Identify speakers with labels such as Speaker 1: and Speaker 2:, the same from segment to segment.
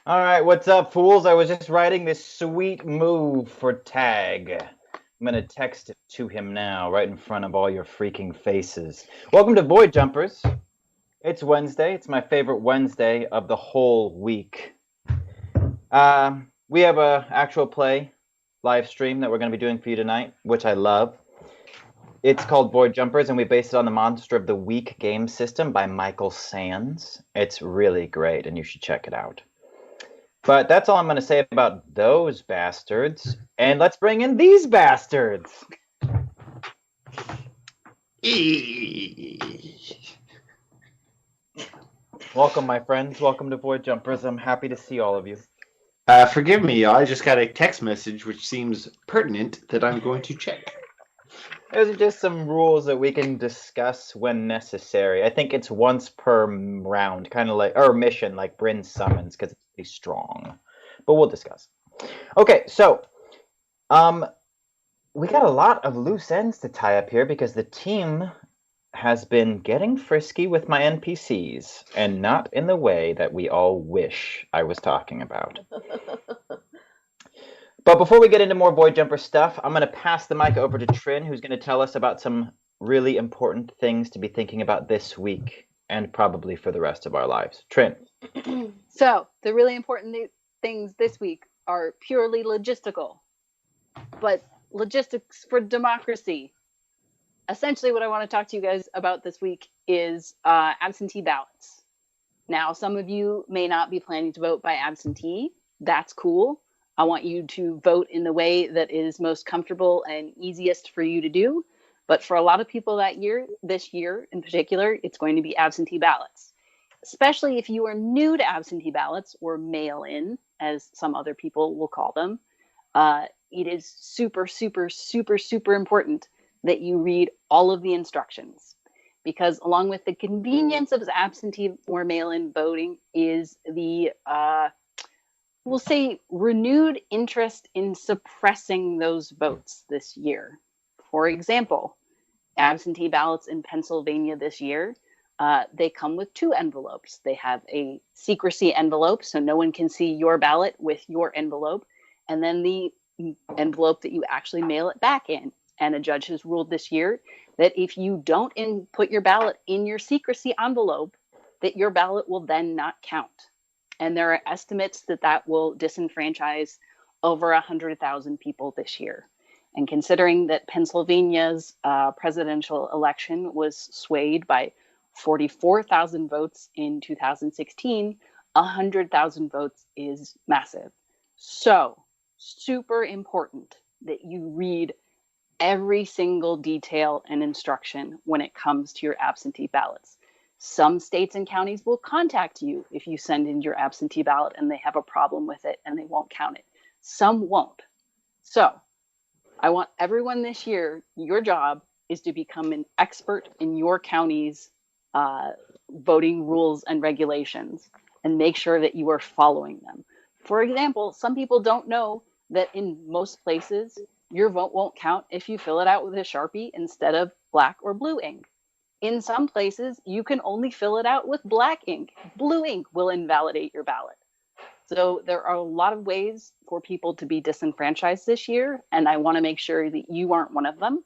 Speaker 1: All right, what's up, fools? I was just writing this sweet move for Tag. I'm gonna text it to him now, right in front of all your freaking faces. Welcome to Void Jumpers. It's Wednesday. It's my favorite Wednesday of the whole week. We have a actual play live stream that we're gonna be doing for you tonight, which I love. It's called Void Jumpers, and we based it on the Monster of the Week game system by Michael Sands. It's really great, and you should check it out. But that's all I'm going to say about those bastards. And let's bring in these bastards. Welcome, my friends. Welcome to Void Jumpers. I'm happy to see all of you.
Speaker 2: Forgive me, I just got a text message which seems pertinent that I'm going to check.
Speaker 1: Those are just some rules that we can discuss when necessary. I think it's once per round, kind of like, or mission, like Bryn's summons, because it's pretty strong. But we'll discuss. Okay, so, we got a lot of loose ends to tie up here because the team has been getting frisky with my NPCs, and not in the way that we all wish I was talking about. But before we get into more Void Jumper stuff, I'm going to pass the mic over to Trin, who's going to tell us about some really important things to be thinking about this week and probably for the rest of our lives. Trin.
Speaker 3: So, the really important things this week are purely logistical, but logistics for democracy. Essentially, what I want to talk to you guys about this week is absentee ballots. Now, some of you may not be planning to vote by absentee. That's cool. I want you to vote in the way that is most comfortable and easiest for you to do. But for a lot of people this year in particular, it's going to be absentee ballots. Especially if you are new to absentee ballots, or mail-in, as some other people will call them. It is super, super, super, super important that you read all of the instructions. Because along with the convenience of absentee or mail-in voting is the we'll say renewed interest in suppressing those votes this year. For example, absentee ballots in Pennsylvania this year, they come with two envelopes. They have a secrecy envelope, so no one can see your ballot with your envelope, and then the envelope that you actually mail it back in. And a judge has ruled this year that if you don't put your ballot in your secrecy envelope, that your ballot will then not count. And there are estimates that will disenfranchise over 100,000 people this year. And considering that Pennsylvania's presidential election was swayed by 44,000 votes in 2016, 100,000 votes is massive. So, super important that you read every single detail and instruction when it comes to your absentee ballots. Some states and counties will contact you if you send in your absentee ballot and they have a problem with it and they won't count it. Some won't. So I want everyone this year, your job is to become an expert in your county's voting rules and regulations and make sure that you are following them. For example, some people don't know that in most places, your vote won't count if you fill it out with a Sharpie instead of black or blue ink. In some places, you can only fill it out with black ink. Blue ink will invalidate your ballot. So there are a lot of ways for people to be disenfranchised this year, and I want to make sure that you aren't one of them.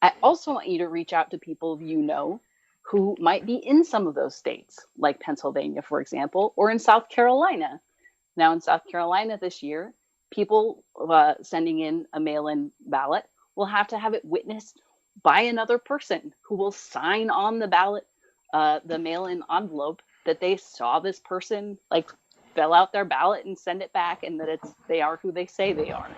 Speaker 3: I also want you to reach out to people you know who might be in some of those states, like Pennsylvania, for example, or in South Carolina. Now, in South Carolina this year, people sending in a mail-in ballot will have to have it witnessed by another person who will sign on the ballot, the mail-in envelope, that they saw this person fill out their ballot and send it back, and that they are who they say they are.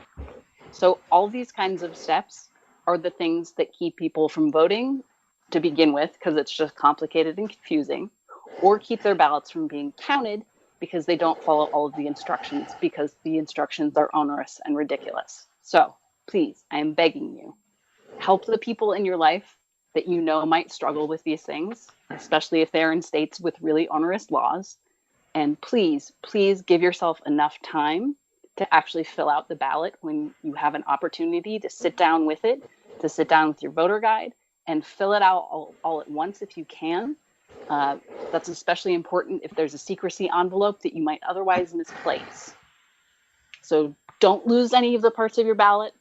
Speaker 3: So all these kinds of steps are the things that keep people from voting to begin with, because it's just complicated and confusing, or keep their ballots from being counted because they don't follow all of the instructions, because the instructions are onerous and ridiculous. So please, I am begging you, help the people in your life that you know might struggle with these things, especially if they're in states with really onerous laws. And please, please give yourself enough time to actually fill out the ballot when you have an opportunity to sit down with it, to sit down with your voter guide and fill it out all at once if you can. That's especially important if there's a secrecy envelope that you might otherwise misplace. So don't lose any of the parts of your ballot.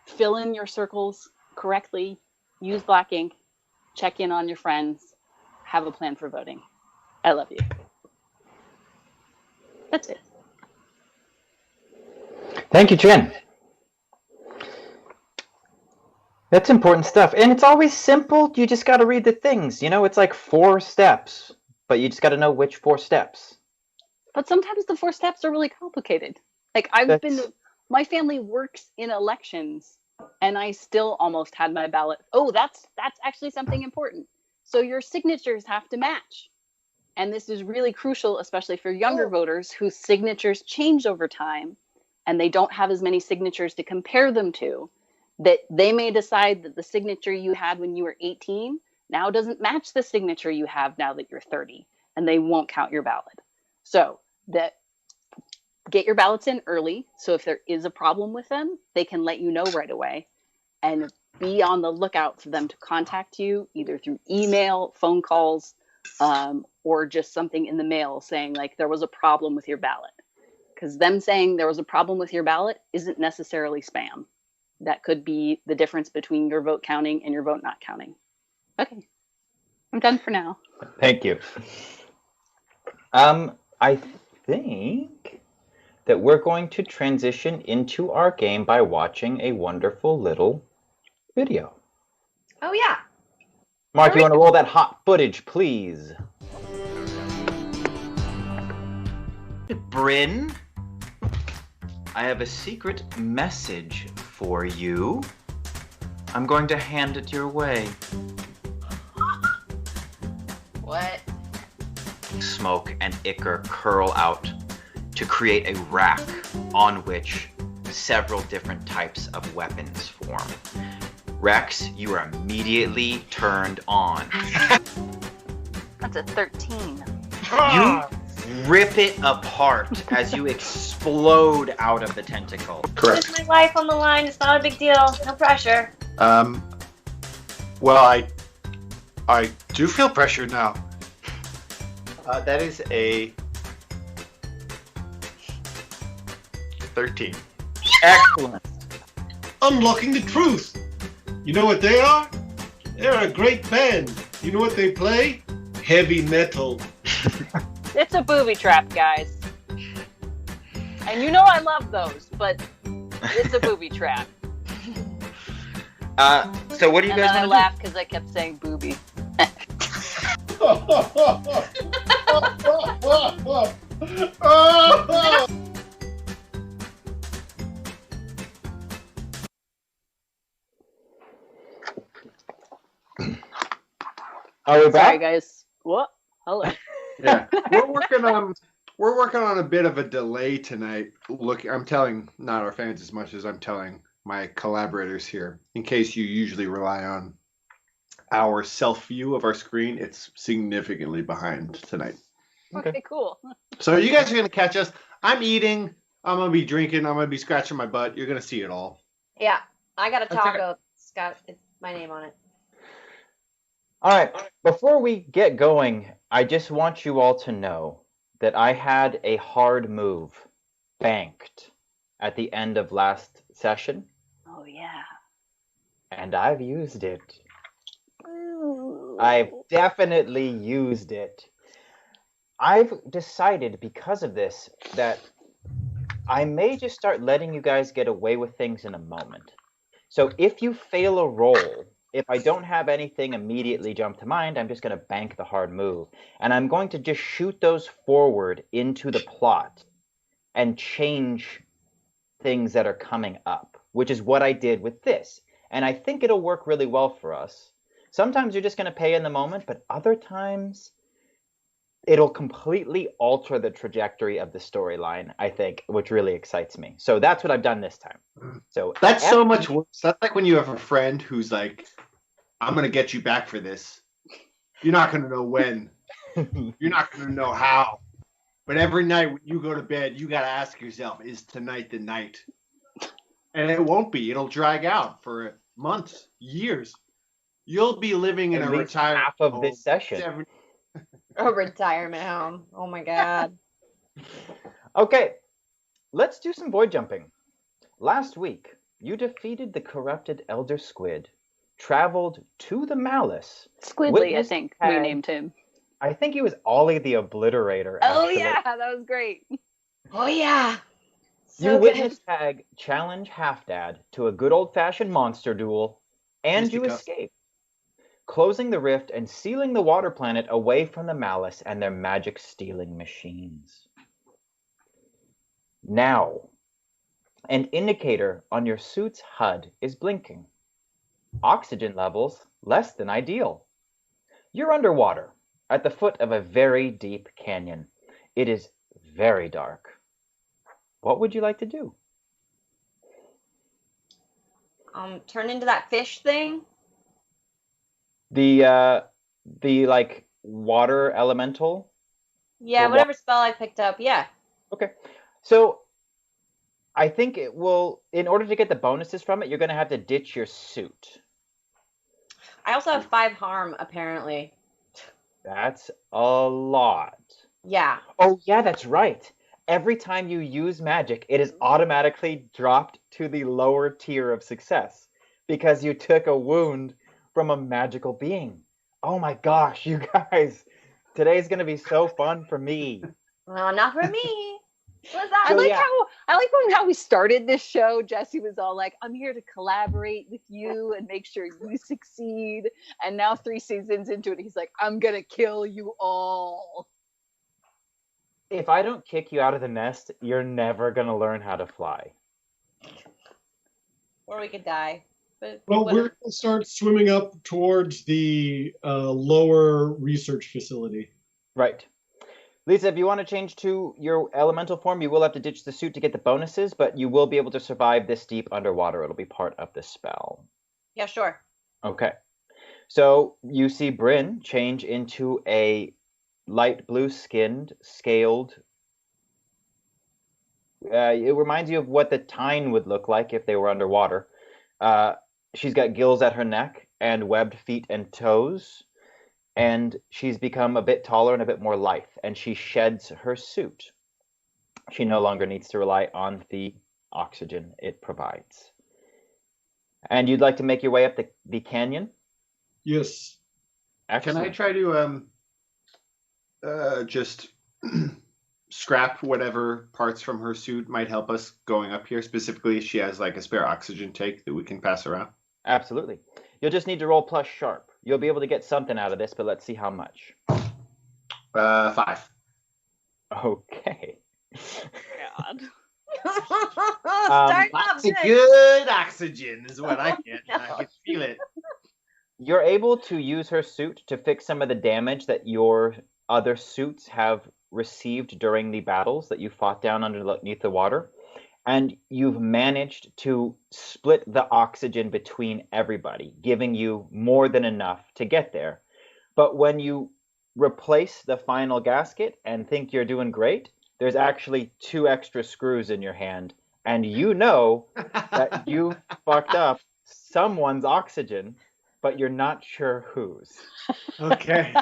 Speaker 3: Fill in your circles correctly. Use black ink. Check in on your friends. Have a plan for voting. I love you. That's it.
Speaker 1: Thank you, Jen. That's important stuff. And it's always simple. You just got to read the things. You know, it's like 4 steps, but you just got to know which 4 steps.
Speaker 3: But sometimes the 4 steps are really complicated. Like my family works in elections and I still almost had my ballot. Oh, that's actually something important. So your signatures have to match. And this is really crucial, especially for younger voters whose signatures change over time and they don't have as many signatures to compare them to, that they may decide that the signature you had when you were 18 now doesn't match the signature you have now that you're 30, and they won't count your ballot. So get your ballots in early. So if there is a problem with them, they can let you know right away, and be on the lookout for them to contact you either through email, phone calls, or just something in the mail saying like there was a problem with your ballot. Because them saying there was a problem with your ballot isn't necessarily spam. That could be the difference between your vote counting and your vote not counting. Okay, I'm done for now.
Speaker 1: Thank you. I think that we're going to transition into our game by watching a wonderful little video.
Speaker 4: Oh, yeah.
Speaker 1: Mark, you want to roll that hot footage, please? Bryn, I have a secret message for you. I'm going to hand it your way.
Speaker 4: What?
Speaker 1: Smoke and ichor curl out to create a rack on which several different types of weapons form. Rex, you are immediately turned on.
Speaker 3: That's a 13.
Speaker 1: You rip it apart as you explode out of the tentacle.
Speaker 2: Correct.
Speaker 4: It's my life on the line. It's not a big deal. No pressure.
Speaker 2: Well, I do feel pressure now. That is a 13.
Speaker 1: Excellent.
Speaker 5: Unlocking the truth. You know what they are? They're a great band. You know what they play? Heavy metal.
Speaker 3: It's a booby trap, guys. And you know I love those, but it's a booby trap.
Speaker 1: So what do you
Speaker 3: And
Speaker 1: guys
Speaker 3: then I
Speaker 1: want
Speaker 3: laughed because I kept saying booby.
Speaker 1: Are we back?
Speaker 3: Sorry, guys. What? Hello.
Speaker 2: Yeah, we're working on a bit of a delay tonight. Look, I'm telling not our fans as much as I'm telling my collaborators here. In case you usually rely on our self view of our screen, it's significantly behind tonight.
Speaker 3: Okay, cool.
Speaker 2: So you guys are gonna catch us. I'm eating. I'm gonna be drinking. I'm gonna be scratching my butt. You're gonna see it all.
Speaker 4: Yeah, I got a
Speaker 1: That's okay.
Speaker 4: taco. It's got my name on it.
Speaker 1: All right, before we get going, I just want you all to know that I had a hard move banked at the end of last session,
Speaker 3: Oh, yeah.
Speaker 1: and I've used it.
Speaker 3: Ooh.
Speaker 1: I've definitely used it. I've decided because of this that I may just start letting you guys get away with things in a moment. So if you fail a roll, if I don't have anything immediately jump to mind, I'm just going to bank the hard move. And I'm going to just shoot those forward into the plot and change things that are coming up, which is what I did with this. And I think it'll work really well for us. Sometimes you're just going to pay in the moment, but other times it'll completely alter the trajectory of the storyline, I think, which really excites me. So that's what I've done this time. So
Speaker 2: That's so much worse. That's like when you have a friend who's like, I'm going to get you back for this. You're not going to know when. You're not going to know how. But every night when you go to bed, you got to ask yourself, is tonight the night? And it won't be. It'll drag out for months, years. You'll be living in
Speaker 1: At
Speaker 2: a
Speaker 1: least
Speaker 2: retirement
Speaker 1: half of
Speaker 2: home
Speaker 1: this session.
Speaker 4: A retirement home. Oh my god.
Speaker 1: Okay, let's do some void jumping. Last week, you defeated the corrupted Elder Squid, traveled to the Malice.
Speaker 3: Squidly, I
Speaker 1: witnessed
Speaker 3: think we
Speaker 1: Tag-
Speaker 3: named him.
Speaker 1: I think he was Ollie the Obliterator.
Speaker 3: Oh
Speaker 1: Actually.
Speaker 3: yeah, that was great.
Speaker 4: Oh yeah.
Speaker 1: You
Speaker 4: So
Speaker 1: witnessed Tag challenge Half-Dad to a good old-fashioned monster duel, and you
Speaker 2: Fisticuffs.
Speaker 1: escape, closing the rift and sealing the water planet away from the Malice and their magic-stealing machines. Now, an indicator on your suit's HUD is blinking. Oxygen levels less than ideal. You're underwater, at the foot of a very deep canyon. It is very dark. What would you like to do?
Speaker 4: turn into that fish thing.
Speaker 1: The like water elemental?
Speaker 4: Yeah,
Speaker 1: Or
Speaker 4: whatever spell I picked up. Yeah.
Speaker 1: Okay. So I think it will, in order to get the bonuses from it, you're going to have to ditch your suit.
Speaker 4: I also have 5 harm apparently.
Speaker 1: That's a lot.
Speaker 4: Yeah.
Speaker 1: Oh, yeah, that's right. Every time you use magic, it is automatically dropped to the lower tier of success because you took a wound from a magical being. Oh my gosh, you guys. Today's going to be so fun for me.
Speaker 4: Well, not for me. What's that?
Speaker 3: I like
Speaker 1: yeah.
Speaker 3: how we started this show. Jesse was all like, "I'm here to collaborate with you and make sure you succeed." And now 3 seasons into it, he's like, "I'm gonna kill you all."
Speaker 1: If I don't kick you out of the nest, you're never going to learn how to fly.
Speaker 4: Or we could die. But
Speaker 5: Well,
Speaker 4: whatever.
Speaker 5: we're going to start swimming up towards the lower research facility.
Speaker 1: Right. Lisa, if you want to change to your elemental form, you will have to ditch the suit to get the bonuses, but you will be able to survive this deep underwater. It'll be part of the spell.
Speaker 4: Yeah, sure.
Speaker 1: Okay. So you see Bryn change into a light blue skinned, scaled. It reminds you of what the Tyne would look like if they were underwater. She's got gills at her neck and webbed feet and toes. And she's become a bit taller and a bit more lithe, and she sheds her suit. She no longer needs to rely on the oxygen it provides. And you'd like to make your way up the canyon?
Speaker 5: Yes.
Speaker 2: Can I
Speaker 1: Excellent.
Speaker 2: try to just scrap whatever parts from her suit might help us going up here? Specifically, she has like a spare oxygen tank that we can pass around.
Speaker 1: Absolutely. You'll just need to roll plus sharp. You'll be able to get something out of this, but let's see how much.
Speaker 2: 5.
Speaker 1: Okay.
Speaker 3: God.
Speaker 4: Start up,
Speaker 2: Lots of
Speaker 4: Nick.
Speaker 2: good oxygen is what I get. I can feel it.
Speaker 1: You're able to use her suit to fix some of the damage that your other suits have received during the battles that you fought down underneath the water. And you've managed to split the oxygen between everybody, giving you more than enough to get there. But when you replace the final gasket and think you're doing great, there's actually 2 extra screws in your hand. And you know that you fucked up someone's oxygen, but you're not sure whose.
Speaker 2: Okay.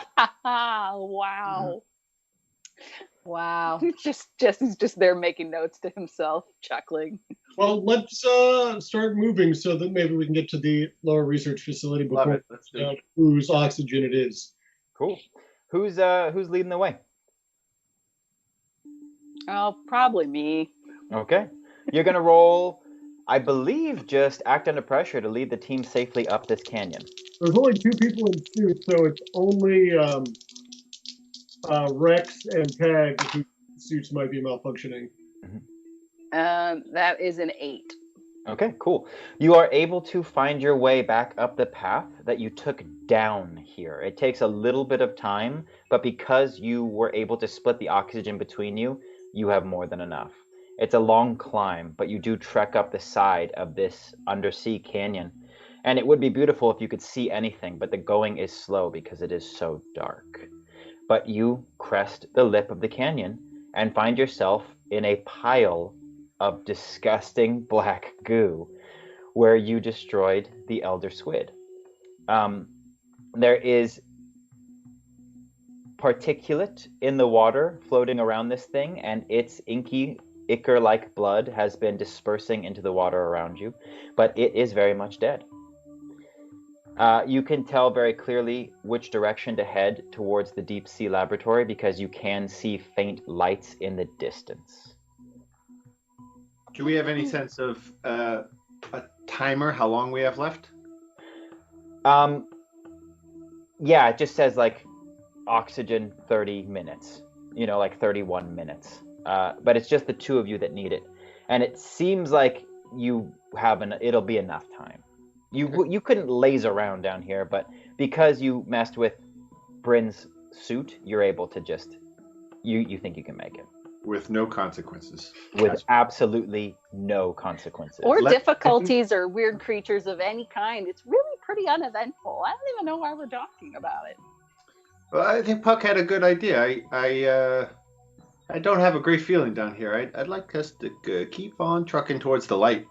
Speaker 3: Wow.
Speaker 4: Wow.
Speaker 3: Jesse's just there making notes to himself, chuckling.
Speaker 5: Well, let's start moving so that maybe we can get to the lower research facility
Speaker 2: Love
Speaker 5: before
Speaker 2: it. Let's do it.
Speaker 5: whose oxygen it is.
Speaker 1: Cool. Who's leading the way?
Speaker 3: Oh, probably me.
Speaker 1: Okay. You're going to roll, I believe, just act under pressure to lead the team safely up this canyon.
Speaker 5: There's only 2 people in suits, so it's only Rex and Tag whose suits might be malfunctioning.
Speaker 3: That is an 8.
Speaker 1: Okay, cool. You are able to find your way back up the path that you took down here. It takes a little bit of time, but because you were able to split the oxygen between you, you have more than enough. It's a long climb, but you do trek up the side of this undersea canyon. And it would be beautiful if you could see anything, but the going is slow because it is so dark. But you crest the lip of the canyon and find yourself in a pile of disgusting black goo where you destroyed the Elder Squid. There is particulate in the water floating around this thing, and its inky ichor-like blood has been dispersing into the water around you, but it is very much dead. You can tell very clearly which direction to head towards the deep sea laboratory because you can see faint lights in the distance.
Speaker 2: Do we have any sense of a timer, how long we have left?
Speaker 1: Yeah, it just says like oxygen 30 minutes, like 31 minutes. But it's just the two of you that need it. And it seems like you have it'll be enough time. You couldn't laze around down here, but because you messed with Bryn's suit, you're able to just, you think you can make it.
Speaker 2: With no consequences.
Speaker 1: With absolutely no consequences.
Speaker 3: Or difficulties or weird creatures of any kind. It's really pretty uneventful. I don't even know why we're talking about it.
Speaker 2: Well, I think Puck had a good idea. I don't have a great feeling down here. I'd like us to keep on trucking towards the light.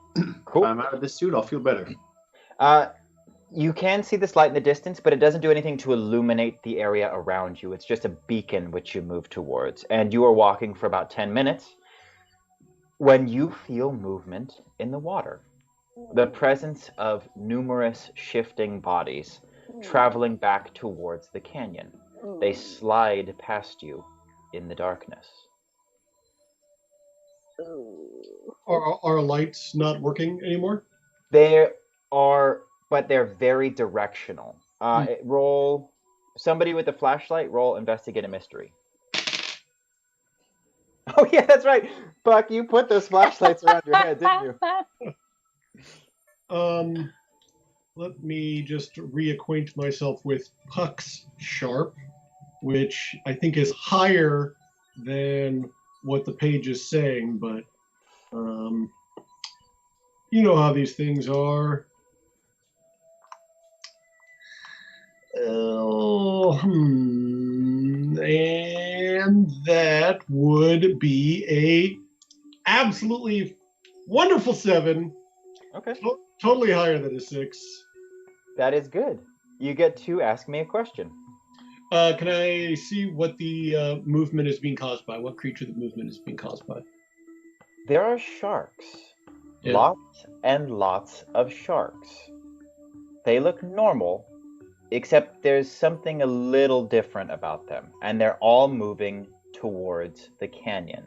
Speaker 1: Cool.
Speaker 2: If I'm out of this suit, I'll feel better.
Speaker 1: You can see this light in the distance, but it doesn't do anything to illuminate the area around you. It's just a beacon which you move towards. And you are walking for about 10 minutes when you feel movement in the water. The presence of numerous shifting bodies traveling back towards the canyon. They slide past you in the darkness.
Speaker 5: Are lights not working anymore?
Speaker 1: There are, but they're very directional. Roll, somebody with a flashlight, roll investigate a mystery. Oh yeah, that's right. Buck, you put those flashlights around your head, didn't you?
Speaker 5: Let me just reacquaint myself with Puck's Sharp, which I think is higher than what the page is saying, but you know how these things are. And that would be a absolutely wonderful 7.
Speaker 1: Okay.
Speaker 5: Totally higher than a 6.
Speaker 1: That is good. You get to ask me a question.
Speaker 5: Can I see what the movement is being caused by? What creature the movement is being caused by?
Speaker 1: There are sharks.
Speaker 5: Yeah.
Speaker 1: Lots and lots of sharks. They look normal, except there's something a little different about them, and they're all moving towards the canyon.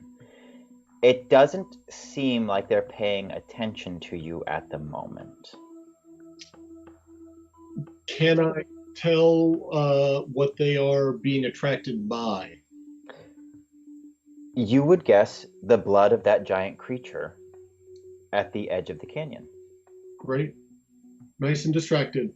Speaker 1: It doesn't seem like they're paying attention to you at the moment.
Speaker 5: Can I tell what they are being attracted by?
Speaker 1: You would guess the blood of that giant creature at the edge of the canyon.
Speaker 5: Great. Nice and distracted.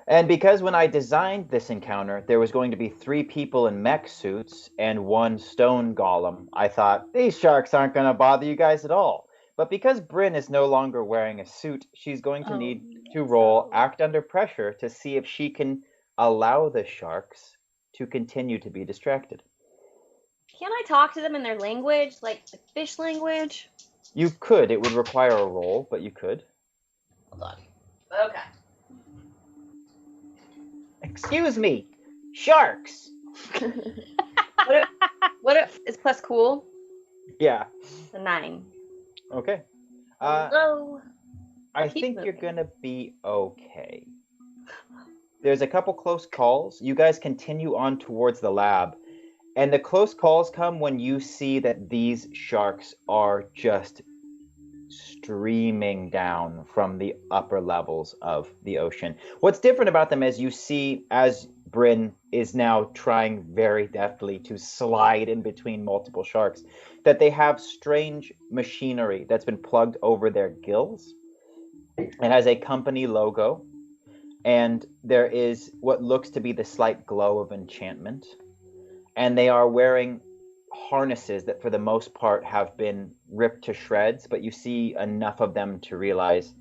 Speaker 1: And because when I designed this encounter, there was going to be 3 people in mech suits and 1 stone golem, I thought, these sharks aren't going to bother you guys at all. But because Bryn is no longer wearing a suit, she's going to need to roll Act Under Pressure to see if she can allow the sharks to continue to be distracted.
Speaker 4: Can I talk to them in their language, like the fish language?
Speaker 1: You could. It would require a roll, but you could.
Speaker 4: Hold on. Okay.
Speaker 1: Excuse me, sharks.
Speaker 4: What if is plus cool?
Speaker 1: Yeah.
Speaker 4: A 9.
Speaker 1: Okay.
Speaker 4: Hello.
Speaker 1: I think you're gonna be okay. There's a couple close calls. You guys continue on towards the lab, and the close calls come when you see that these sharks are just streaming down from the upper levels of the ocean. What's different about them is you see, as Bryn is now trying very deftly to slide in between multiple sharks, that they have strange machinery that's been plugged over their gills. It has a company logo, and there is what looks to be the slight glow of enchantment. And they are wearing harnesses that for the most part have been ripped to shreds, but you see enough of them to realize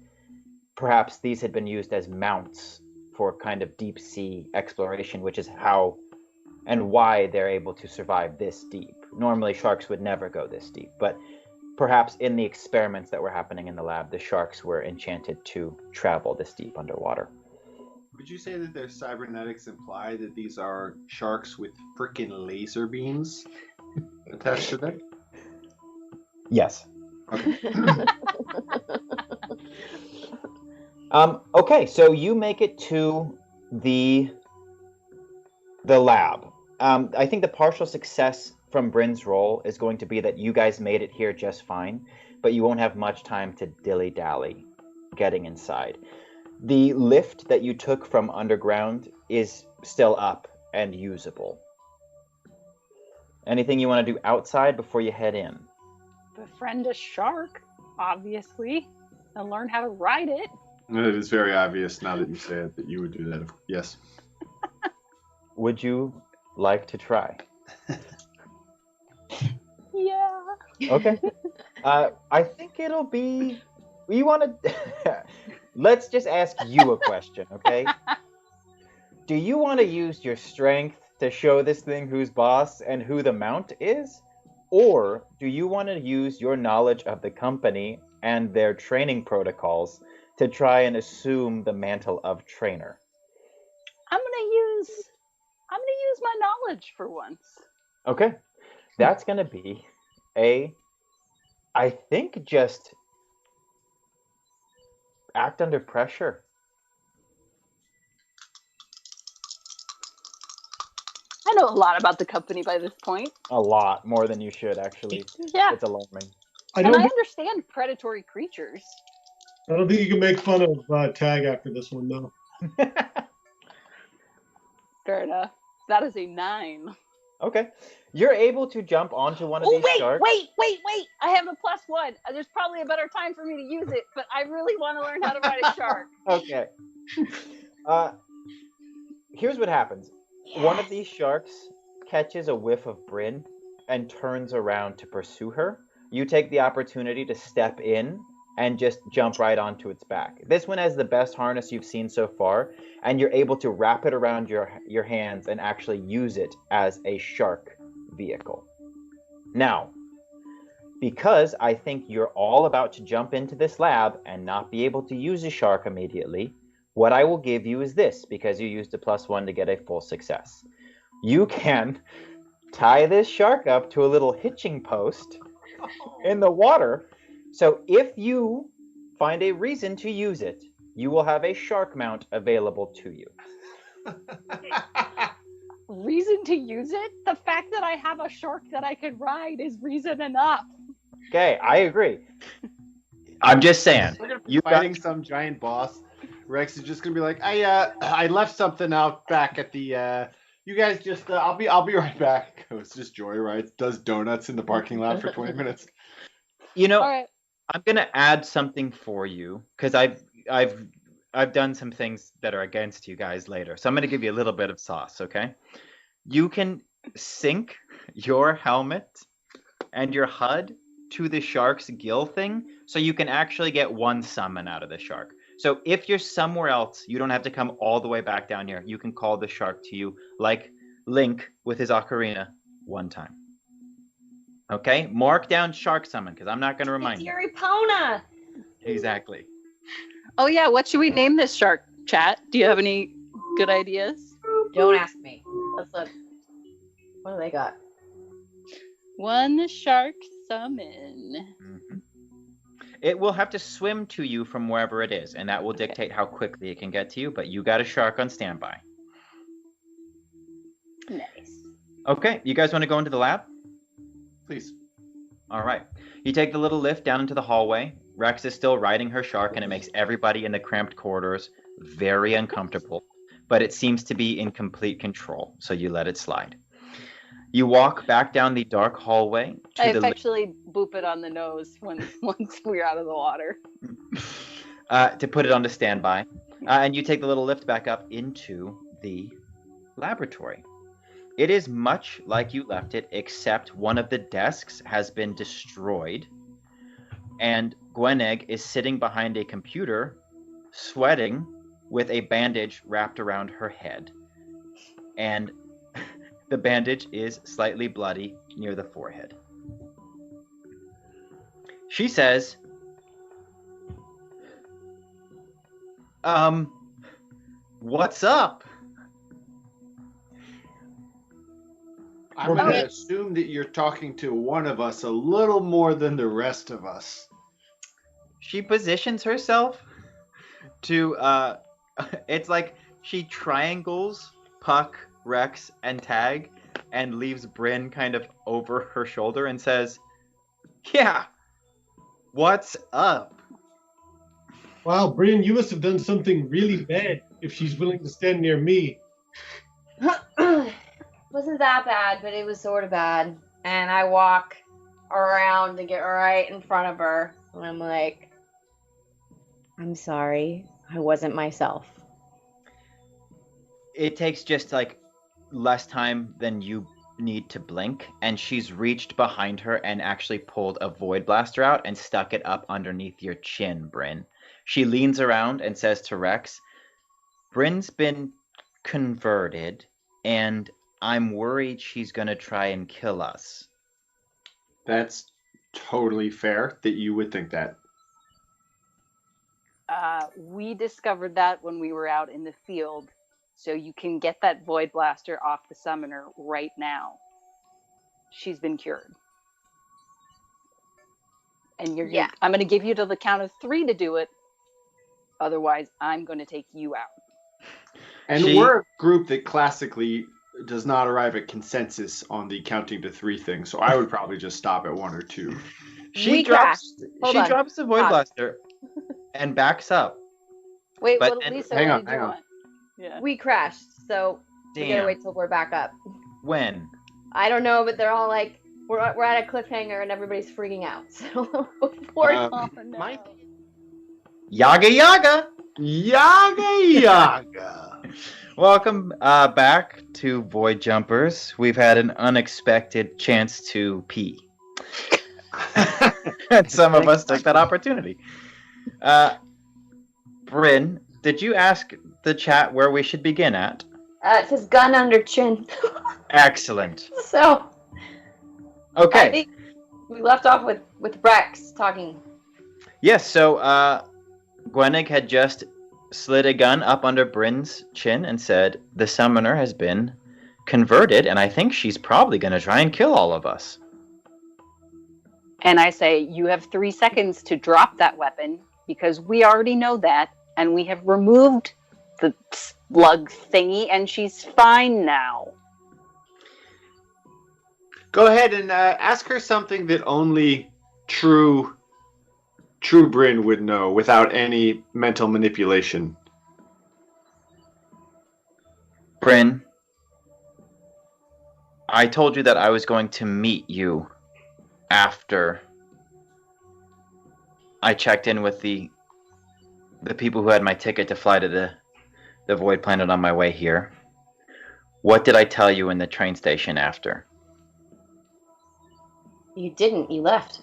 Speaker 1: perhaps these had been used as mounts for kind of deep sea exploration, which is how and why they're able to survive this deep. Normally sharks would never go this deep, but perhaps in the experiments that were happening in the lab, the sharks were enchanted to travel this deep underwater.
Speaker 2: Would you say that their cybernetics imply that these are sharks with frickin' laser beams attached to them?
Speaker 1: Yes.
Speaker 2: Okay.
Speaker 1: Okay, so you make it to the lab. I think the partial success from Bryn's roll is going to be that you guys made it here just fine, but you won't have much time to dilly-dally getting inside. The lift that you took from underground is still up and usable. Anything you want to do outside before you head in?
Speaker 3: Befriend a shark, obviously, and learn how to ride it.
Speaker 2: It is very obvious now that you say it that you would do that. Yes.
Speaker 1: Would you like to try?
Speaker 3: Yeah.
Speaker 1: Okay. I think it'll be. We want to. Let's just ask you a question, okay? Do you want to use your strength to show this thing who's boss and who the mount is? Or do you want to use your knowledge of the company and their training protocols to try and assume the mantle of trainer?
Speaker 3: I'm gonna use my knowledge for once.
Speaker 1: Okay. That's going to be I think just act under pressure.
Speaker 3: I know a lot about the company by this point.
Speaker 1: A lot more than you should, actually.
Speaker 3: Yeah.
Speaker 1: It's alarming.
Speaker 5: I
Speaker 3: And
Speaker 5: don't.
Speaker 3: I understand predatory creatures.
Speaker 5: I don't think you can make fun of Tag after this one, though.
Speaker 3: Fair enough. That is a 9.
Speaker 1: Okay. You're able to jump onto one of these sharks.
Speaker 3: wait! I have a +1. There's probably a better time for me to use it, but I really want to learn how to ride a shark.
Speaker 1: Okay. Here's what happens.
Speaker 3: Yes.
Speaker 1: One of these sharks catches a whiff of Bryn and turns around to pursue her. You take the opportunity to step in and just jump right onto its back. This one has the best harness you've seen so far, and you're able to wrap it around your hands and actually use it as a shark vehicle. Now, because I think you're all about to jump into this lab and not be able to use a shark immediately, what I will give you is this, because you used a +1 to get a full success. You can tie this shark up to a little hitching post in the water. So if you find a reason to use it, you will have a shark mount available to you.
Speaker 3: Reason to use it? The fact that I have a shark that I could ride is reason enough.
Speaker 1: Okay, I agree. I'm just saying.
Speaker 2: We're gonna be
Speaker 1: You
Speaker 2: fighting some giant boss. Rex is just gonna be like, I left something out back at the. You guys just, I'll be right back. Goes just joyrides, does donuts in the parking lot for 20 minutes.
Speaker 1: You know,
Speaker 3: All right.
Speaker 1: I'm gonna add something for you because I've done some things that are against you guys later. So I'm gonna give you a little bit of sauce, okay? You can sync your helmet and your HUD to the shark's gill thing, so you can actually get one summon out of the shark. So if you're somewhere else, you don't have to come all the way back down here. You can call the shark to you like Link with his ocarina one time. Okay? Mark down shark summon, because I'm not going to remind
Speaker 4: It's
Speaker 1: you.
Speaker 4: your Epona.
Speaker 1: Exactly.
Speaker 3: Oh yeah, what should we name this shark, chat? Do you have any good ideas?
Speaker 4: Don't ask me. Let's look. What do they got?
Speaker 3: One shark summon.
Speaker 1: Mhm. It will have to swim to you from wherever it is, and that will dictate how quickly it can get to you, but you got a shark on standby.
Speaker 3: Nice.
Speaker 1: Okay, you guys want to go into the lab?
Speaker 2: Please.
Speaker 1: All right. You take the little lift down into the hallway. Rex is still riding her shark, and it makes everybody in the cramped corridors very uncomfortable, but it seems to be in complete control, so you let it slide. You walk back down the dark hallway to
Speaker 3: I
Speaker 1: the
Speaker 3: effectually boop it on the nose once we're out of the water.
Speaker 1: to put it onto standby, and you take the little lift back up into the laboratory. It is much like you left it, except one of the desks has been destroyed, and Gwenegg is sitting behind a computer, sweating, with a bandage wrapped around her head. And the bandage is slightly bloody near the forehead. She says, What's up?
Speaker 2: I'm going to assume that you're talking to one of us a little more than the rest of us.
Speaker 1: She positions herself to, it's like she triangles Puck, Rex, and Tag, and leaves Bryn kind of over her shoulder and says, yeah, what's up?
Speaker 5: Wow, Bryn, you must have done something really bad if she's willing to stand near me.
Speaker 4: Wasn't that bad, but it was sort of bad. And I walk around to get right in front of her. And I'm like, I'm sorry. I wasn't myself.
Speaker 1: It takes just like less time than you need to blink, and she's reached behind her and actually pulled a void blaster out and stuck it up underneath your chin, Bryn. She leans around and says to Rex, Bryn's been converted, and I'm worried she's gonna try and kill us.
Speaker 2: That's totally fair that you would think that.
Speaker 3: We discovered that when we were out in the field, so you can get that void blaster off the summoner right now. She's been cured. And I'm going to give you to the count of 3 to do it. Otherwise, I'm going to take you out.
Speaker 2: And we're a group that classically does not arrive at consensus on the counting to 3 thing, so I would probably just stop at 1 or 2.
Speaker 1: She drops the void blaster and backs up.
Speaker 3: Wait,
Speaker 1: but
Speaker 3: Lisa,
Speaker 2: hang
Speaker 3: what did
Speaker 2: on.
Speaker 3: you want? Yeah.
Speaker 4: We crashed, so we gotta wait till we're back up.
Speaker 1: When?
Speaker 4: I don't know, but they're all like, we're at a cliffhanger and everybody's freaking out. So before
Speaker 1: Yaga yaga!
Speaker 2: Yaga yaga!
Speaker 1: Welcome back to Void Jumpers. We've had an unexpected chance to pee. And some of us took that opportunity. Bryn, did you ask the chat where we should begin at?
Speaker 4: It says gun under chin.
Speaker 1: Excellent.
Speaker 4: So,
Speaker 1: okay.
Speaker 4: I think we left off with Rex talking.
Speaker 1: Yes, so Gwennig had just slid a gun up under Bryn's chin and said, the summoner has been converted, and I think she's probably going to try and kill all of us.
Speaker 3: And I say, you have 3 seconds to drop that weapon, because we already know that, and we have removed the slug thingy, and she's fine now.
Speaker 2: Go ahead and ask her something that only true Bryn would know without any mental manipulation.
Speaker 1: Bryn, I told you that I was going to meet you after I checked in with the people who had my ticket to fly to the Void Planet on my way here. What did I tell you in the train station after?
Speaker 4: You didn't. You left.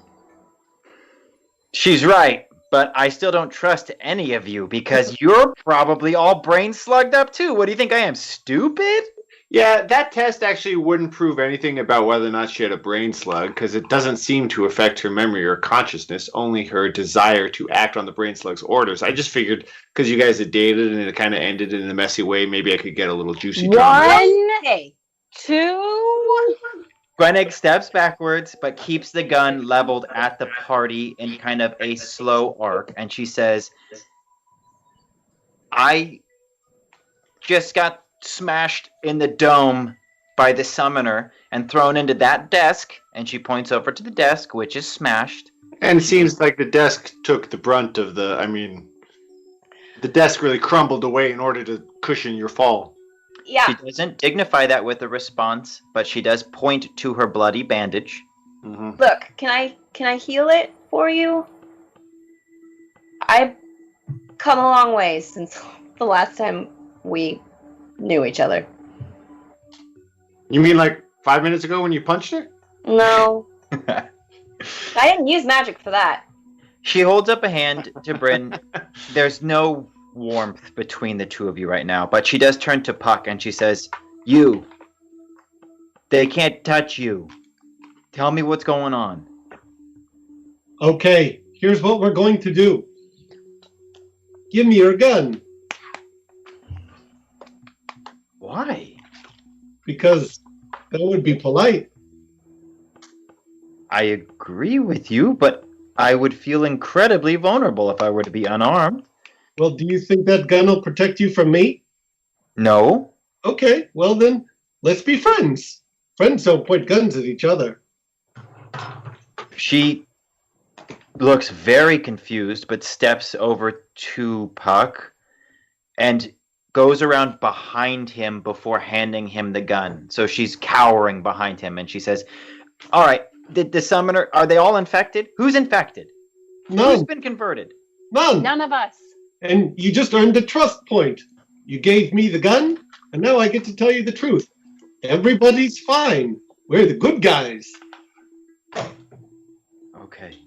Speaker 1: She's right, but I still don't trust any of you because you're probably all brain slugged up too. What do you think I am, stupid?
Speaker 2: Yeah, that test actually wouldn't prove anything about whether or not she had a brain slug, because it doesn't seem to affect her memory or consciousness, only her desire to act on the brain slug's orders. I just figured, because you guys had dated and it kind of ended in a messy way, maybe I could get a little juicy drama.
Speaker 3: 1, 2.
Speaker 1: Gwennig steps backwards, but keeps the gun leveled at the party in kind of a slow arc, and she says, I just got smashed in the dome by the summoner and thrown into that desk, and she points over to the desk, which is smashed.
Speaker 2: And it seems like the desk took the brunt of the desk really crumbled away in order to cushion your fall.
Speaker 4: Yeah.
Speaker 1: She doesn't dignify that with a response, but she does point to her bloody bandage.
Speaker 2: Mm-hmm.
Speaker 4: Look, can I heal it for you? I've come a long way since the last time we knew each other.
Speaker 2: You mean like 5 minutes ago when you punched her?
Speaker 4: No. I didn't use magic for that.
Speaker 1: She holds up a hand to Bryn. There's no warmth between the two of you right now, but she does turn to Puck and she says, you. They can't touch you. Tell me what's going on.
Speaker 5: Okay, here's what we're going to do. Give me your gun.
Speaker 1: Why?
Speaker 5: Because that would be polite.
Speaker 1: I agree with you, but I would feel incredibly vulnerable if I were to be unarmed.
Speaker 5: Well, do you think that gun will protect you from me?
Speaker 1: No.
Speaker 5: Okay, well then, let's be friends. Friends don't point guns at each other.
Speaker 1: She looks very confused, but steps over to Puck and goes around behind him before handing him the gun. So she's cowering behind him, and she says, all right, the summoner, are they all infected? Who's infected?
Speaker 5: None.
Speaker 1: Who's been converted?
Speaker 5: None.
Speaker 3: None of us.
Speaker 5: And you just earned a trust point. You gave me the gun, and now I get to tell you the truth. Everybody's fine. We're the good guys.
Speaker 1: Okay.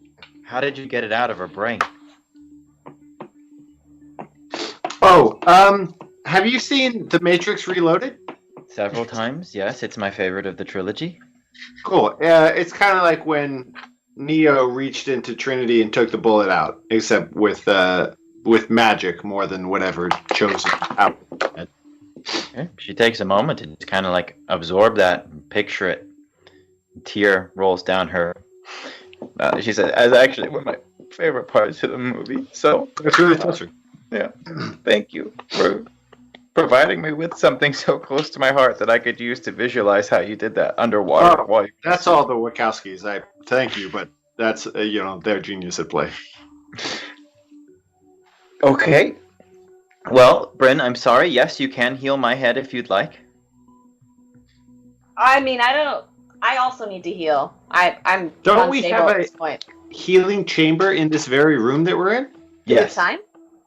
Speaker 1: How did you get it out of her brain?
Speaker 2: Oh, have you seen The Matrix Reloaded?
Speaker 1: Several times, yes. It's my favorite of the trilogy.
Speaker 2: Cool. It's kind of like when Neo reached into Trinity and took the bullet out, except with magic more than whatever chosen out.
Speaker 1: Okay. She takes a moment to just kind of like absorb that and picture it. A tear rolls down her. She said, "That's actually one of my favorite parts of the movie." So
Speaker 2: It's really touching.
Speaker 1: yeah, thank you for providing me with something so close to my heart that I could use to visualize how you did that underwater.
Speaker 2: Oh,
Speaker 1: while you...
Speaker 2: That's all the Wachowskis. I thank you, but that's their genius at play.
Speaker 1: Okay. Well, Bryn, I'm sorry. Yes, you can heal my head if you'd like.
Speaker 4: I mean, I also need to heal. I'm
Speaker 2: Don't we
Speaker 4: unstable
Speaker 2: have
Speaker 4: at this point.
Speaker 2: Healing chamber in this very room that we're in?
Speaker 4: Do we have
Speaker 1: Yes.
Speaker 4: time?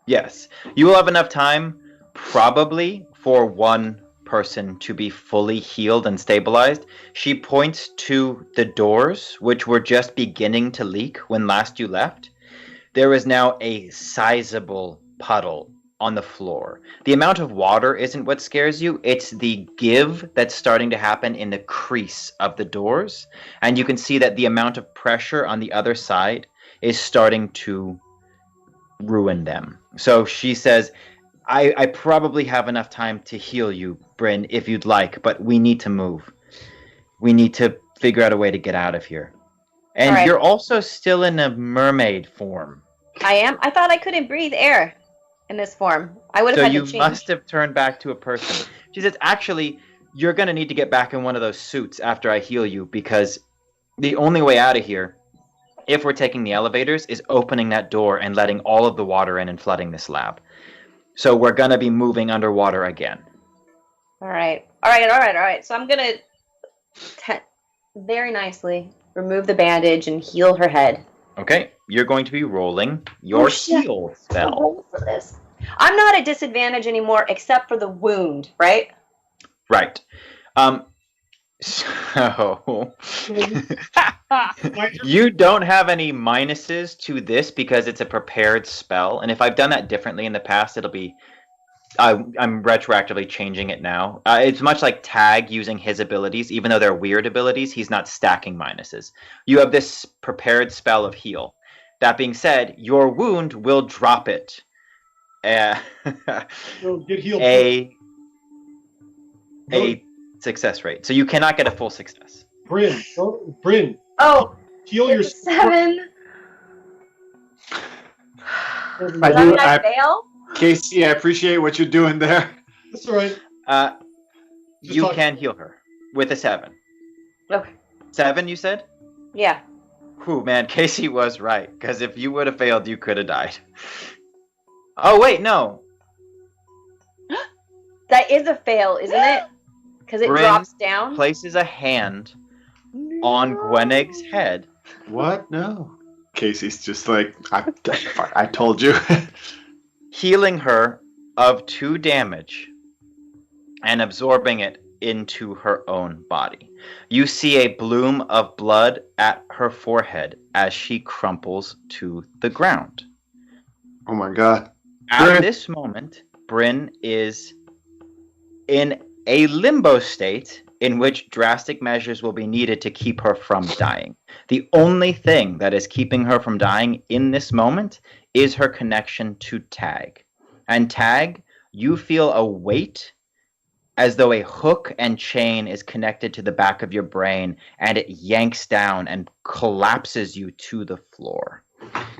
Speaker 1: Yes. You will have enough time, probably, for one person to be fully healed and stabilized. She points to the doors, which were just beginning to leak when last you left. There is now a sizable puddle on the floor. The amount of water isn't what scares you. It's the give that's starting to happen in the crease of the doors. And you can see that the amount of pressure on the other side is starting to ruin them. So she says, I probably have enough time to heal you, Bryn, if you'd like, but we need to move. We need to figure out a way to get out of here. And
Speaker 4: All right.
Speaker 1: you're also still in a mermaid form.
Speaker 4: I am. I thought I couldn't breathe air in this form. I would have
Speaker 1: So
Speaker 4: had
Speaker 1: you
Speaker 4: to change.
Speaker 1: must have turned back to a person. She says, actually, you're going to need to get back in one of those suits after I heal you, because the only way out of here, if we're taking the elevators, is opening that door and letting all of the water in and flooding this lab. So we're going to be moving underwater again.
Speaker 4: All right. So I'm gonna very nicely remove the bandage and heal her head.
Speaker 1: Okay, you're going to be rolling your
Speaker 4: shit.
Speaker 1: heal
Speaker 4: I'll
Speaker 1: spell.
Speaker 4: roll for this. I'm not at disadvantage anymore, except for the wound, right?
Speaker 1: Right. So you don't have any minuses to this because it's a prepared spell, and if I've done that differently in the past, it'll be I'm retroactively changing it now. It's much like Tag using his abilities, even though they're weird abilities, he's not stacking minuses. You have this prepared spell of heal. That being said, your wound will drop it.
Speaker 5: You'll get healed.
Speaker 1: A success rate. So you cannot get a full success.
Speaker 5: Bryn,
Speaker 4: Oh,
Speaker 5: heal your
Speaker 4: it's a 7. Does that mean I fail?
Speaker 2: Casey, I appreciate what you're doing there.
Speaker 5: That's all right. Just
Speaker 1: You
Speaker 5: talk-
Speaker 1: can heal her with a 7.
Speaker 4: Okay.
Speaker 1: 7, you said?
Speaker 4: Yeah.
Speaker 1: Whew, man, Casey was right. Because if you would have failed, you could have died. Oh, wait, no.
Speaker 4: That is a fail, isn't it? Because it
Speaker 1: Bryn
Speaker 4: drops down.
Speaker 1: Places a hand on Gweneg's head.
Speaker 2: What? No. Casey's just like, I told you.
Speaker 1: Healing her of 2 damage and absorbing it into her own body. You see a bloom of blood at her forehead as she crumples to the ground.
Speaker 2: Oh my god.
Speaker 1: At
Speaker 2: Bryn.
Speaker 1: this moment, Bryn is in a limbo state in which drastic measures will be needed to keep her from dying. The only thing that is keeping her from dying in this moment is her connection to Tag. And Tag, you feel a weight as though a hook and chain is connected to the back of your brain, and it yanks down and collapses you to the floor.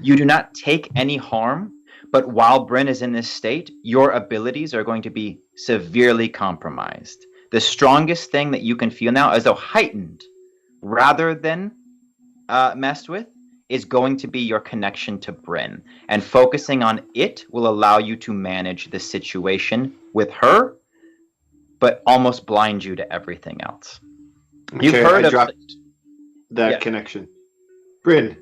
Speaker 1: You do not take any harm, but while Bryn is in this state, your abilities are going to be severely compromised. The strongest thing that you can feel now, as though heightened rather than messed with, is going to be your connection to Bryn. And focusing on it will allow you to manage the situation with her, but almost blind you to everything else.
Speaker 2: Okay,
Speaker 1: You've heard
Speaker 2: I
Speaker 1: of
Speaker 2: dropped that
Speaker 1: Yeah.
Speaker 2: connection. Bryn,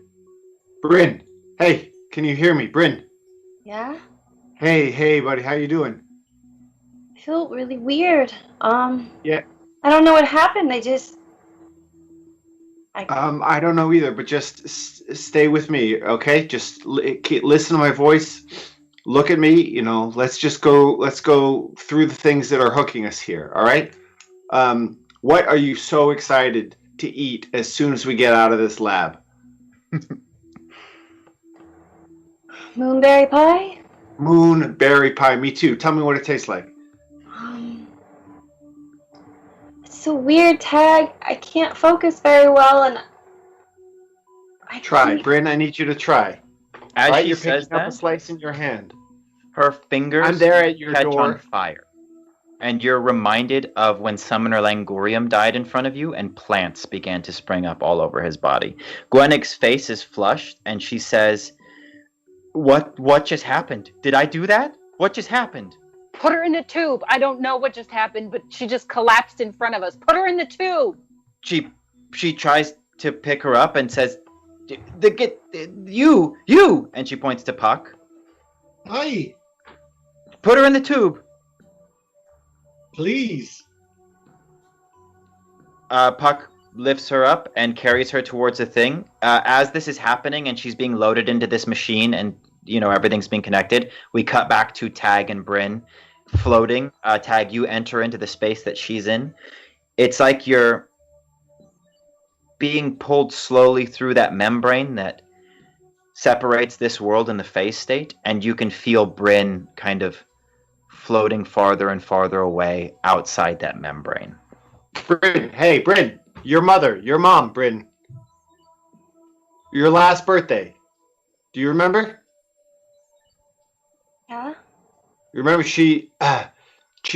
Speaker 2: hey, can you hear me, Bryn?
Speaker 4: Yeah?
Speaker 2: Hey, buddy, how you doing?
Speaker 4: I feel really weird.
Speaker 2: Yeah.
Speaker 4: I don't know what happened.
Speaker 2: I don't know either, but just stay with me, okay? Just listen to my voice. Look at me. You know, let's go through the things that are hooking us here. All right. What are you so excited to eat as soon as we get out of this lab?
Speaker 4: Moonberry pie?
Speaker 2: Moonberry pie. Me too. Tell me what it tastes like.
Speaker 4: It's so weird, Tag. I can't focus very well, and
Speaker 2: Try, Bryn. I need you to try.
Speaker 1: As
Speaker 2: Right,
Speaker 1: she
Speaker 2: you're
Speaker 1: says
Speaker 2: picking up a
Speaker 1: that,
Speaker 2: slice in your hand.
Speaker 1: her fingers
Speaker 2: I'm there at your
Speaker 1: catch
Speaker 2: door.
Speaker 1: on fire. And you're reminded of when Summoner Langorium died in front of you and plants began to spring up all over his body. Gwennig's face is flushed and she says, What just happened? Did I do that? What just happened?
Speaker 3: Put her in a tube. I don't know what just happened, but she just collapsed in front of us. Put her in the tube.
Speaker 1: She tries to pick her up and says, You! And she points to Puck.
Speaker 5: Hi,
Speaker 1: Put her in the tube.
Speaker 5: please.
Speaker 1: Puck lifts her up and carries her towards the thing. As this is happening and she's being loaded into this machine and, you know, everything's being connected, we cut back to Tag and Bryn floating. Tag, you enter into the space that she's in. It's like you're being pulled slowly through that membrane that separates this world and the phase state, and you can feel Bryn kind of floating farther and farther away outside that membrane.
Speaker 2: Bryn, hey, Bryn, your mom, Bryn. Your last birthday. Do you remember?
Speaker 4: Yeah?
Speaker 2: You remember she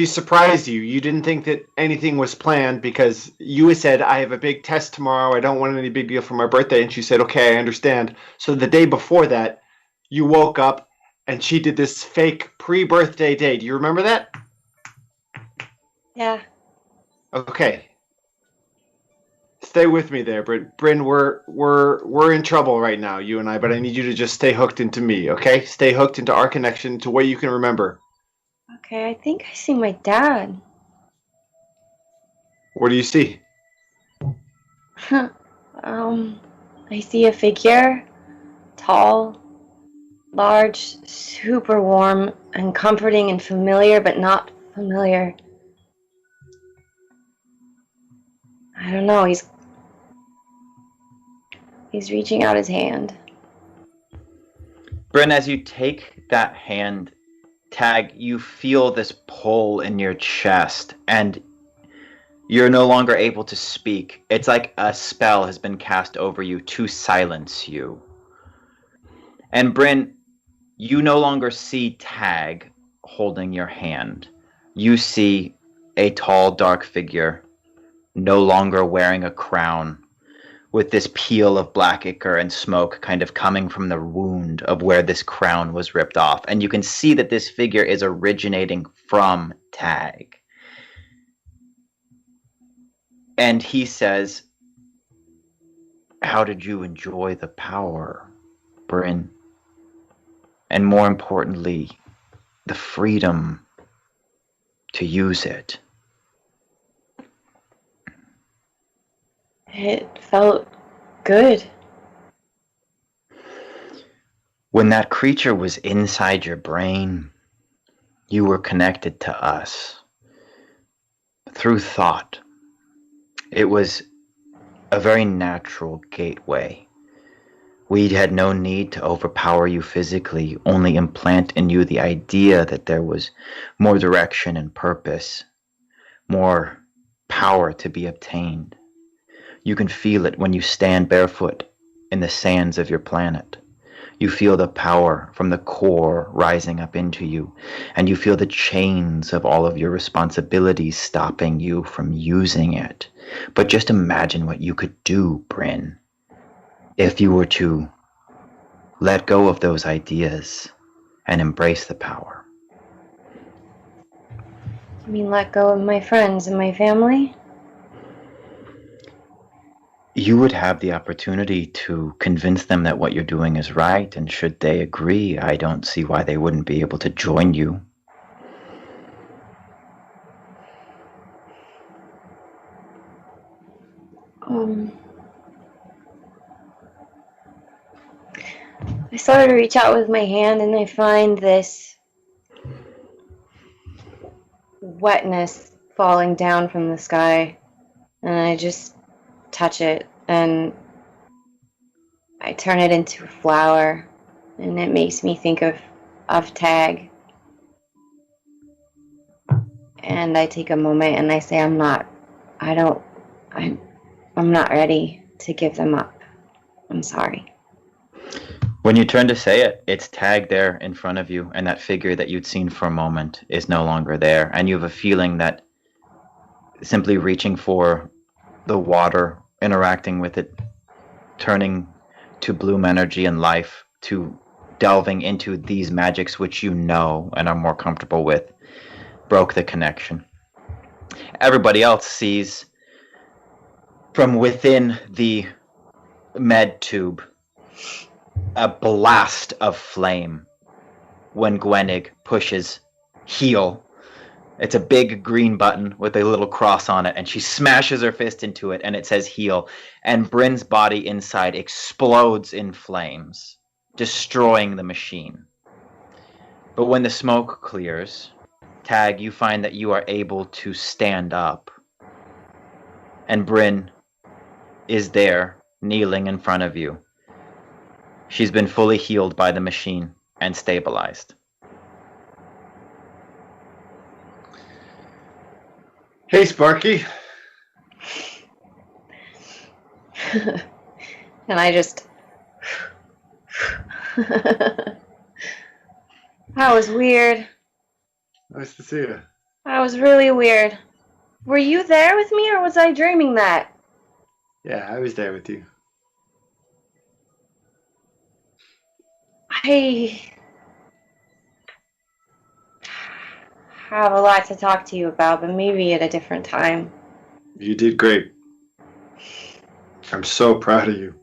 Speaker 2: surprised you. You didn't think that anything was planned because you had said, I have a big test tomorrow. I don't want any big deal for my birthday. And she said, okay, I understand. So the day before that, you woke up and she did this fake pre-birthday day. Do you remember that?
Speaker 4: Yeah.
Speaker 2: Okay. Stay with me there, Bryn. We're in trouble right now, you and I, but I need you to just stay hooked into me, okay? Stay hooked into our connection, to what you can remember.
Speaker 4: Okay, I think I see my dad.
Speaker 2: What do you see?
Speaker 4: I see a figure. Tall, large, super warm, and comforting and familiar, but not familiar. I don't know, he's reaching out his hand.
Speaker 1: Bryn, as you take that hand, Tag, you feel this pull in your chest, and you're no longer able to speak. It's like a spell has been cast over you to silence you. And Bryn, you no longer see Tag holding your hand. You see a tall, dark figure, no longer wearing a crown, with this peel of black ichor and smoke kind of coming from the wound of where this crown was ripped off. And you can see that this figure is originating from Tag. And he says, how did you enjoy the power, Bryn? And more importantly, the freedom to use it.
Speaker 4: It felt good.
Speaker 1: When that creature was inside your brain, you were connected to us through thought. It was a very natural gateway. We had no need to overpower you physically, only implant in you the idea that there was more direction and purpose. more power to be obtained. You can feel it when you stand barefoot in the sands of your planet. You feel the power from the core rising up into you, and you feel the chains of all of your responsibilities stopping you from using it. But just imagine what you could do, Bryn, if you were to let go of those ideas and embrace the power.
Speaker 4: You mean let go of my friends and my family?
Speaker 1: You would have the opportunity to convince them that what you're doing is right, and should they agree, I don't see why they wouldn't be able to join you.
Speaker 4: I started to reach out with my hand and I find this wetness falling down from the sky, and I just touch it and I turn it into a flower, and it makes me think of Tag. And I take a moment and I say, I'm not ready to give them up. I'm sorry.
Speaker 1: When you turn to say it, it's Tag there in front of you, and that figure that you'd seen for a moment is no longer there, and you have a feeling that simply reaching for the water, interacting with it, turning to bloom energy and life, to delving into these magics which you know and are more comfortable with, broke the connection. Everybody else sees from within the med tube a blast of flame when Gwenig pushes heal. It's a big green button with a little cross on it, and she smashes her fist into it, and it says heal. And Bryn's body inside explodes in flames, destroying the machine. But when the smoke clears, Tag, you find that you are able to stand up. And Bryn is there, kneeling in front of you. She's been fully healed by the machine and stabilized.
Speaker 2: Hey, Sparky.
Speaker 4: And I just... That was weird.
Speaker 2: Nice to see you.
Speaker 4: That was really weird. Were you there with me, or was I dreaming that?
Speaker 2: Yeah, I was there with you.
Speaker 4: I have a lot to talk to you about, but maybe at a different time.
Speaker 2: You did great. I'm so proud of you.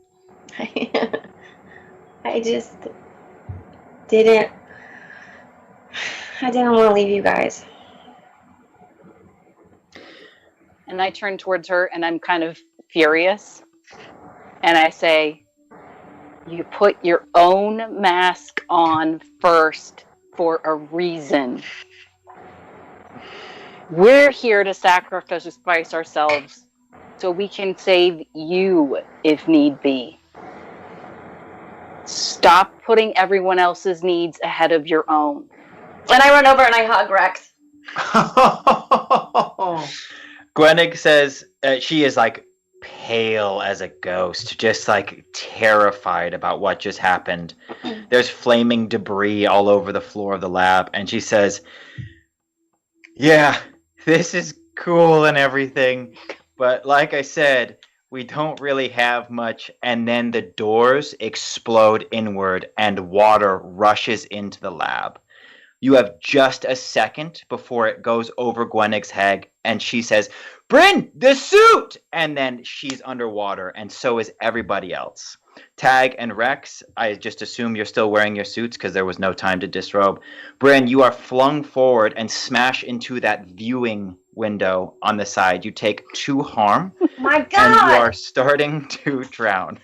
Speaker 4: I just didn't want to leave you guys.
Speaker 3: And I turn towards her and I'm kind of furious. And I say, you put your own mask on first for a reason. We're here to sacrifice ourselves so we can save you if need be. Stop putting everyone else's needs ahead of your own.
Speaker 4: And I run over and I hug Rex.
Speaker 1: Gwenig says she is like pale as a ghost, just like terrified about what just happened. There's flaming debris all over the floor of the lab, and she says, yeah, this is cool and everything, but like I said, we don't really have much. And then the doors explode inward and water rushes into the lab. You have just a second before it goes over Gwenig's head, and she says, Bryn, the suit! And then she's underwater, and so is everybody else. Tag and Rex, I just assume you're still wearing your suits because there was no time to disrobe. Bryn, you are flung forward and smash into that viewing window on the side. You take 2 harm.
Speaker 4: My God!
Speaker 1: And you are starting to drown.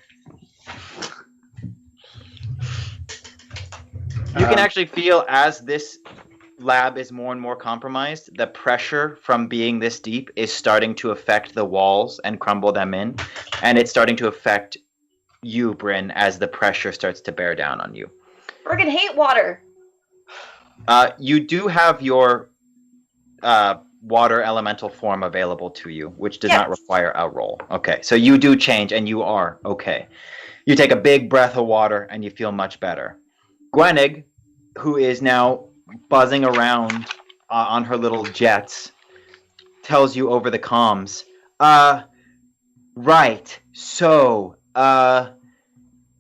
Speaker 1: You can actually feel, as this lab is more and more compromised, the pressure from being this deep is starting to affect the walls and crumble them in. And it's starting to affect you, Bryn, as the pressure starts to bear down on you.
Speaker 4: Friggin' hate water.
Speaker 1: You do have your water elemental form available to you, which does not require a roll. Okay, so you do change, and you are okay. You take a big breath of water, and you feel much better. Gwenig, who is now buzzing around on her little jets, tells you over the comms, right, so,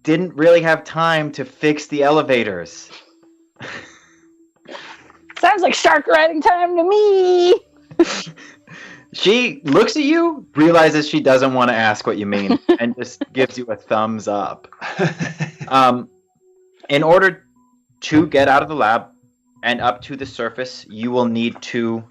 Speaker 1: didn't really have time to fix the elevators.
Speaker 3: Sounds like shark riding time to me.
Speaker 1: She looks at you, realizes she doesn't want to ask what you mean, and just gives you a thumbs up. In order to get out of the lab and up to the surface, you will need to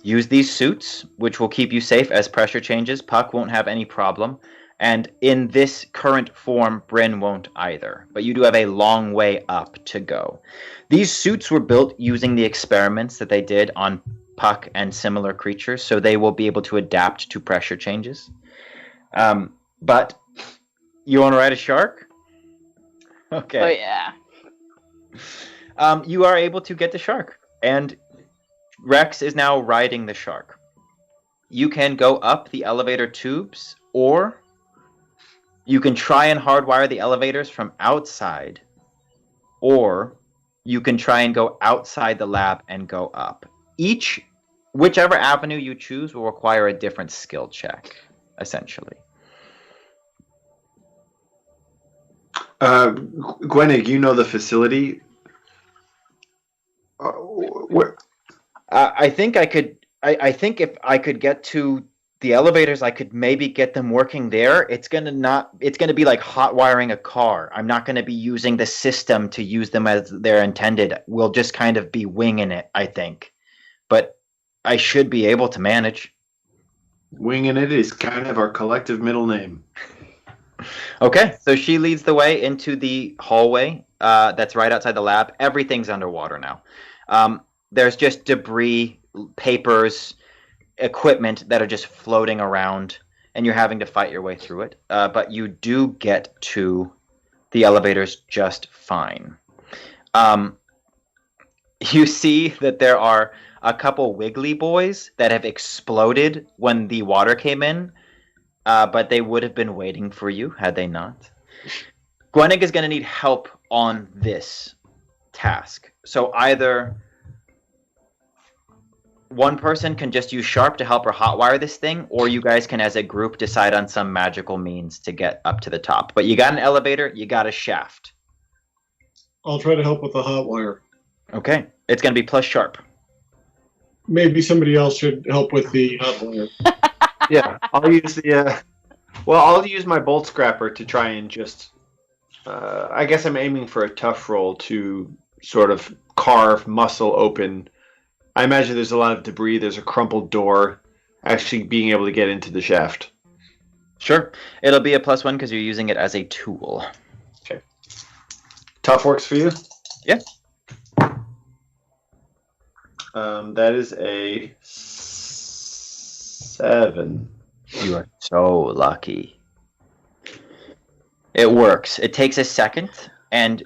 Speaker 1: use these suits, which will keep you safe as pressure changes. Puck won't have any problem. And in this current form, Bryn won't either. But you do have a long way up to go. These suits were built using the experiments that they did on Puck and similar creatures, so they will be able to adapt to pressure changes. But you want to ride a shark? Okay.
Speaker 3: Oh, yeah.
Speaker 1: You are able to get the shark. And Rex is now riding the shark. You can go up the elevator tubes, or you can try and hardwire the elevators from outside, or you can try and go outside the lab and go up. Whichever avenue you choose will require a different skill check, essentially.
Speaker 2: Gwenig, you know the facility?
Speaker 1: I think I could. I think if I could get to the elevators, I could maybe get them working there. It's gonna be like hot wiring a car. I'm not gonna be using the system to use them as they're intended. We'll just kind of be winging it, I think. But I should be able to manage.
Speaker 2: Winging it is kind of our collective middle name.
Speaker 1: Okay, so she leads the way into the hallway that's right outside the lab. Everything's underwater now. There's just debris, papers, equipment that are just floating around, and you're having to fight your way through it. But you do get to the elevators just fine. You see that there are a couple wiggly boys that have exploded when the water came in, but they would have been waiting for you had they not. Gwenig is going to need help on this task. So either one person can just use Sharp to help her hotwire this thing, or you guys can, as a group, decide on some magical means to get up to the top. But you got an elevator, you got a shaft.
Speaker 5: I'll try to help with the hot wire.
Speaker 1: Okay. It's going to be plus Sharp.
Speaker 5: Maybe somebody else should help with the hot wire.
Speaker 2: Yeah, I'll use the. I'll use my bolt scrapper to try and just. I guess I'm aiming for a tough roll to sort of carve muscle open. I imagine there's a lot of debris. There's a crumpled door. Actually, being able to get into the shaft.
Speaker 1: Sure. It'll be a +1 because you're using it as a tool.
Speaker 2: Okay. Tough works for you?
Speaker 1: Yeah.
Speaker 2: That is a 7.
Speaker 1: You are so lucky. It works. It takes a second, and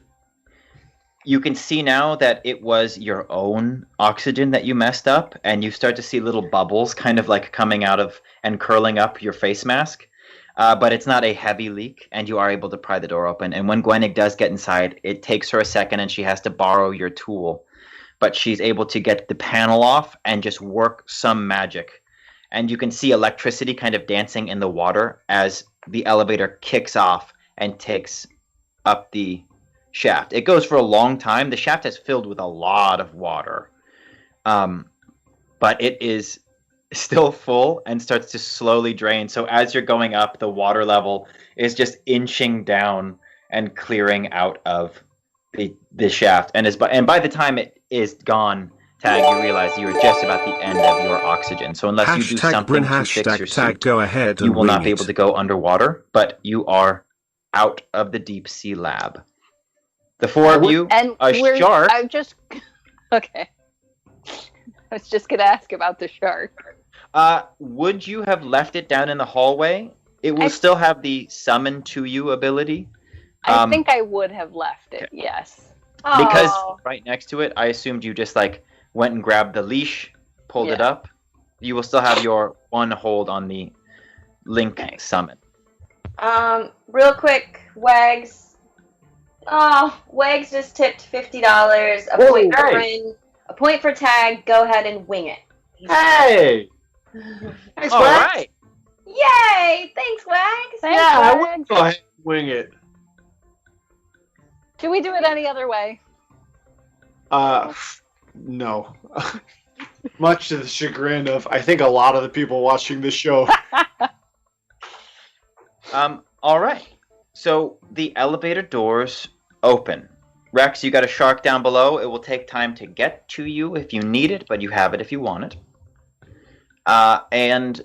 Speaker 1: you can see now that it was your own oxygen that you messed up, and you start to see little bubbles kind of like coming out of and curling up your face mask. But it's not a heavy leak, and you are able to pry the door open. And when Gwenig does get inside, it takes her a second, and she has to borrow your tool. But she's able to get the panel off and just work some magic. And you can see electricity kind of dancing in the water as the elevator kicks off and takes up the shaft. It goes for a long time. The shaft is filled with a lot of water. But it is still full and starts to slowly drain. So as you're going up, the water level is just inching down and clearing out of the shaft. And by the time it is gone, Tag, you realize you are just about the end of your oxygen. So unless you do something to fix your suit,
Speaker 6: go ahead
Speaker 1: you will not be able to go underwater, but you are out of the deep sea lab. The four of you,
Speaker 3: and
Speaker 1: a shark.
Speaker 3: Okay. I was just going to ask about the shark.
Speaker 1: Would you have left it down in the hallway? It will still have the summon to you ability.
Speaker 3: I think I would have left it, yes.
Speaker 1: Because right next to it, I assumed you just like went and grabbed the leash, pulled it up. you will still have your one hold on the Link summon.
Speaker 4: Real quick, Wags. Oh, Wags just tipped $50. A point for Bryn, a point for Tag. Go ahead and wing it.
Speaker 2: Hey! Thanks,
Speaker 1: All
Speaker 2: Wags.
Speaker 1: right.
Speaker 4: Yay! Thanks, Wags.
Speaker 3: Thanks,
Speaker 2: Yeah, I
Speaker 3: Wags.
Speaker 2: will go ahead and wing it.
Speaker 3: Should we do it any other way?
Speaker 2: No. Much to the chagrin of, I think, a lot of the people watching this show.
Speaker 1: All right. So the elevator doors open. Rex, you got a shark down below. It will take time to get to you if you need it, but you have it if you want it. And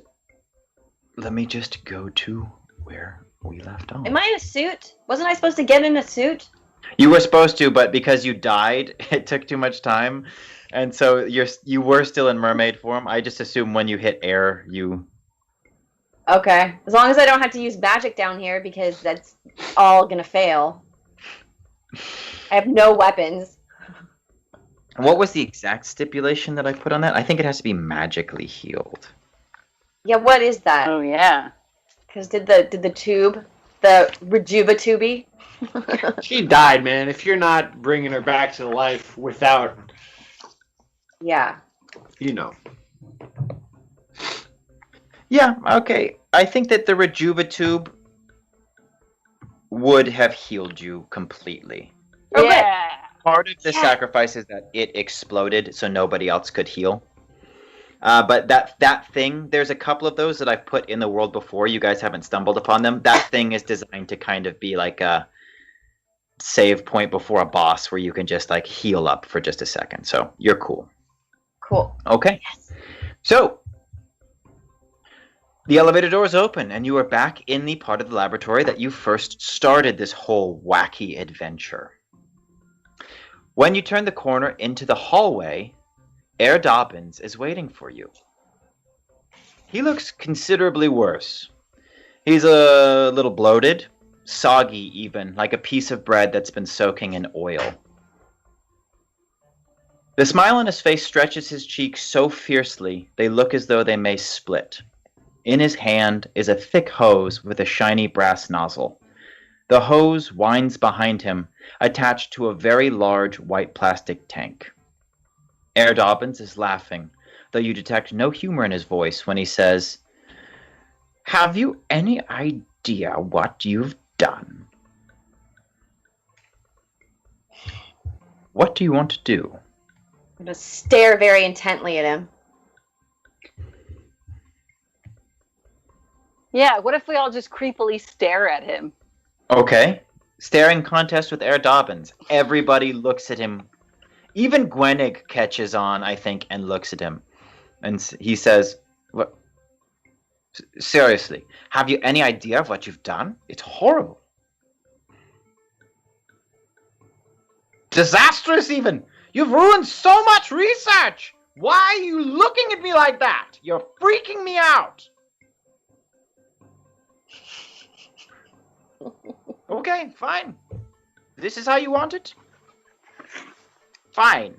Speaker 1: let me just go to where we left off.
Speaker 4: Am I in a suit? Wasn't I supposed to get in a suit?
Speaker 1: You were supposed to, but because you died, it took too much time, and so you were still in mermaid form. I just assume when you hit air, you.
Speaker 4: Okay. As long as I don't have to use magic down here, because that's all gonna fail. I have no weapons.
Speaker 1: What was the exact stipulation that I put on that? I think it has to be magically healed.
Speaker 4: Yeah, what is that?
Speaker 3: Oh yeah.
Speaker 4: Because did the tube, the Rejuva-tubey?
Speaker 2: She died, man. If you're not bringing her back to life without,
Speaker 4: Yeah.
Speaker 2: you know.
Speaker 1: Yeah, okay. I think that the Rejuva tube would have healed you completely.
Speaker 4: Oh, good.
Speaker 3: Yeah.
Speaker 1: Part of the
Speaker 4: Yeah.
Speaker 1: sacrifice is that it exploded, so nobody else could heal. But that thing, there's a couple of those that I've put in the world before. You guys haven't stumbled upon them. That thing is designed to kind of be like a save point before a boss where you can just like heal up for just a second. So you're cool.
Speaker 4: Cool.
Speaker 1: Okay.
Speaker 4: Yes.
Speaker 1: So the elevator doors open and you are back in the part of the laboratory that you first started this whole wacky adventure. When you turn the corner into the hallway, Herr Dobyns is waiting for you. He looks considerably worse. He's a little bloated, soggy even, like a piece of bread that's been soaking in oil. The smile on his face stretches his cheeks so fiercely they look as though they may split. In his hand is a thick hose with a shiny brass nozzle. The hose winds behind him, attached to a very large white plastic tank. Herr Dobyns is laughing, though you detect no humor in his voice when he says, "Have you any idea what you've done? What do you want to do?"
Speaker 4: I'm going to stare very intently at him.
Speaker 3: Yeah, what if we all just creepily stare at him?
Speaker 1: Okay. Staring contest with Herr Dobyns. Everybody looks at him. Even Gwenig catches on, I think, and looks at him. And he says, "What? Seriously, have you any idea of what you've done? It's horrible. Disastrous, even. You've ruined so much research. Why are you looking at me like that? You're freaking me out." Okay, fine. This is how you want it? Fine.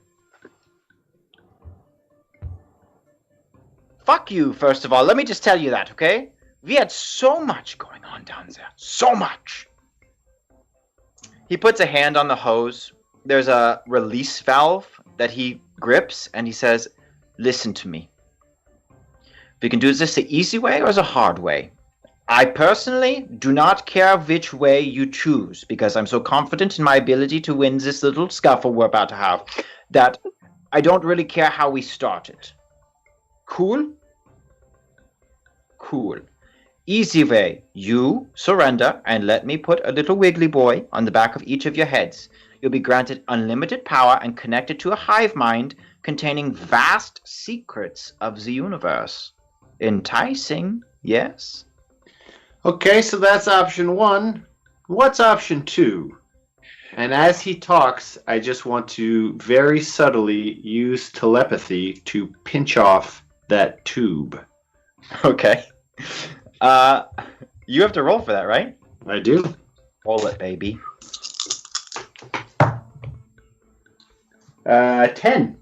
Speaker 1: Fuck you, first of all. Let me just tell you that, okay? We had so much going on down there. So much. He puts a hand on the hose. There's a release valve that he grips, and he says, "Listen to me. We can do this the easy way or the hard way. I personally do not care which way you choose, because I'm so confident in my ability to win this little scuffle we're about to have, that I don't really care how we start it. Cool? Cool. Easy way. You surrender and let me put a little wiggly boy on the back of each of your heads. You'll be granted unlimited power and connected to a hive mind containing vast secrets of the universe. Enticing, yes?"
Speaker 2: Okay, so that's option one. What's option two? And as he talks, I just want to very subtly use telepathy to pinch off that tube.
Speaker 1: Okay. You have to roll for that, right?
Speaker 2: I do.
Speaker 1: Roll it, baby.
Speaker 2: 10.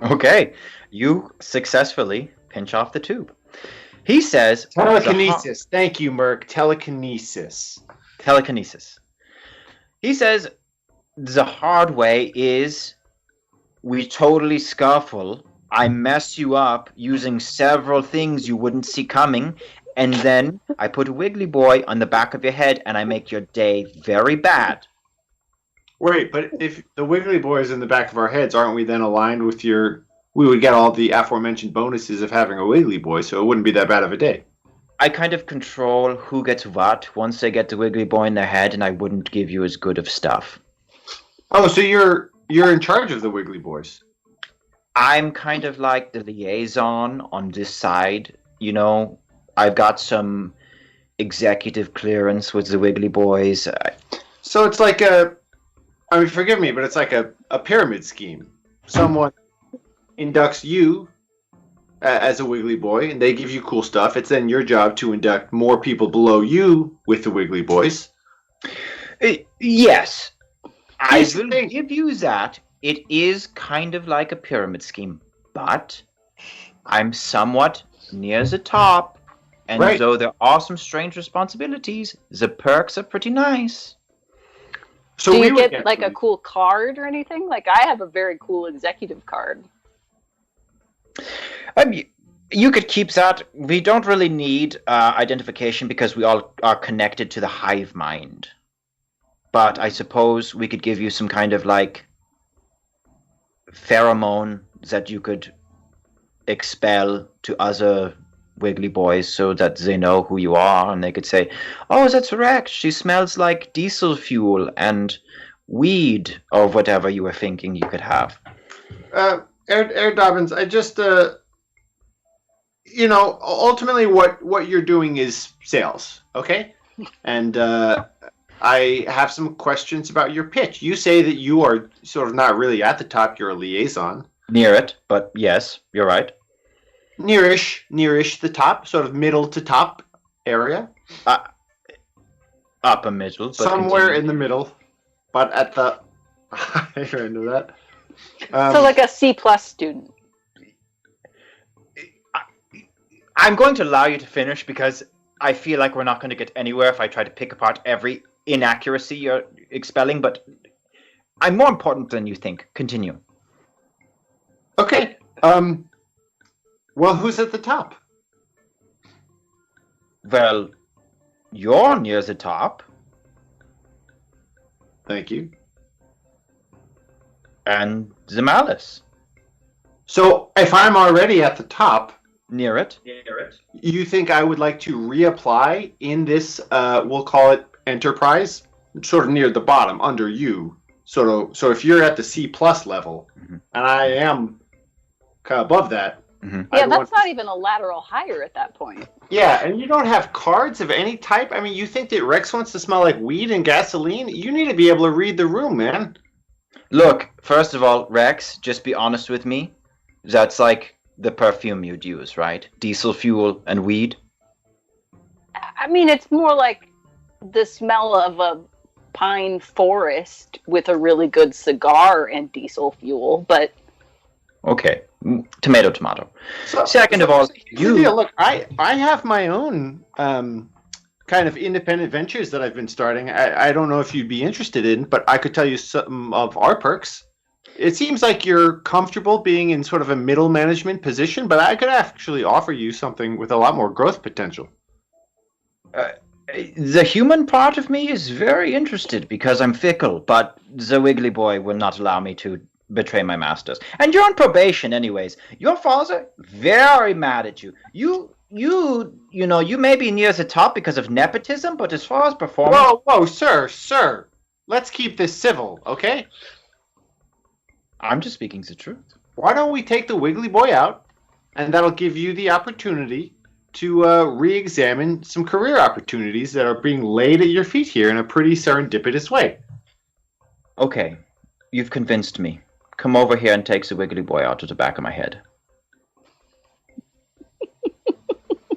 Speaker 1: Okay. You successfully pinch off the tube. He says...
Speaker 2: Telekinesis. Thank you, Merc. Telekinesis.
Speaker 1: Telekinesis. He says the hard way is we totally scuffle. I mess you up using several things you wouldn't see coming, and then I put a wiggly boy on the back of your head and I make your day very bad.
Speaker 2: Wait, but if the wiggly boy is in the back of our heads, aren't we then aligned with your... We would get all the aforementioned bonuses of having a wiggly boy, so it wouldn't be that bad of a day.
Speaker 1: I kind of control who gets what once they get the wiggly boy in their head, and I wouldn't give you as good of stuff.
Speaker 2: Oh, so you're in charge of the wiggly boys.
Speaker 1: I'm kind of like the liaison on this side, you know. I've got some executive clearance with the wiggly boys.
Speaker 2: So it's like I mean, forgive me, but it's like a pyramid scheme. Someone inducts you as a wiggly boy, and they give you cool stuff. It's then your job to induct more people below you with the wiggly boys.
Speaker 1: Yes. I will give you that. It is kind of like a pyramid scheme, but I'm somewhat near the top, and
Speaker 2: right.
Speaker 1: Though there are some strange responsibilities, the perks are pretty nice.
Speaker 3: So do you get like a cool card or anything? Like I have a very cool executive card.
Speaker 1: You could keep that. We don't really need identification because we all are connected to the hive mind. But I suppose we could give you some kind of like pheromone that you could expel to other wiggly boys so that they know who you are, and they could say, oh, that's Rex, she smells like diesel fuel and weed, or whatever you were thinking you could have.
Speaker 2: Herr Dobyns, I just ultimately what you're doing is sales, okay? And I have some questions about your pitch. You say that you are sort of not really at the top, you're a liaison.
Speaker 1: Near it, but yes, you're right.
Speaker 2: Nearish the top, sort of middle to top area.
Speaker 1: Upper middle. But
Speaker 2: somewhere in the middle, but at the... I don't know that.
Speaker 3: So like a C+ student.
Speaker 1: I'm going to allow you to finish because I feel like we're not going to get anywhere if I try to pick apart every inaccuracy you're expelling, but I'm more important than you think. Continue.
Speaker 2: Okay. Well, who's at the top?
Speaker 1: Well, you're near the top.
Speaker 2: Thank you.
Speaker 1: And the malice.
Speaker 2: So, if I'm already at the top...
Speaker 1: Near it.
Speaker 2: You think I would like to reapply in this, we'll call it enterprise? Sort of near the bottom, under you. So if you're at the C+ level, and I am kind of above that...
Speaker 3: Yeah, that's not even a lateral hire at that point.
Speaker 2: Yeah, and you don't have cards of any type? I mean, you think that Rex wants to smell like weed and gasoline? You need to be able to read the room, man.
Speaker 1: Look, first of all, Rex, just be honest with me. That's like the perfume you'd use, right? Diesel fuel and weed?
Speaker 3: I mean, it's more like the smell of a pine forest with a really good cigar and diesel fuel, but...
Speaker 1: Okay, tomato. Second of all,
Speaker 2: look, I have my own kind of independent ventures that I've been starting. I don't know if you'd be interested in, but I could tell you some of our perks. It seems like you're comfortable being in sort of a middle management position, but I could actually offer you something with a lot more growth potential.
Speaker 1: The human part of me is very interested because I'm fickle, but the wiggly boy will not allow me to betray my masters. And you're on probation anyways. Your father very mad at you. You may be near the top because of nepotism, but as far as performance...
Speaker 2: Whoa, sir. Let's keep this civil, okay?
Speaker 1: I'm just speaking the truth.
Speaker 2: Why don't we take the wiggly boy out, and that'll give you the opportunity to re-examine some career opportunities that are being laid at your feet here in a pretty serendipitous way.
Speaker 1: Okay, you've convinced me. Come over here and take the wiggly boy out of the back of my head.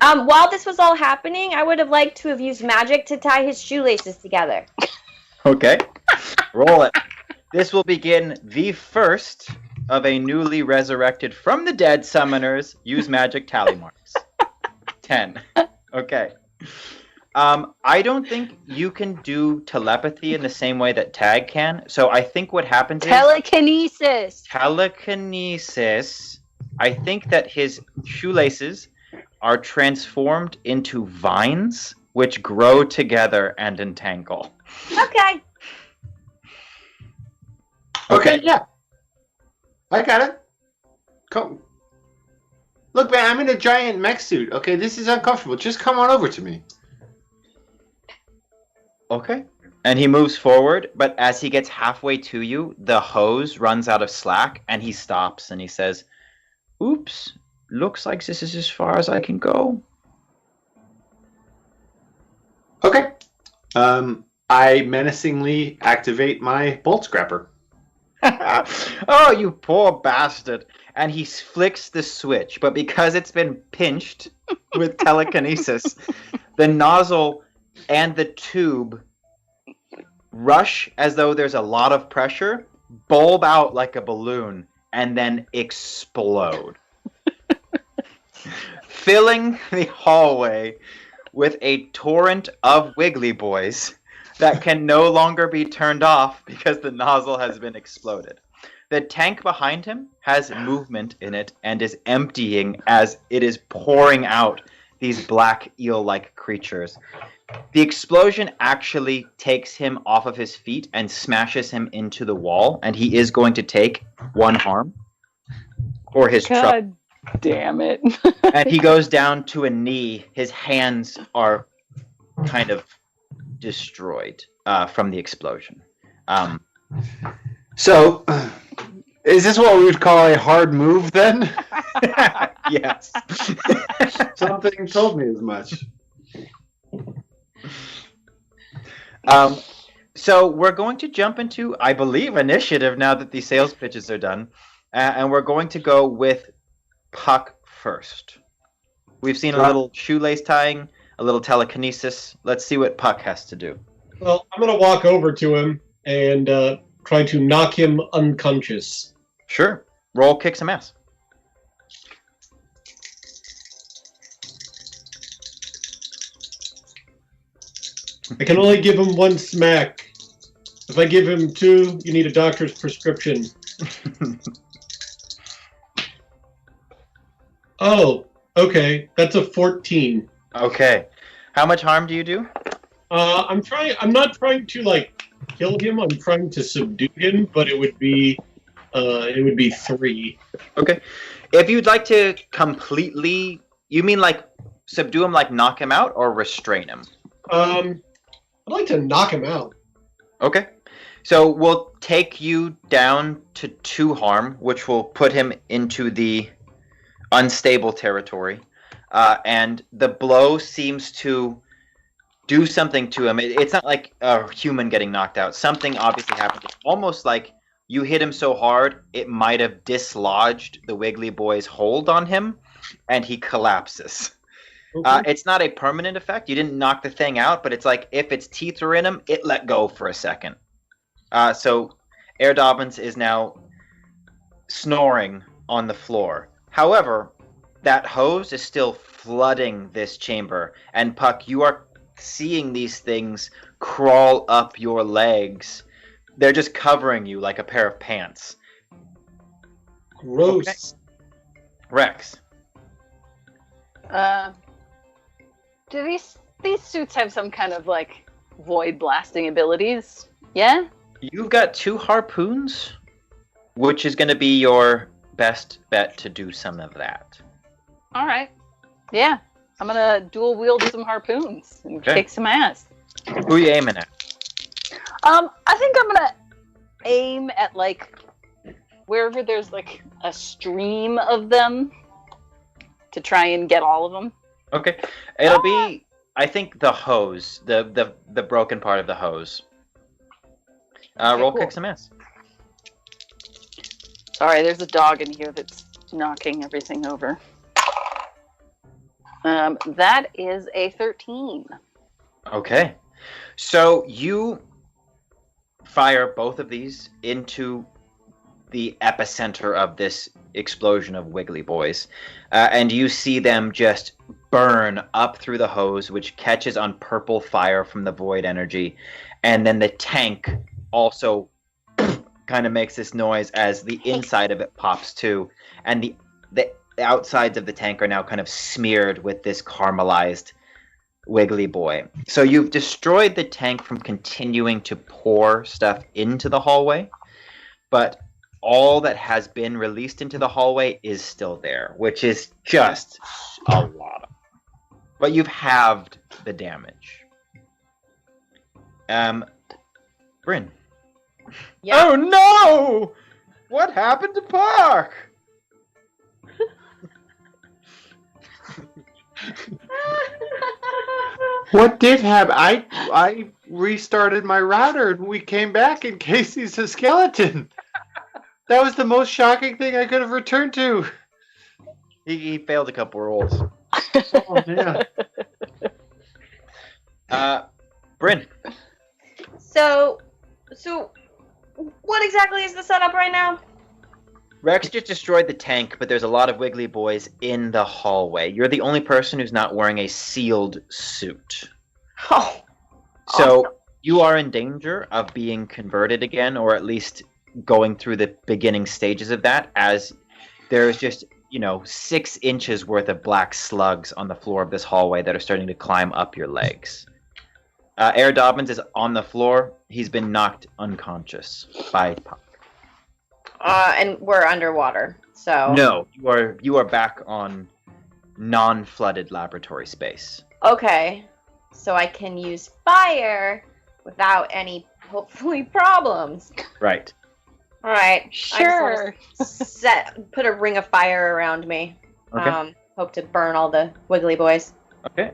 Speaker 4: While this was all happening, I would have liked to have used magic to tie his shoelaces together.
Speaker 1: Okay, roll it. This will begin the first of a newly resurrected from the dead summoners use magic tally marks. 10. Okay. I don't think you can do telepathy in the same way that Tag can. So I think what happens
Speaker 3: Telekinesis.
Speaker 1: Telekinesis. I think that his shoelaces are transformed into vines, which grow together and entangle.
Speaker 4: Okay.
Speaker 2: Okay, yeah. I got it. Come. Look, man, I'm in a giant mech suit. Okay, this is uncomfortable. Just come on over to me.
Speaker 1: Okay. And he moves forward, but as he gets halfway to you, the hose runs out of slack, and he stops and he says, "Oops, looks like this is as far as I can go."
Speaker 2: Okay. I menacingly activate my bolt scrapper.
Speaker 1: Oh, you poor bastard. And he flicks the switch, but because it's been pinched with telekinesis, the nozzle and the tube rush as though there's a lot of pressure, bulb out like a balloon, and then explode. Filling the hallway with a torrent of Wiggly Boys that can no longer be turned off because the nozzle has been exploded. The tank behind him has movement in it and is emptying as it is pouring out these black eel-like creatures. The explosion actually takes him off of his feet and smashes him into the wall, and he is going to take 1 harm for his trouble.
Speaker 3: God damn it.
Speaker 1: And he goes down to a knee. His hands are kind of destroyed from the explosion.
Speaker 2: So, is this what we would call a hard move then?
Speaker 1: Yes.
Speaker 2: Something told me as much.
Speaker 1: So we're going to jump into, I believe, initiative now that the sales pitches are done. And we're going to go with Puck first. We've seen a little shoelace tying, a little telekinesis. Let's see what Puck has to do.
Speaker 5: Well, I'm going to walk over to him and try to knock him unconscious.
Speaker 1: Sure. Roll kick some ass.
Speaker 5: I can only give him 1 smack. If I give him 2, you need a doctor's prescription. Oh, okay. That's a 14.
Speaker 1: Okay. How much harm do you do?
Speaker 5: I'm not trying to like kill him. I'm trying to subdue him, but it would be 3.
Speaker 1: Okay. If you'd like to completely, you mean like subdue him, like knock him out, or restrain him?
Speaker 5: I'd like to knock him out.
Speaker 1: Okay. So we'll take you down to 2 harm, which will put him into the unstable territory. And the blow seems to do something to him. It's not like a human getting knocked out. Something obviously happened. It's almost like you hit him so hard, it might have dislodged the Wiggly Boy's hold on him, and he collapses.
Speaker 5: Okay.
Speaker 1: It's not a permanent effect. You didn't knock the thing out, but it's like if its teeth were in him, it let go for a second. So Herr Dobyns is now snoring on the floor. However, that hose is still flooding this chamber. And Puck, you are seeing these things crawl up your legs. They're just covering you like a pair of pants.
Speaker 5: Gross.
Speaker 1: Okay. Rex.
Speaker 3: Do these suits have some kind of like void blasting abilities? Yeah?
Speaker 1: You've got 2 harpoons, which is going to be your best bet to do some of that.
Speaker 3: All right. Yeah. I'm going to dual wield some harpoons and
Speaker 1: Okay.
Speaker 3: kick some ass.
Speaker 1: Who are you aiming at?
Speaker 3: I think I'm going to aim at like wherever there's like a stream of them to try and get all of them.
Speaker 1: Okay. It'll be, I think, the hose, the broken part of the hose. Roll
Speaker 3: cool.
Speaker 1: kick some ass.
Speaker 3: Sorry, there's a dog in here that's knocking everything over. That is a 13.
Speaker 1: Okay. So you fire both of these into the epicenter of this explosion of wiggly boys. And you see them just burn up through the hose, which catches on purple fire from the void energy. And then the tank also kind of makes this noise as the inside of it pops too. And the outsides of the tank are now kind of smeared with this caramelized wiggly boy. So you've destroyed the tank from continuing to pour stuff into the hallway, but all that has been released into the hallway is still there, which is just a lot. But you've halved the damage. Bryn.
Speaker 3: Yeah.
Speaker 1: Oh no! What happened to Park?
Speaker 2: What did happen? I restarted my router and we came back and Casey's a skeleton. That was the most shocking thing I could have returned to.
Speaker 1: He failed a couple rolls.
Speaker 2: Oh man.
Speaker 1: Bryn.
Speaker 4: So what exactly is the setup right now?
Speaker 1: Rex just destroyed the tank, but there's a lot of wiggly boys in the hallway. You're the only person who's not wearing a sealed suit.
Speaker 4: Oh.
Speaker 1: So
Speaker 4: Awesome.
Speaker 1: you are in danger of being converted again, or at least going through the beginning stages of that, as there's just, 6 inches worth of black slugs on the floor of this hallway that are starting to climb up your legs. Herr Dobyns is on the floor. He's been knocked unconscious by Puck.
Speaker 4: And we're underwater, so...
Speaker 1: No, you are back on non-flooded laboratory space.
Speaker 4: Okay, so I can use fire without any, hopefully, problems.
Speaker 1: Right.
Speaker 4: All right.
Speaker 3: Sure.
Speaker 4: I just want to put a ring of fire around me.
Speaker 1: Okay.
Speaker 4: Hope to burn all the wiggly boys.
Speaker 1: Okay.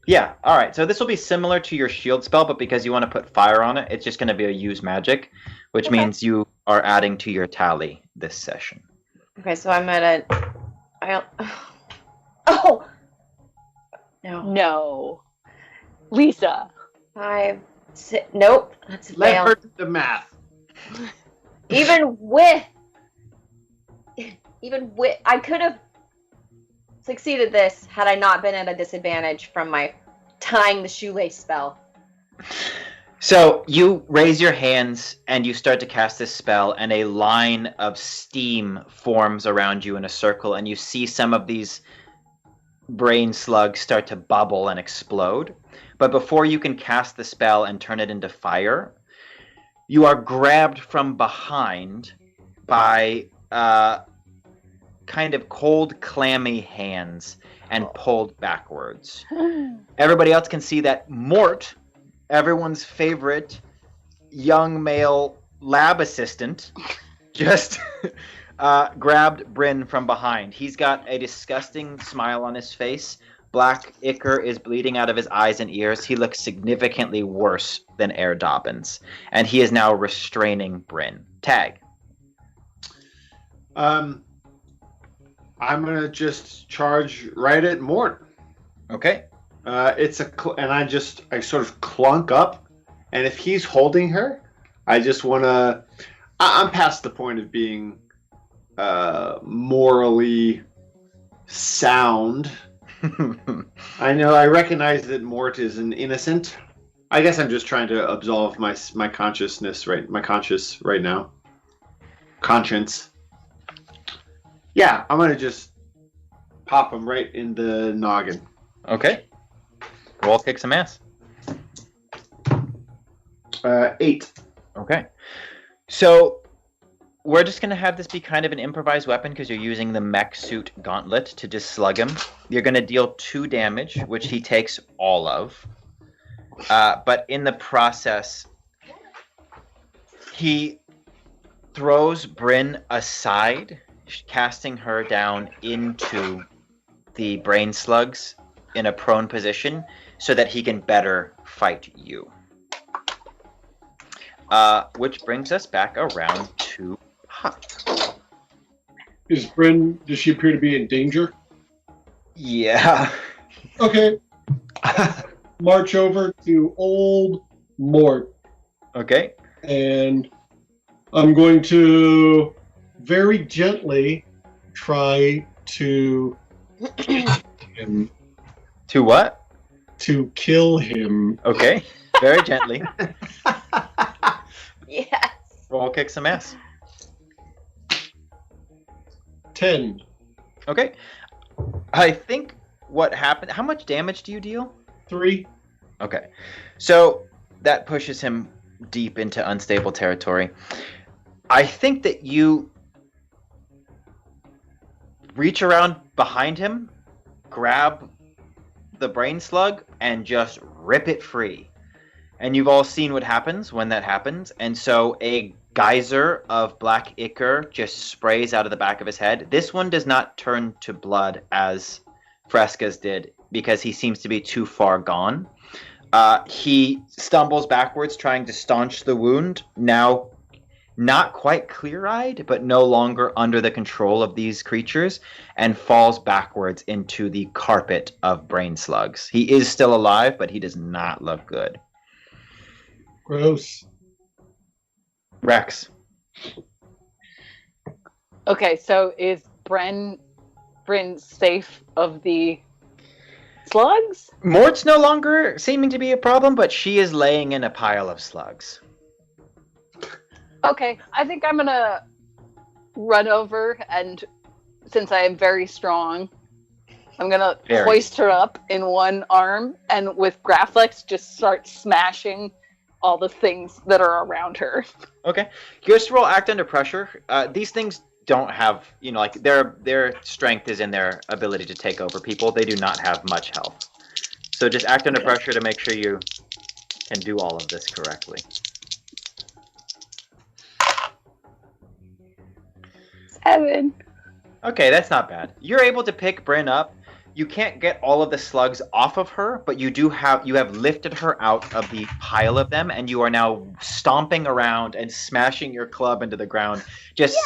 Speaker 1: Yeah, alright, so this will be similar to your shield spell, but because you want to put fire on it, it's just going to be a use magic, which
Speaker 4: Okay.
Speaker 1: means you are adding to your tally this session.
Speaker 4: Okay, so I'm at Oh! No.
Speaker 3: No. Lisa.
Speaker 4: 5, 6... Nope, that's a
Speaker 2: Let
Speaker 4: fail.
Speaker 2: her do the math.
Speaker 4: Even with... I could have succeeded this had I not been at a disadvantage from my tying the shoelace spell.
Speaker 1: So you raise your hands and you start to cast this spell, and a line of steam forms around you in a circle, and you see some of these brain slugs start to bubble and explode. But before you can cast the spell and turn it into fire, you are grabbed from behind by kind of cold, clammy hands and pulled backwards. Everybody else can see that Mort, everyone's favorite young male lab assistant, just grabbed Bryn from behind. He's got a disgusting smile on his face. Black ichor is bleeding out of his eyes and ears. He looks significantly worse than Herr Dobyns, and he is now restraining Bryn. Tag.
Speaker 2: I'm gonna just charge right at Mort.
Speaker 1: Okay.
Speaker 2: I sort of clunk up, and if he's holding her, I just wanna. I'm past the point of being morally sound. I recognize that Mort is an innocent. I guess I'm just trying to absolve my consciousness, my conscience right now. Conscience. Yeah, I'm gonna just pop him right in the noggin.
Speaker 1: Okay. Roll kick some ass.
Speaker 2: 8.
Speaker 1: Okay. So we're just going to have this be kind of an improvised weapon because you're using the mech suit gauntlet to just slug him. You're going to deal 2 damage, which he takes all of. But in the process, he throws Bryn aside, casting her down into the brain slugs in a prone position so that he can better fight you. Which brings us back around to Puck.
Speaker 5: Does she appear to be in danger?
Speaker 1: Yeah.
Speaker 5: Okay. March over to old Mort
Speaker 1: Okay.
Speaker 5: and I'm going to very gently try to kill him.
Speaker 1: To what?
Speaker 5: To kill him.
Speaker 1: Okay. Very gently.
Speaker 4: Yes.
Speaker 1: Roll kick some ass.
Speaker 5: 10.
Speaker 1: Okay. I think what happened... How much damage do you deal?
Speaker 5: 3.
Speaker 1: Okay. So that pushes him deep into unstable territory. I think that you reach around behind him, grab the brain slug, and just rip it free. And you've all seen what happens when that happens. And so a geyser of black ichor just sprays out of the back of his head. This one does not turn to blood as Fresca's did, because he seems to be too far gone. He stumbles backwards trying to staunch the wound, now not quite clear-eyed, but no longer under the control of these creatures, and falls backwards into the carpet of brain slugs. He is still alive, but he does not look good.
Speaker 5: Gross.
Speaker 1: Rex.
Speaker 3: Okay, so is Bryn safe of the slugs?
Speaker 1: Mort's no longer seeming to be a problem, but she is laying in a pile of slugs.
Speaker 3: Okay, I think I'm gonna run over, and since I am very strong, I'm gonna hoist her up in one arm, and with Graflex just start smashing all the things that are around her.
Speaker 1: Okay. Just roll act under pressure. These things don't have, like their strength is in their ability to take over people. They do not have much health. So just act under pressure to make sure you can do all of this correctly.
Speaker 3: 7.
Speaker 1: Okay, that's not bad. You're able to pick Bryn up. You can't get all of the slugs off of her, but you have lifted her out of the pile of them, and you are now stomping around and smashing your club into the ground, just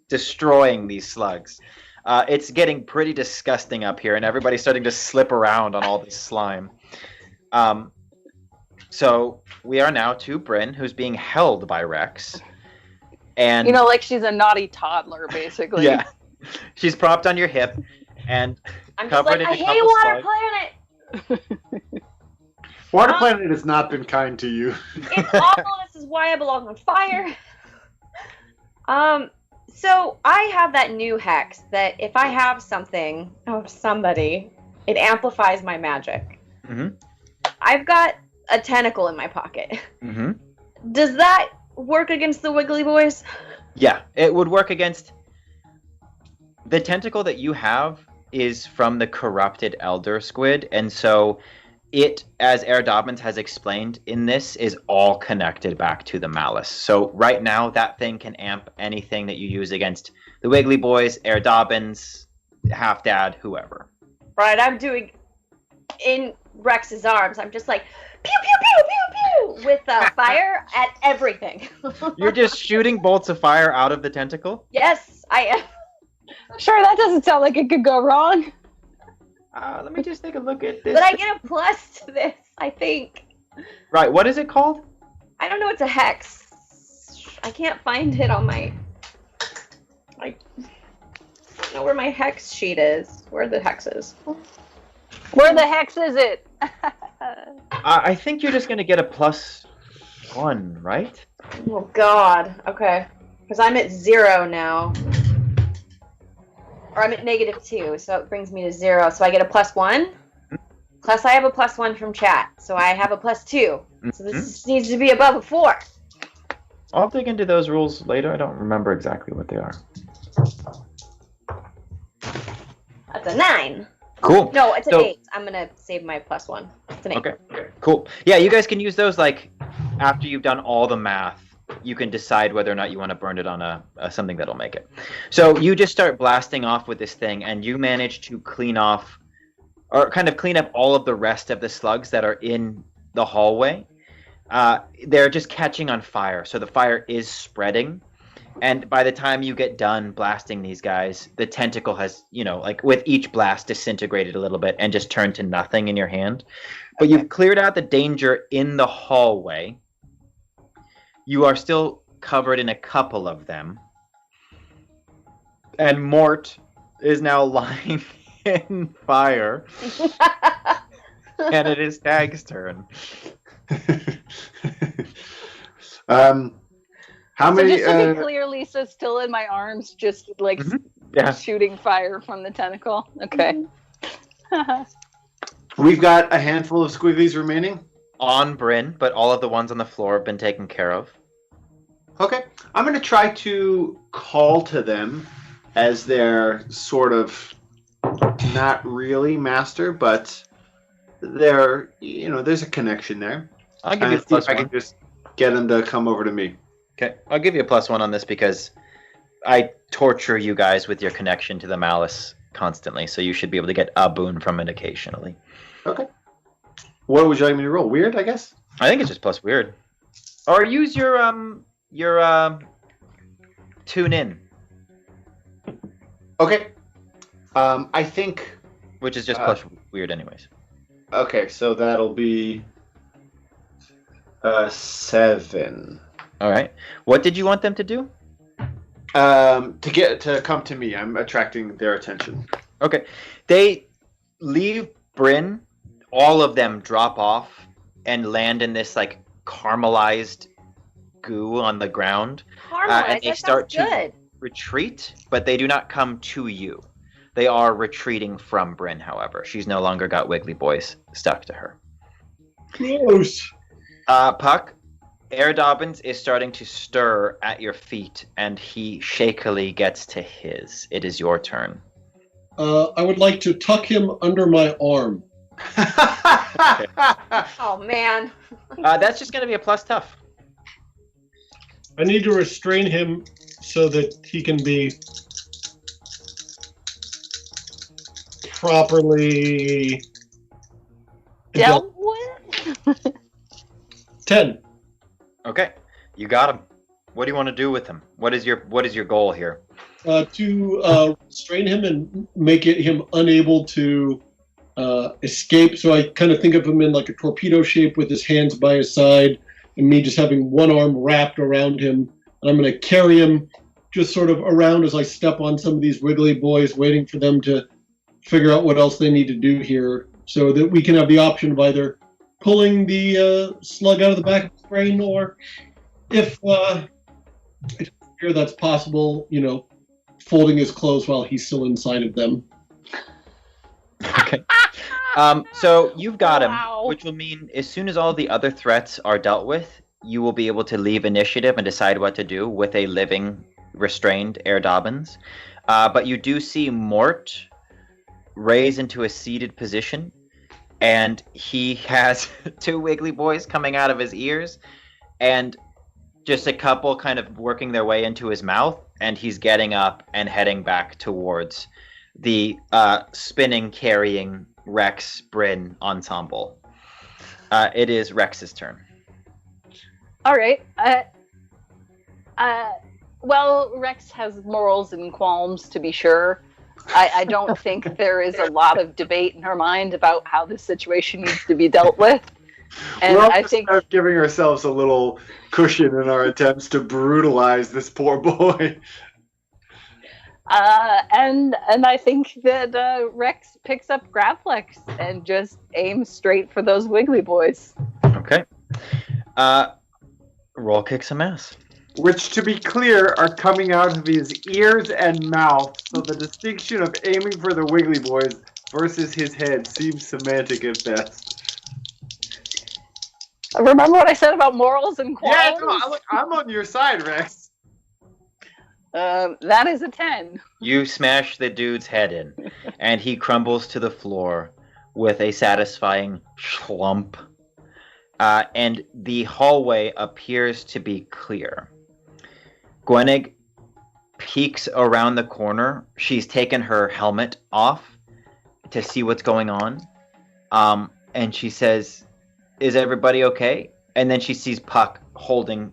Speaker 1: destroying these slugs. It's getting pretty disgusting up here, and everybody's starting to slip around on all this slime. So we are now to Bryn, who's being held by Rex. And
Speaker 3: like she's a naughty toddler, basically.
Speaker 1: Yeah. She's propped on your hip. And
Speaker 4: I'm just like, I hate Water Planet!
Speaker 2: Water Planet has not been kind to you.
Speaker 4: It's awful. This is why I belong on fire. So I have that new hex that if I have something of somebody, it amplifies my magic.
Speaker 1: Mm-hmm.
Speaker 4: I've got a tentacle in my pocket.
Speaker 1: Mm-hmm.
Speaker 4: Does that work against the Wiggly Boys?
Speaker 1: Yeah, it would work against... The tentacle that you have is from the corrupted Elder Squid, and so it, as Herr Dobyns has explained in this, is all connected back to the Malice. So right now, that thing can amp anything that you use against the Wiggly Boys, Herr Dobyns, Half-Dad, whoever.
Speaker 4: Right, I'm doing... In Rex's arms, I'm just like, pew, pew, pew, pew, pew, with fire at everything.
Speaker 1: You're just shooting bolts of fire out of the tentacle?
Speaker 4: Yes, I am.
Speaker 3: Sure, that doesn't sound like it could go wrong.
Speaker 1: Let me just take a look at this.
Speaker 4: But I get a plus to this, I think.
Speaker 1: Right, what is it called?
Speaker 4: I don't know, it's a hex. I can't find it on my... I don't know where my hex sheet is. Where are the hexes?
Speaker 3: Where the hex is it?
Speaker 1: I think you're just going to get a +1, right?
Speaker 4: Oh, God. Okay. Because I'm at 0 now. Or I'm at -2, so it brings me to 0. So I get a +1. Plus I have a +1 from chat. So I have a +2. So this needs to be above a 4.
Speaker 1: I'll dig into those rules later. I don't remember exactly what they are.
Speaker 4: That's a 9.
Speaker 1: Cool.
Speaker 4: No, it's an 8. I'm going to save my +1. It's an 8.
Speaker 1: Okay, cool. Yeah, you guys can use those, after you've done all the math. You can decide whether or not you want to burn it on a something that'll make it. So you just start blasting off with this thing, and you manage to clean off, or kind of clean up all of the rest of the slugs that are in the hallway. They're just catching on fire, so the fire is spreading. And by the time you get done blasting these guys, the tentacle has, with each blast disintegrated a little bit and just turned to nothing in your hand. But you've cleared out the danger in the hallway. You are still covered in a couple of them. And Mort is now lying in fire. And it is Tag's turn.
Speaker 2: How many?
Speaker 3: So just to be clear, Lisa's still in my arms, just like shooting fire from the tentacle. Okay.
Speaker 2: We've got a handful of squigglies remaining.
Speaker 1: On Bryn, but all of the ones on the floor have been taken care of.
Speaker 2: Okay. I'm going to try to call to them as their sort of not really master, but they're, there's a connection there.
Speaker 1: I'll give you a plus
Speaker 2: I
Speaker 1: one.
Speaker 2: can just get them to come over to me.
Speaker 1: Okay, I'll give you a plus one on this because I torture you guys with your connection to the malice constantly, so you should be able to get a boon from it occasionally.
Speaker 2: Okay. What would you like me to roll? Weird, I guess?
Speaker 1: I think it's just plus weird. Or use your tune in.
Speaker 2: Okay. I think...
Speaker 1: Which is just plus weird anyways.
Speaker 2: Okay, so that'll be 7.
Speaker 1: All right. What did you want them to do?
Speaker 2: To come to me. I'm attracting their attention.
Speaker 1: Okay. They leave Bryn. All of them drop off and land in this like caramelized goo on the ground. And they start to retreat, but they do not come to you. They are retreating from Bryn, however. She's no longer got Wiggly Boys stuck to her.
Speaker 5: Gross.
Speaker 1: Puck, Herr Dobyns is starting to stir at your feet, and he shakily gets to his. It is your turn.
Speaker 5: I would like to tuck him under my arm.
Speaker 4: Oh, man.
Speaker 1: That's just going to be a plus tough.
Speaker 5: I need to restrain him so that he can be properly
Speaker 3: Dealt with?
Speaker 5: 10.
Speaker 1: Okay, you got him. What do you want to do with him? What is your goal here?
Speaker 5: To restrain him and make him unable to escape. So I kind of think of him in like a torpedo shape with his hands by his side and me just having one arm wrapped around him. And I'm going to carry him just sort of around as I step on some of these wiggly boys, waiting for them to figure out what else they need to do here so that we can have the option of either pulling the slug out of the back of his brain, or if here that's possible, folding his clothes while he's still inside of them.
Speaker 1: Okay. So you've got him,
Speaker 3: Wow.
Speaker 1: which will mean as soon as all the other threats are dealt with, you will be able to leave initiative and decide what to do with a living, restrained Herr Dobyns. But you do see Mort raise into a seated position, and he has 2 wiggly boys coming out of his ears, and just a couple kind of working their way into his mouth, and he's getting up and heading back towards the spinning, carrying Rex Bryn ensemble. It is Rex's turn.
Speaker 3: All right. Well, Rex has morals and qualms, to be sure. I don't think there is a lot of debate in her mind about how this situation needs to be dealt with. And
Speaker 2: We're all
Speaker 3: I
Speaker 2: just
Speaker 3: think
Speaker 2: kind of giving ourselves a little cushion in our attempts to brutalize this poor boy.
Speaker 3: and I think that Rex picks up Graplex and just aims straight for those wiggly boys.
Speaker 1: Okay. Roll kick some ass.
Speaker 2: Which, to be clear, are coming out of his ears and mouth. So the distinction of aiming for the wiggly boys versus his head seems semantic at best.
Speaker 3: Remember what I said about morals and qualms?
Speaker 2: Yeah, no, I'm on your side, Rex.
Speaker 3: That is a 10.
Speaker 1: You smash the dude's head in, and he crumbles to the floor with a satisfying schlump. And the hallway appears to be clear. Gwenig peeks around the corner. She's taken her helmet off to see what's going on. And she says, "Is everybody okay?" And then she sees Puck holding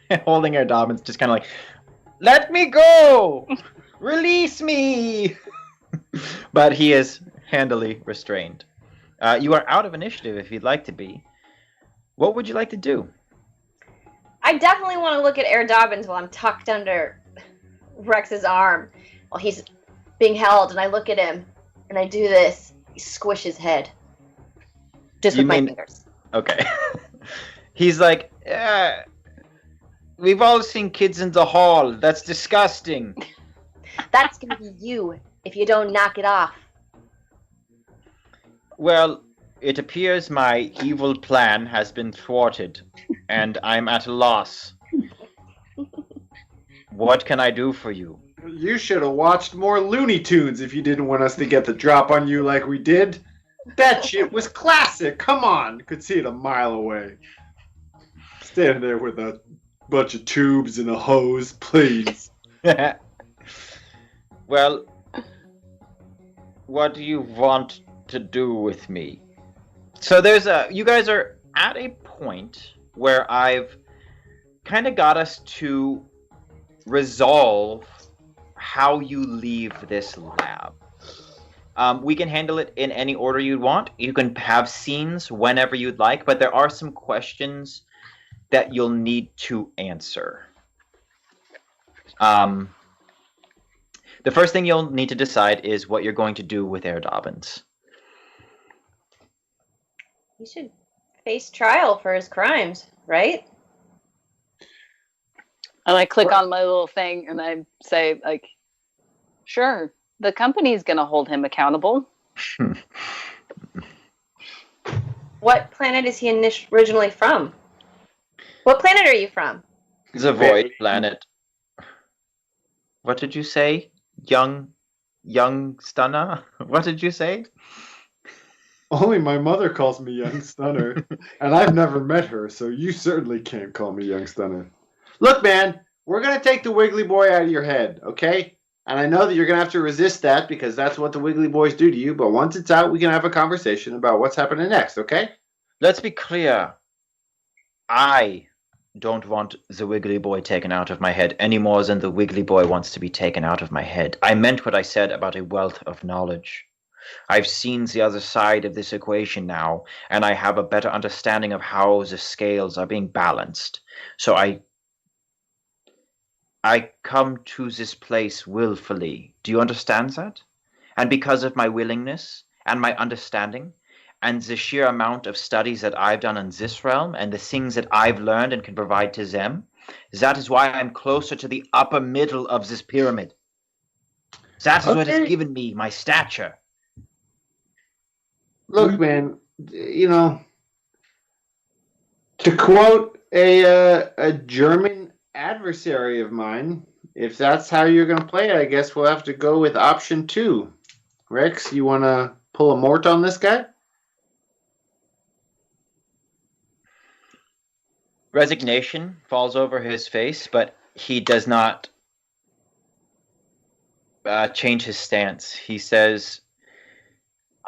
Speaker 1: Herr Dobyns, just kind of like, "Let me go! Release me!" But he is handily restrained. You are out of initiative if you'd like to be. What would you like to do?
Speaker 4: I definitely want to look at Herr Dobyns while I'm tucked under Rex's arm while he's being held, and I look at him and I do this. I squish his head. Just with my fingers.
Speaker 1: Okay. He's like, we've all seen kids in the hall. That's disgusting.
Speaker 4: That's gonna be you if you don't knock it off.
Speaker 1: Well, it appears my evil plan has been thwarted, and I'm at a loss. What can I do for you?
Speaker 2: You should have watched more Looney Tunes if you didn't want us to get the drop on you like we did. That shit was classic. Come on. Could see it a mile away. Standing there with a bunch of tubes and a hose, please.
Speaker 1: Well, what do you want to do with me? So you guys are at a point where I've kind of got us to resolve how you leave this lab. We can handle it in any order you'd want. You can have scenes whenever you'd like, but there are some questions that you'll need to answer. The first thing you'll need to decide is what you're going to do with Herr Dobyns.
Speaker 4: He should face trial for his crimes, right?
Speaker 3: And I click on my little thing and I say, like, sure, the company's going to hold him accountable.
Speaker 4: What planet is he originally from? What planet are you from?
Speaker 1: The Void Planet. What did you say? Young Stunner? What did you say?
Speaker 2: Only my mother calls me Young Stunner, and I've never met her, so you certainly can't call me Young Stunner. Look, man, we're going to take the Wiggly Boy out of your head, okay? And I know that you're going to have to resist that because that's what the Wiggly Boys do to you, but once it's out, we can have a conversation about what's happening next, okay?
Speaker 1: Let's be clear. I don't want the Wiggly Boy taken out of my head any more than the Wiggly Boy wants to be taken out of my head. I meant what I said about a wealth of knowledge. I've seen the other side of this equation now, and I have a better understanding of how the scales are being balanced. So I come to this place willfully. Do you understand that? And because of my willingness and my understanding and the sheer amount of studies that I've done in this realm and the things that I've learned and can provide to them, that is why I'm closer to the upper middle of this pyramid. That is what has given me my stature.
Speaker 2: Look, man, you know, to quote a German adversary of mine, if that's how you're going to play it, I guess we'll have to go with option 2. Rex, you want to pull a Mort on this guy?
Speaker 1: Resignation falls over his face, but he does not change his stance. He says,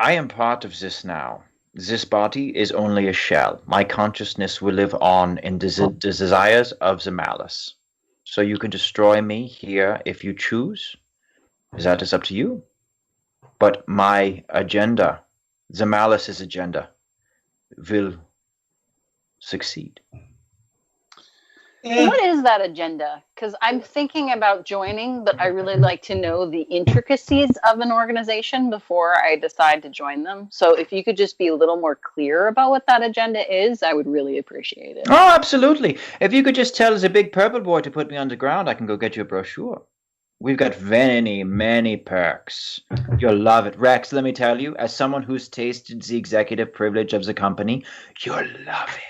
Speaker 1: I am part of this now. This body is only a shell. My consciousness will live on in the desires of the malice. So you can destroy me here if you choose. That is up to you. But my agenda, the malice's agenda, will succeed.
Speaker 3: What is that agenda? Because I'm thinking about joining, but I really like to know the intricacies of an organization before I decide to join them. So if you could just be a little more clear about what that agenda is, I would really appreciate it.
Speaker 1: Oh, absolutely. If you could just tell the big purple boy to put me on the ground, I can go get you a brochure. We've got many, many perks. You'll love it. Rex, let me tell you, as someone who's tasted the executive privilege of the company, you'll love it.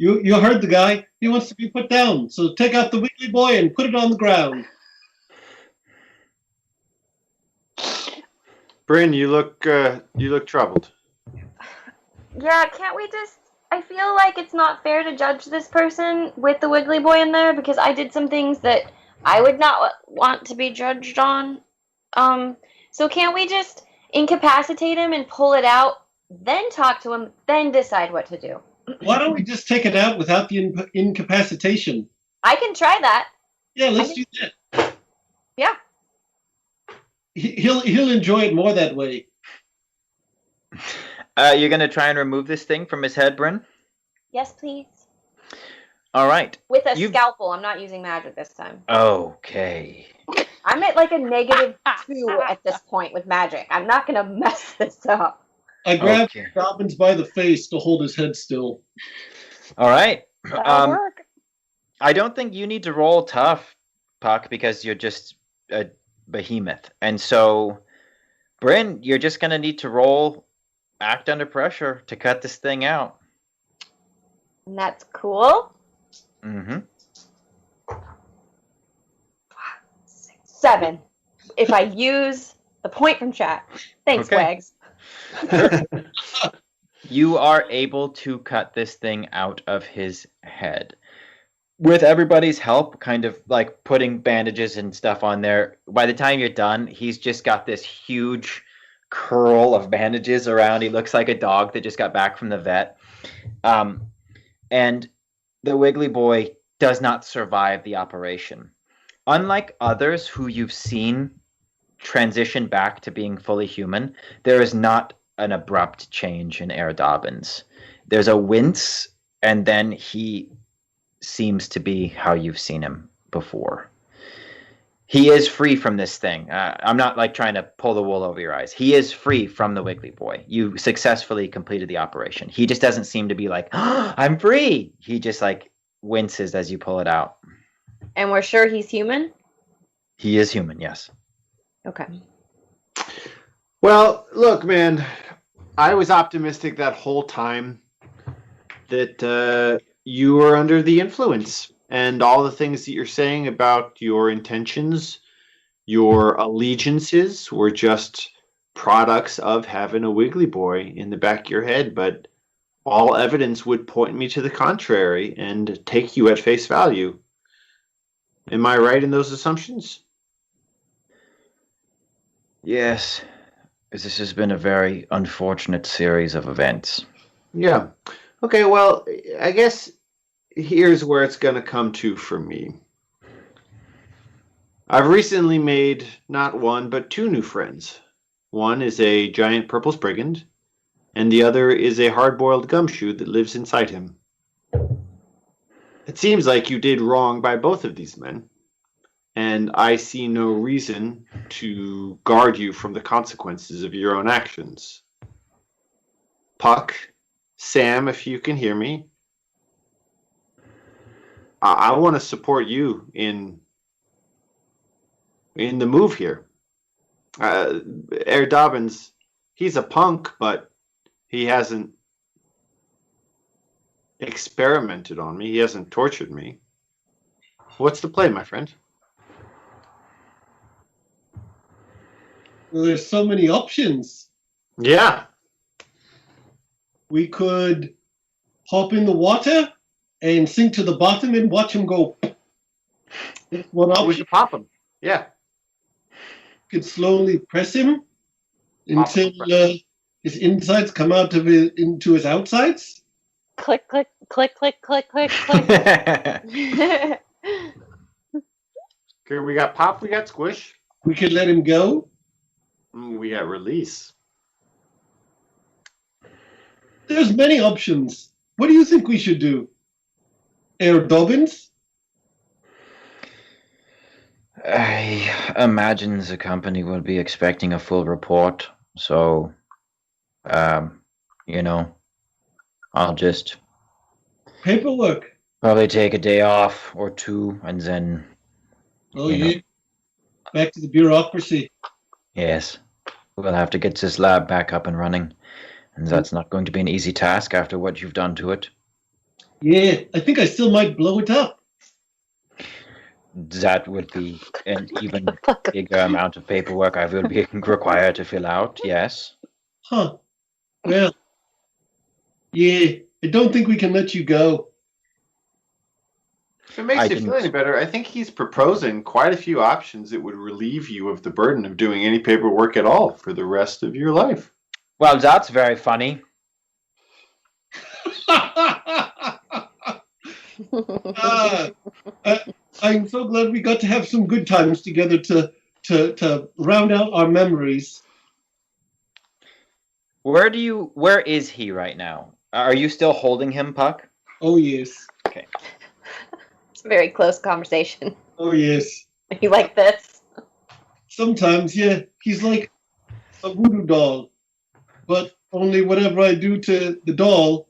Speaker 5: You heard the guy. He wants to be put down. So take out the Wiggly Boy and put it on the ground.
Speaker 2: Bryn, you look troubled.
Speaker 4: Yeah, can't we just... I feel like it's not fair to judge this person with the Wiggly Boy in there because I did some things that I would not want to be judged on. So can't we just incapacitate him and pull it out, then talk to him, then decide what to do?
Speaker 5: Why don't we just take it out without the incapacitation?
Speaker 4: I can try that.
Speaker 5: Yeah, let's do that.
Speaker 4: Yeah.
Speaker 5: He'll enjoy it more that way.
Speaker 1: You're going to try and remove this thing from his head, Bryn?
Speaker 4: Yes, please.
Speaker 1: All right.
Speaker 4: With a
Speaker 1: You've-
Speaker 4: scalpel. I'm not using magic this time.
Speaker 1: Okay.
Speaker 4: I'm at like a -2 at this point with magic. I'm not going to mess this up.
Speaker 5: I grabbed
Speaker 1: Okay.
Speaker 5: Dobyns by the face to hold his head still.
Speaker 1: All right.
Speaker 3: That'll work.
Speaker 1: I don't think you need to roll tough, Puck, because you're just a behemoth. And so, Bryn, you're just going to need to roll act under pressure to cut this thing out.
Speaker 4: And that's cool.
Speaker 1: Mm-hmm.
Speaker 4: 7. If I use the point from chat. Thanks,
Speaker 1: Okay.
Speaker 4: Wags.
Speaker 1: You are able to cut this thing out of his head. With everybody's help, kind of like putting bandages and stuff on there, by the time you're done, he's just got this huge curl of bandages around. He looks like a dog that just got back from the vet. And the Wiggly Boy does not survive the operation. Unlike others who you've seen transition back to being fully human, there is not an abrupt change in Herr Dobyns. There's a wince, and then he seems to be how you've seen him before. He is free from this thing. I'm not like trying to pull the wool over your eyes. He is free from the Wiggly Boy. You successfully completed the operation. He just doesn't seem to be like, oh, I'm free. He just like winces as you pull it out.
Speaker 4: And we're sure he's human?
Speaker 1: He is human, yes.
Speaker 4: Okay.
Speaker 2: Well, look, man, I was optimistic that whole time that you were under the influence, and all the things that you're saying about your intentions, your allegiances were just products of having a Wiggly Boy in the back of your head. But all evidence would point me to the contrary and take you at face value. Am I right in those assumptions?
Speaker 1: Yes. This has been a very unfortunate series of events.
Speaker 2: Yeah. Okay, well, I guess here's where it's going to come to for me. I've recently made not one, but 2 new friends. One is a giant purple sprigand, and the other is a hard-boiled gumshoe that lives inside him. It seems like you did wrong by both of these men, and I see no reason to guard you from the consequences of your own actions. Puck, Sam, if you can hear me, I want to support you in the move here. Herr Dobyns, he's a punk, but he hasn't experimented on me. He hasn't tortured me. What's the play, my friend?
Speaker 5: Well, there's so many options.
Speaker 2: Yeah.
Speaker 5: We could hop in the water and sink to the bottom and watch him go. That's one
Speaker 2: We
Speaker 5: option.
Speaker 2: should pop him. Yeah.
Speaker 5: Could slowly press him
Speaker 2: Pop him,
Speaker 5: until his insides come out of into his outsides.
Speaker 3: Click, click, click, click, click, click, click.
Speaker 2: Okay, we got pop, we got squish,
Speaker 5: We could let him go.
Speaker 2: we got release.
Speaker 5: There's many options. What do you think we should do? Herr Dobyns?
Speaker 1: I imagine the company will be expecting a full report, so, I'll just
Speaker 5: Paperwork.
Speaker 1: probably take a day off or 2, and then,
Speaker 5: Oh,
Speaker 1: You know.
Speaker 5: yeah. Back to the bureaucracy.
Speaker 1: yes, we'll have to get this lab back up and running, and that's not going to be an easy task after what you've done to it.
Speaker 5: Yeah, I think I still might blow it up.
Speaker 1: That would be an even bigger amount of paperwork I will be required to fill out, yes.
Speaker 5: Huh. Well, yeah, I don't think we can let you go.
Speaker 2: If it makes
Speaker 1: I
Speaker 2: you
Speaker 1: didn't-
Speaker 2: feel any better, I think he's proposing quite a few options that would relieve you of the burden of doing any paperwork at all for the rest of your life.
Speaker 1: Well, that's very funny.
Speaker 5: I'm so glad we got to have some good times together to round out our memories.
Speaker 1: Where is he right now? Are you still holding him, Puck?
Speaker 5: Oh, yes.
Speaker 4: It's a very close conversation.
Speaker 5: Oh, yes.
Speaker 4: You like this?
Speaker 5: Sometimes, yeah. He's like a voodoo doll. But only whatever I do to the doll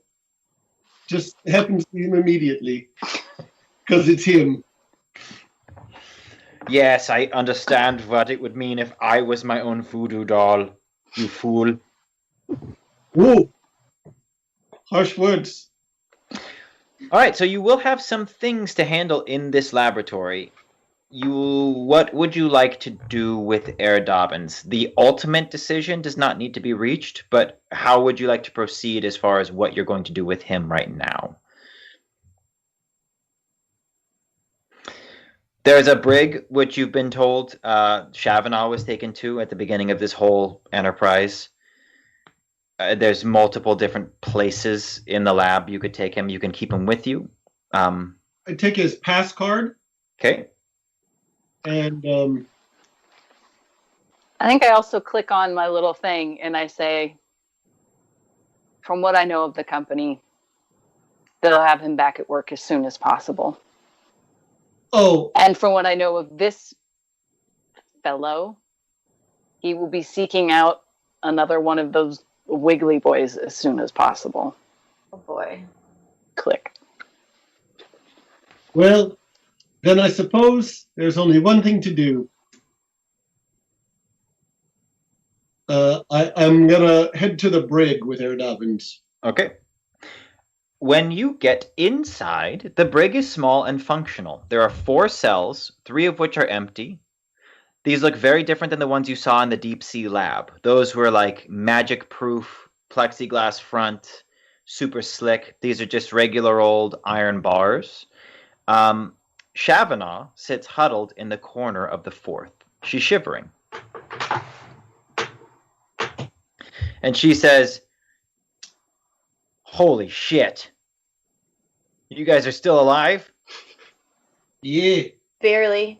Speaker 5: just happens to him immediately. Because it's him.
Speaker 1: Yes, I understand what it would mean if I was my own voodoo doll, you fool.
Speaker 5: Whoa! Harsh words.
Speaker 1: All right, so you will have some things to handle in this laboratory. What would you like to do with Herr Dobyns? The ultimate decision does not need to be reached, but how would you like to proceed as far as what you're going to do with him right now? There's a brig, which you've been told Shavanal was taken to at the beginning of this whole enterprise. There's multiple different places in the lab you could take him. You can keep him with you.
Speaker 5: I take his pass card.
Speaker 1: Okay.
Speaker 5: And
Speaker 3: I think I also click on my little thing and I say, from what I know of the company, they'll have him back at work as soon as possible.
Speaker 5: oh,
Speaker 3: And from what I know of this fellow, he will be seeking out another one of those wiggly boys as soon as possible.
Speaker 4: Oh boy.
Speaker 3: Click.
Speaker 5: well, then I suppose there's only one thing to do. I'm gonna head to the brig with Herr Dobyns.
Speaker 1: Okay. When you get inside, the brig is small and functional. There are 4 cells, 3 of which are empty. These look very different than the ones you saw in the deep sea lab. Those were like magic-proof, plexiglass front, super slick. These are just regular old iron bars. Shavanal sits huddled in the corner of the 4th. She's shivering. And she says, "Holy shit. You guys are still alive?"
Speaker 5: Yeah.
Speaker 4: Barely.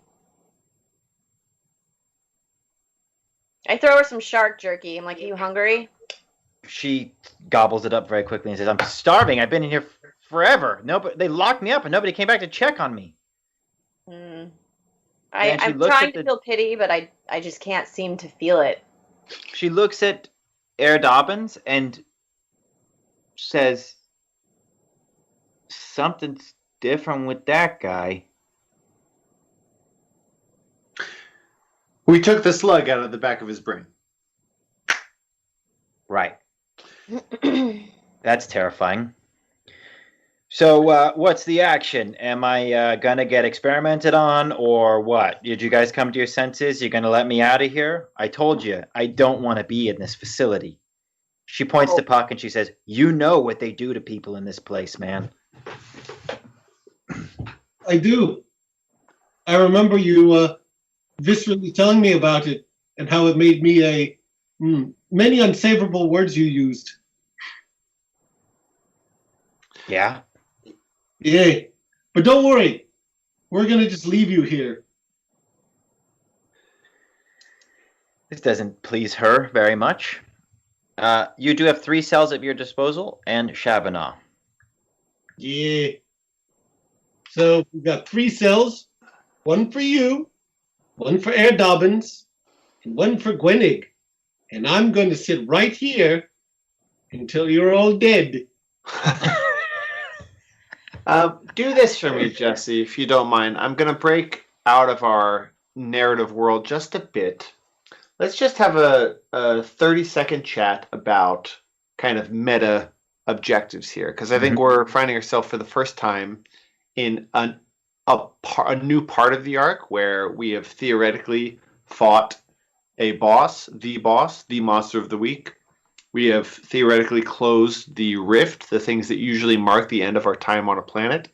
Speaker 4: I throw her some shark jerky. I'm like, are you hungry?
Speaker 1: She gobbles it up very quickly and says, "I'm starving. I've been in here forever. They locked me up and nobody came back to check on me."
Speaker 4: Mm.
Speaker 1: And she
Speaker 4: I'm
Speaker 1: looks
Speaker 4: trying
Speaker 1: at
Speaker 4: to
Speaker 1: the-
Speaker 4: feel pity, but I just can't seem to feel it.
Speaker 1: She looks at Herr Dobyns and says, "Something's different with that guy."
Speaker 2: We took the slug out of the back of his brain.
Speaker 1: Right. That's terrifying. So, what's the action? Am I gonna get experimented on, or what? Did you guys come to your senses? You're gonna let me out of here? I told you, I don't want to be in this facility. She points to Puck and she says, "You know what they do to people in this place, man."
Speaker 5: I do. I remember you viscerally telling me about it and how it made me many unsavourable words you used.
Speaker 1: Yeah?
Speaker 5: Yeah. But don't worry. We're going to just leave you here.
Speaker 1: This doesn't please her very much. You do have 3 cells at your disposal, and Shavanal.
Speaker 5: Yeah. So we've got 3 cells. 1 for you, 1 for Herr Dobyns, and 1 for Gwenig. And I'm going to sit right here until you're all dead.
Speaker 2: Do this for me, Jesse, if you don't mind. I'm going to break out of our narrative world just a bit. Let's just have a 30-second chat about kind of meta objectives here, because I think we're finding ourselves for the first time in a new part of the arc where we have theoretically fought a boss, the monster of the week. We have theoretically closed the rift, the things that usually mark the end of our time on a planet.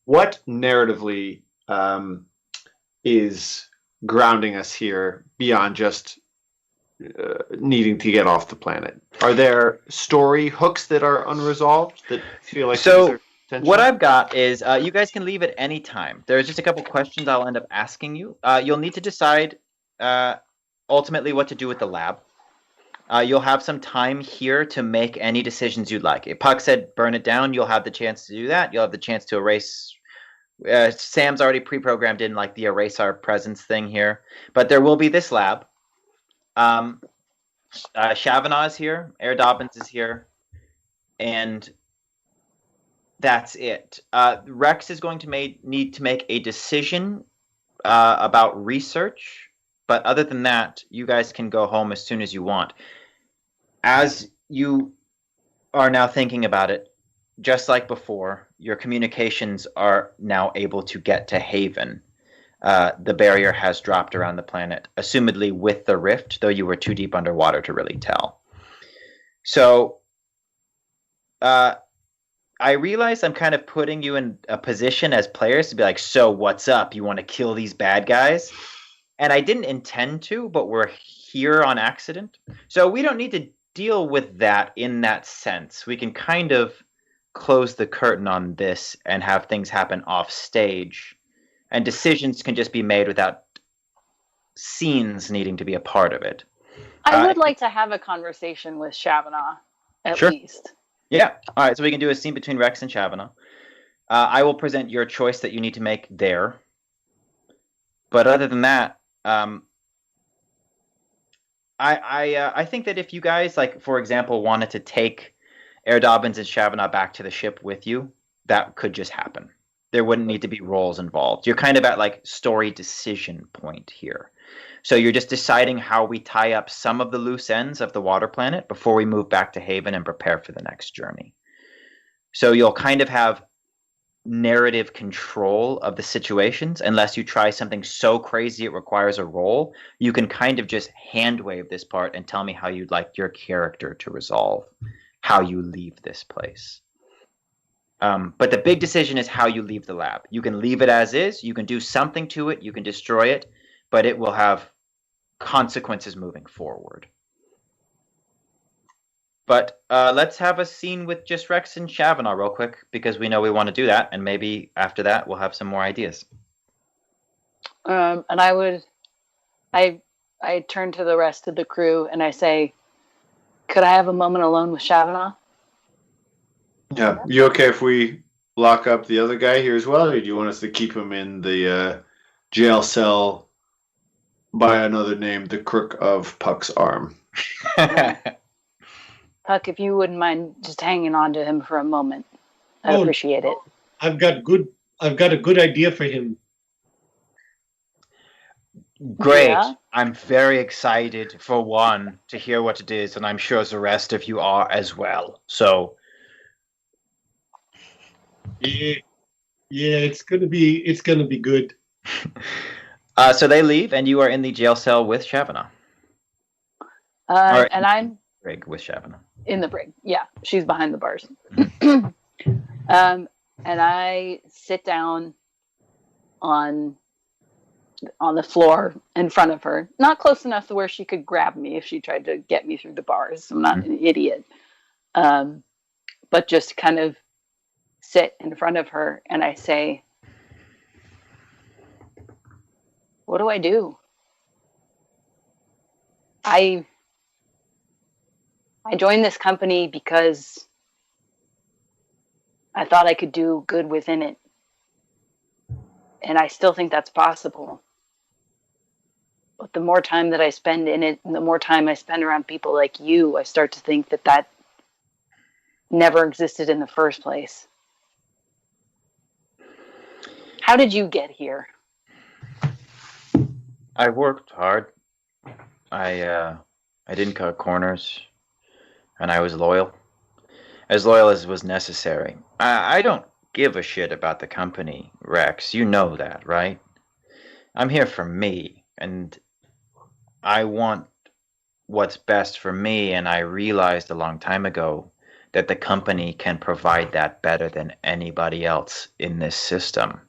Speaker 2: What narratively is grounding us here beyond just needing to get off the planet? Are there story hooks that are unresolved that feel like
Speaker 1: So what I've got is you guys can leave at any time. There's just a couple questions I'll end up asking you. You'll need to decide ultimately what to do with the lab. You'll have some time here to make any decisions you'd like. If Puck said burn it down, you'll have the chance to do that. You'll have the chance to erase Sam's already pre-programmed in like the erase our presence thing here, but there will be this lab. Shavana is here, Dobyns is here, and that's it. Rex is going to need to make a decision about research, but other than that, you guys can go home as soon as you want. As you are now thinking about it, just like before, your communications are now able to get to Haven. The barrier has dropped around the planet, assumedly with the rift, though you were too deep underwater to really tell. So, I realize I'm kind of putting you in a position as players to be like, so what's up? You want to kill these bad guys? And I didn't intend to, but we're here on accident. So we don't need to deal with that in that sense. We can kind of close the curtain on this and have things happen off stage. And decisions can just be made without scenes needing to be a part of it.
Speaker 3: I would like to have a conversation with Shavana, at least.
Speaker 1: Yeah. All right. So we can do a scene between Rex and Shavana. I will present your choice that you need to make there. But other than that, I think that if you guys, like, for example, wanted to take Dobyns and Shavana back to the ship with you, that could just happen. There wouldn't need to be roles involved. You're kind of at like story decision point here. So you're just deciding how we tie up some of the loose ends of the water planet before we move back to Haven and prepare for the next journey. So you'll kind of have narrative control of the situations. Unless you try something so crazy it requires a role, you can kind of just hand wave this part and tell me how you'd like your character to resolve how you leave this place. But the big decision is how you leave the lab. You can leave it as is, you can do something to it, you can destroy it, but it will have consequences moving forward. But let's have a scene with just Rex and Shavana real quick, because we know we want to do that, and maybe after that we'll have some more ideas.
Speaker 3: And I turn to the rest of the crew and I say, could I have a moment alone with Shavana?
Speaker 2: Yeah. You okay if we lock up the other guy here as well, or do you want us to keep him in the jail cell by another name, the crook of Puck's arm?
Speaker 3: Puck, if you wouldn't mind just hanging on to him for a moment, I'd appreciate it.
Speaker 5: I've got a good idea for him.
Speaker 1: Great.
Speaker 3: Yeah.
Speaker 1: I'm very excited, for one, to hear what it is, and I'm sure the rest of you are as well. So
Speaker 5: Yeah, it's gonna be good.
Speaker 1: so they leave, and you are in the jail cell with Shavana.
Speaker 3: And I'm
Speaker 1: Brig with Shavana.
Speaker 3: in the brig. Yeah, she's behind the bars. And I sit down on the floor in front of her, not close enough to where she could grab me if she tried to get me through the bars. I'm not an idiot, but just kind of sit in front of her, and I say, what do I do? I joined this company because I thought I could do good within it. And I still think that's possible. But the more time that I spend in it, and the more time I spend around people like you, I start to think that never existed in the first place. How did you get here?
Speaker 1: I worked hard. I didn't cut corners, and I was loyal. As loyal as was necessary. I don't give a shit about the company, Rex. You know that, right? I'm here for me, and I want what's best for me, and I realized a long time ago that the company can provide that better than anybody else in this system.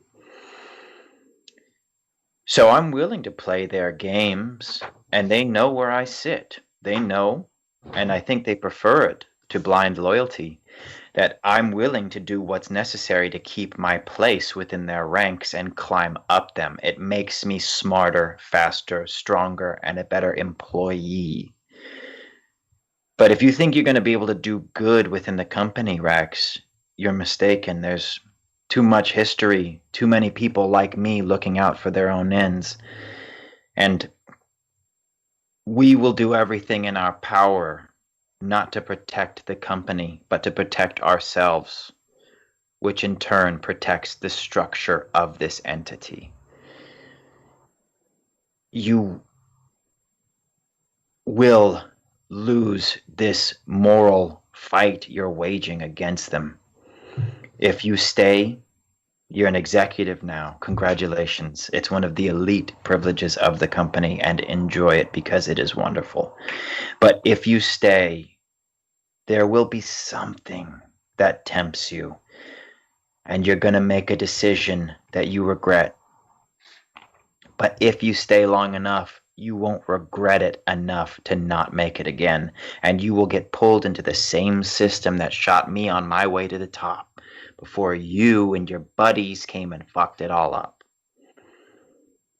Speaker 1: So I'm willing to play their games, and they know where I sit. They know, and I think they prefer it to blind loyalty, that I'm willing to do what's necessary to keep my place within their ranks and climb up them. It makes me smarter, faster, stronger, and a better employee. But if you think you're going to be able to do good within the company, Rex, you're mistaken. There's too much history, too many people like me looking out for their own ends. And we will do everything in our power not to protect the company, but to protect ourselves, which in turn protects the structure of this entity. You will lose this moral fight you're waging against them. If you stay, you're an executive now. Congratulations. It's one of the elite privileges of the company, and enjoy it because it is wonderful. But if you stay, there will be something that tempts you, and you're going to make a decision that you regret. But if you stay long enough, you won't regret it enough to not make it again, and you will get pulled into the same system that shot me on my way to the top before you and your buddies came and fucked it all up.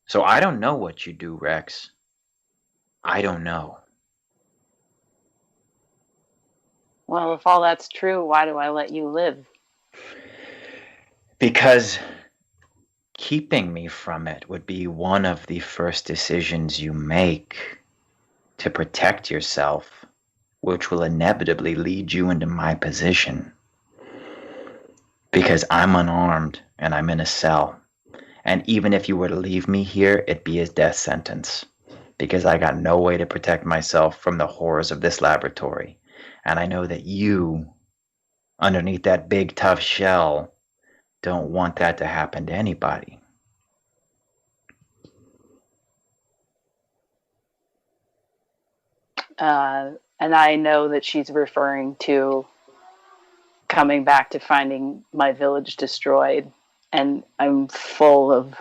Speaker 1: So I don't know what you do, Rex. I don't know.
Speaker 3: Well, if all that's true, why do I let you live?
Speaker 1: Because keeping me from it would be one of the first decisions you make to protect yourself, which will inevitably lead you into my position. Because I'm unarmed and I'm in a cell. And even if you were to leave me here, it'd be a death sentence. Because I got no way to protect myself from the horrors of this laboratory. And I know that you, underneath that big tough shell, don't want that to happen to anybody.
Speaker 3: And I know that she's referring to coming back to finding my village destroyed. And I'm full of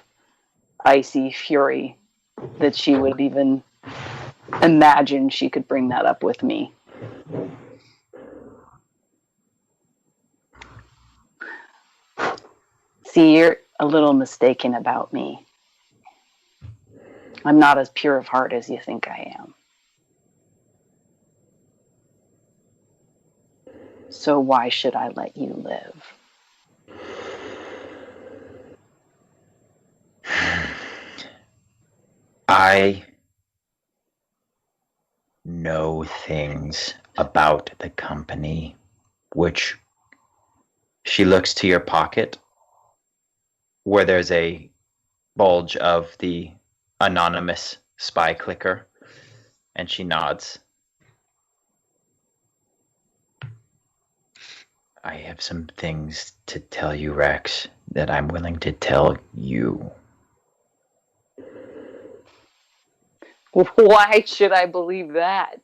Speaker 3: icy fury that she would even imagine she could bring that up with me. See, you're a little mistaken about me. I'm not as pure of heart as you think I am. So why should I let you live?
Speaker 1: I know things about the company, which she looks to your pocket where there's a bulge of the anonymous spy clicker, and she nods. I have some things to tell you, Rex, that I'm willing to tell you.
Speaker 3: Why should I believe that?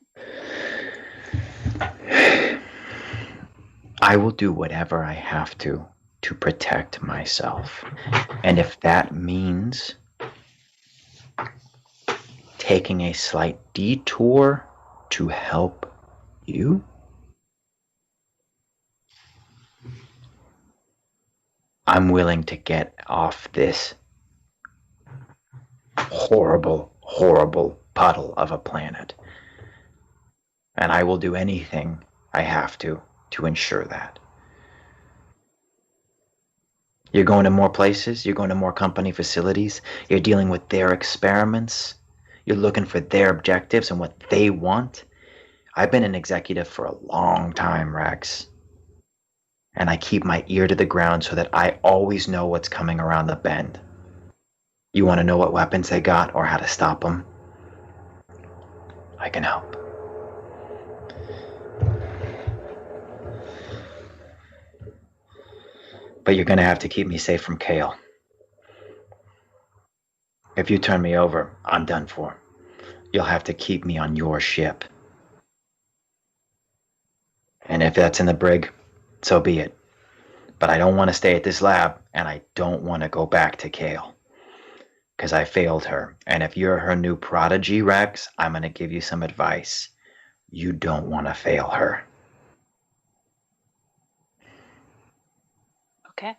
Speaker 1: I will do whatever I have to protect myself. And if that means taking a slight detour to help you, I'm willing to get off this horrible, horrible puddle of a planet. And I will do anything I have to ensure that. You're going to more places, you're going to more company facilities, you're dealing with their experiments, you're looking for their objectives and what they want. I've been an executive for a long time, Rex. And I keep my ear to the ground so that I always know what's coming around the bend. You want to know what weapons they got or how to stop them? I can help. But you're going to have to keep me safe from Kale. If you turn me over, I'm done for. You'll have to keep me on your ship. And if that's in the brig, so be it. But I don't want to stay at this lab, and I don't want to go back to Kale. Because I failed her. And if you're her new prodigy, Rex, I'm going to give you some advice. You don't want to fail her.
Speaker 3: Okay.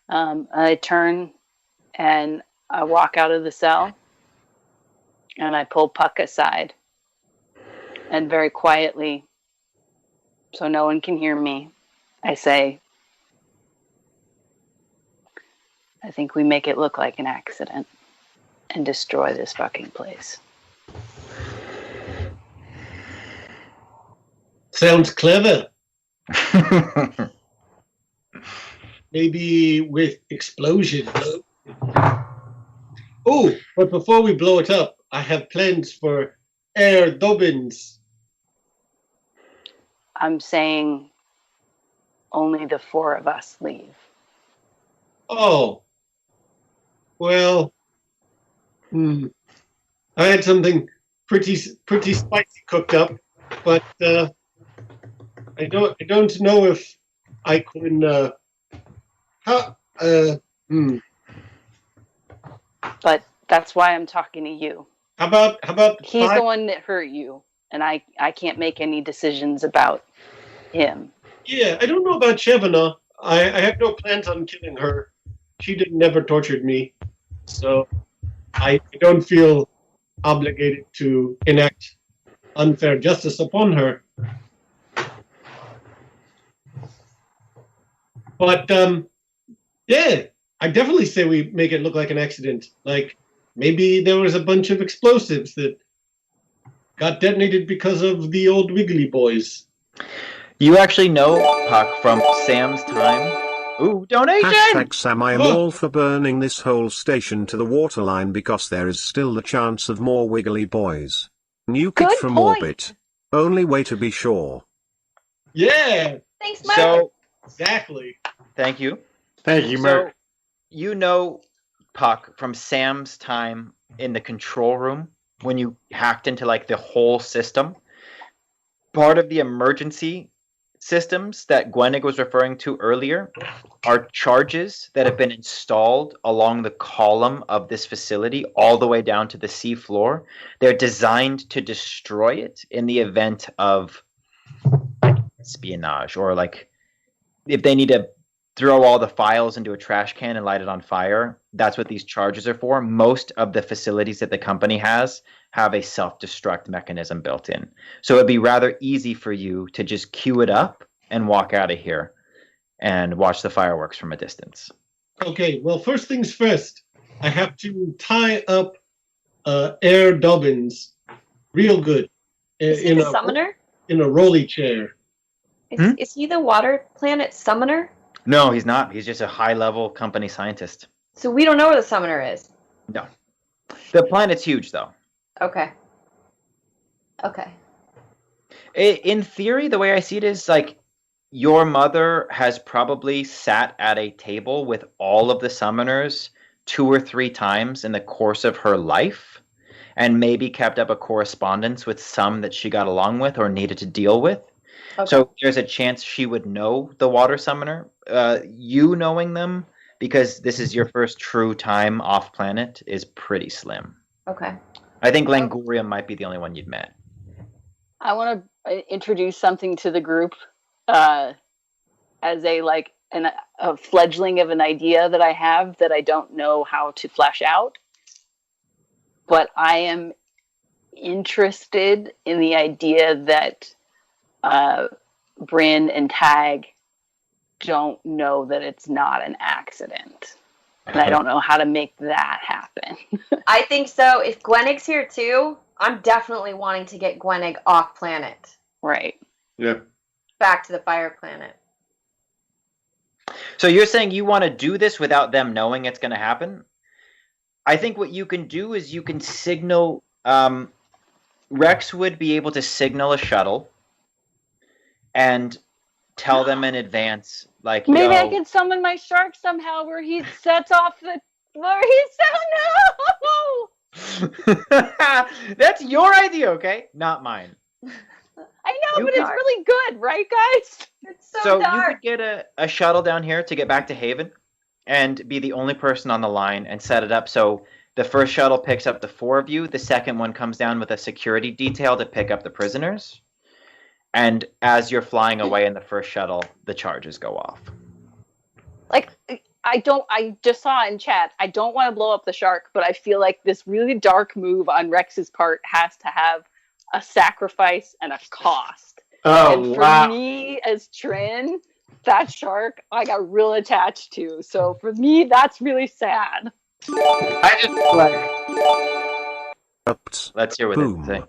Speaker 3: I turn and I walk out of the cell and I pull Puck aside and very quietly, so no one can hear me, I say, I think we make it look like an accident and destroy this fucking place.
Speaker 5: Sounds clever. Maybe with explosion. Oh, but before we blow it up, I have plans for Herr Dobyns.
Speaker 3: I'm saying only the 4 of us leave.
Speaker 5: Oh. Well. I had something pretty spicy cooked up, but I don't know if I can.
Speaker 3: But that's why I'm talking to you.
Speaker 5: How about
Speaker 3: He's the one that hurt you, and I can't make any decisions about him.
Speaker 5: Yeah, I don't know about Shevana. I have no plans on killing her. She never tortured me, so I don't feel obligated to enact unfair justice upon her. But yeah, I definitely say we make it look like an accident. Like maybe there was a bunch of explosives that got detonated because of the old Wiggly boys.
Speaker 1: You actually know, Puck, from Sam's time. Ooh, donation!
Speaker 6: Hashtag Sam, I am all for burning this whole station to the waterline because there is still the chance of more Wiggly boys. Nuke
Speaker 3: Good
Speaker 6: it from
Speaker 3: point.
Speaker 6: orbit. Only way to be sure.
Speaker 5: Yeah,
Speaker 4: Thanks, Mike.
Speaker 1: So,
Speaker 5: exactly.
Speaker 1: thank you.
Speaker 2: Thank you,
Speaker 1: So,
Speaker 2: Merc.
Speaker 1: you know, Puck, from Sam's time in the control room when you hacked into like the whole system. Part of the emergency systems that Gwennig was referring to earlier are charges that have been installed along the column of this facility all the way down to the sea floor. They're designed to destroy it in the event of like espionage, or like if they need to throw all the files into a trash can and light it on fire. That's what these charges are for. Most of the facilities that the company has have a self-destruct mechanism built in. So it'd be rather easy for you to just queue it up and walk out of here and watch the fireworks from a distance.
Speaker 5: Okay, well, first things first. I have to tie up Herr Dobyns real good.
Speaker 4: Is he the summoner?
Speaker 5: In a rolly chair.
Speaker 4: Is he the water planet summoner?
Speaker 1: No, he's not. He's just a high-level company scientist.
Speaker 4: So we don't know where the summoner is.
Speaker 1: No. The planet's huge, though.
Speaker 4: Okay. Okay.
Speaker 1: In theory, the way I see it is like your mother has probably sat at a table with all of the summoners 2 or 3 times in the course of her life, and maybe kept up a correspondence with some that she got along with or needed to deal with.
Speaker 4: Okay.
Speaker 1: So there's a chance she would know the water summoner. You knowing them, because this is your first true time off planet, is pretty slim.
Speaker 4: Okay.
Speaker 1: I think Langoria might be the only one you'd met.
Speaker 3: I want to introduce something to the group as a fledgling of an idea that I have that I don't know how to flesh out. But I am interested in the idea that Bryn and Tag don't know that it's not an accident. And I don't know how to make that happen.
Speaker 4: I think so. If Gwennig's here too, I'm definitely wanting to get Gwennig off planet.
Speaker 3: Right.
Speaker 2: Yeah.
Speaker 4: Back to the fire planet.
Speaker 1: So you're saying you want to do this without them knowing it's going to happen? I think what you can do is you can signal... Rex would be able to signal a shuttle and tell them in advance, like,
Speaker 3: Maybe
Speaker 1: yo,
Speaker 3: I can summon my shark somehow where he sets off the... Where he's so... No!
Speaker 1: That's your idea, okay? Not mine.
Speaker 3: I know, but it's really good, right, guys?
Speaker 4: It's so
Speaker 1: You
Speaker 4: dark.
Speaker 1: could get a shuttle down here to get back to Haven and be the only person on the line and set it up so the first shuttle picks up the 4 of you. The second one comes down with a security detail to pick up the prisoners. And as you're flying away in the first shuttle, the charges go off.
Speaker 3: Like, I just saw in chat, I don't want to blow up the shark, but I feel like this really dark move on Rex's part has to have a sacrifice and a cost.
Speaker 2: Oh,
Speaker 3: and for
Speaker 2: wow.
Speaker 3: me as Trin, that shark I got real attached to. So for me, that's really sad.
Speaker 2: I just
Speaker 6: Ups.
Speaker 1: Let's hear what
Speaker 6: Boom.
Speaker 1: they say.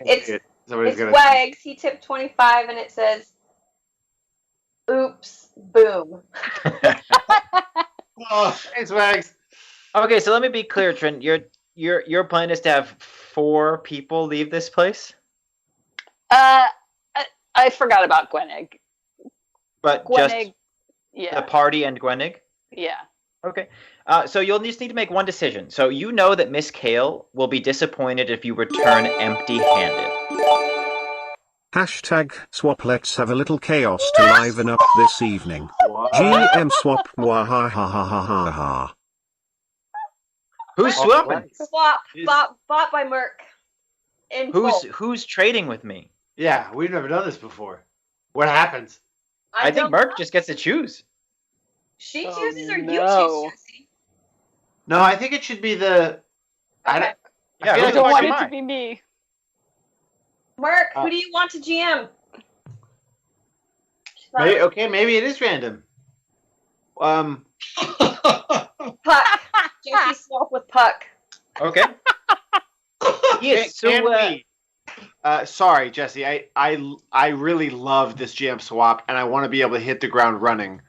Speaker 4: It's
Speaker 2: somebody's gonna.
Speaker 4: Wags. He tipped 25, and it says, "Oops, boom."
Speaker 2: Oh, thanks, Wags.
Speaker 1: Okay, so let me be clear, Trent. Your plan is to have 4 people leave this place,
Speaker 3: I forgot about Gwenig.
Speaker 1: but
Speaker 3: Gwenig,
Speaker 1: just
Speaker 3: yeah,
Speaker 1: the party and Gwenig.
Speaker 3: yeah.
Speaker 1: Okay. So you'll just need to make one decision. So you know that Miss Kale will be disappointed if you return empty-handed.
Speaker 6: Hashtag swap. Let's have a little chaos to liven up this evening.
Speaker 2: What?
Speaker 6: GM swap. Mwahahahahaha.
Speaker 1: Who's swapping?
Speaker 4: Swap,
Speaker 2: Is-
Speaker 4: bought by Merc. In full.
Speaker 1: Who's trading with me?
Speaker 2: Yeah, we've never done this before. What happens?
Speaker 1: I think
Speaker 4: don't
Speaker 1: Merc
Speaker 4: know.
Speaker 1: just gets to choose.
Speaker 4: She
Speaker 3: Oh,
Speaker 4: chooses or you
Speaker 3: no.
Speaker 4: choose, Jesse.
Speaker 2: No, I think it should be the. I
Speaker 4: Okay.
Speaker 2: don't,
Speaker 1: Yeah,
Speaker 2: I feel
Speaker 3: I
Speaker 1: who's
Speaker 3: don't
Speaker 2: like
Speaker 3: want
Speaker 1: watching
Speaker 3: it to
Speaker 1: mine?
Speaker 3: be me.
Speaker 4: Merc, who do you want to GM?
Speaker 2: maybe it is random.
Speaker 4: Puck. Jesse swap with Puck.
Speaker 1: Okay. Yes. So
Speaker 2: Can we? Sorry, Jesse. I really love this GM swap, and I want to be able to hit the ground running.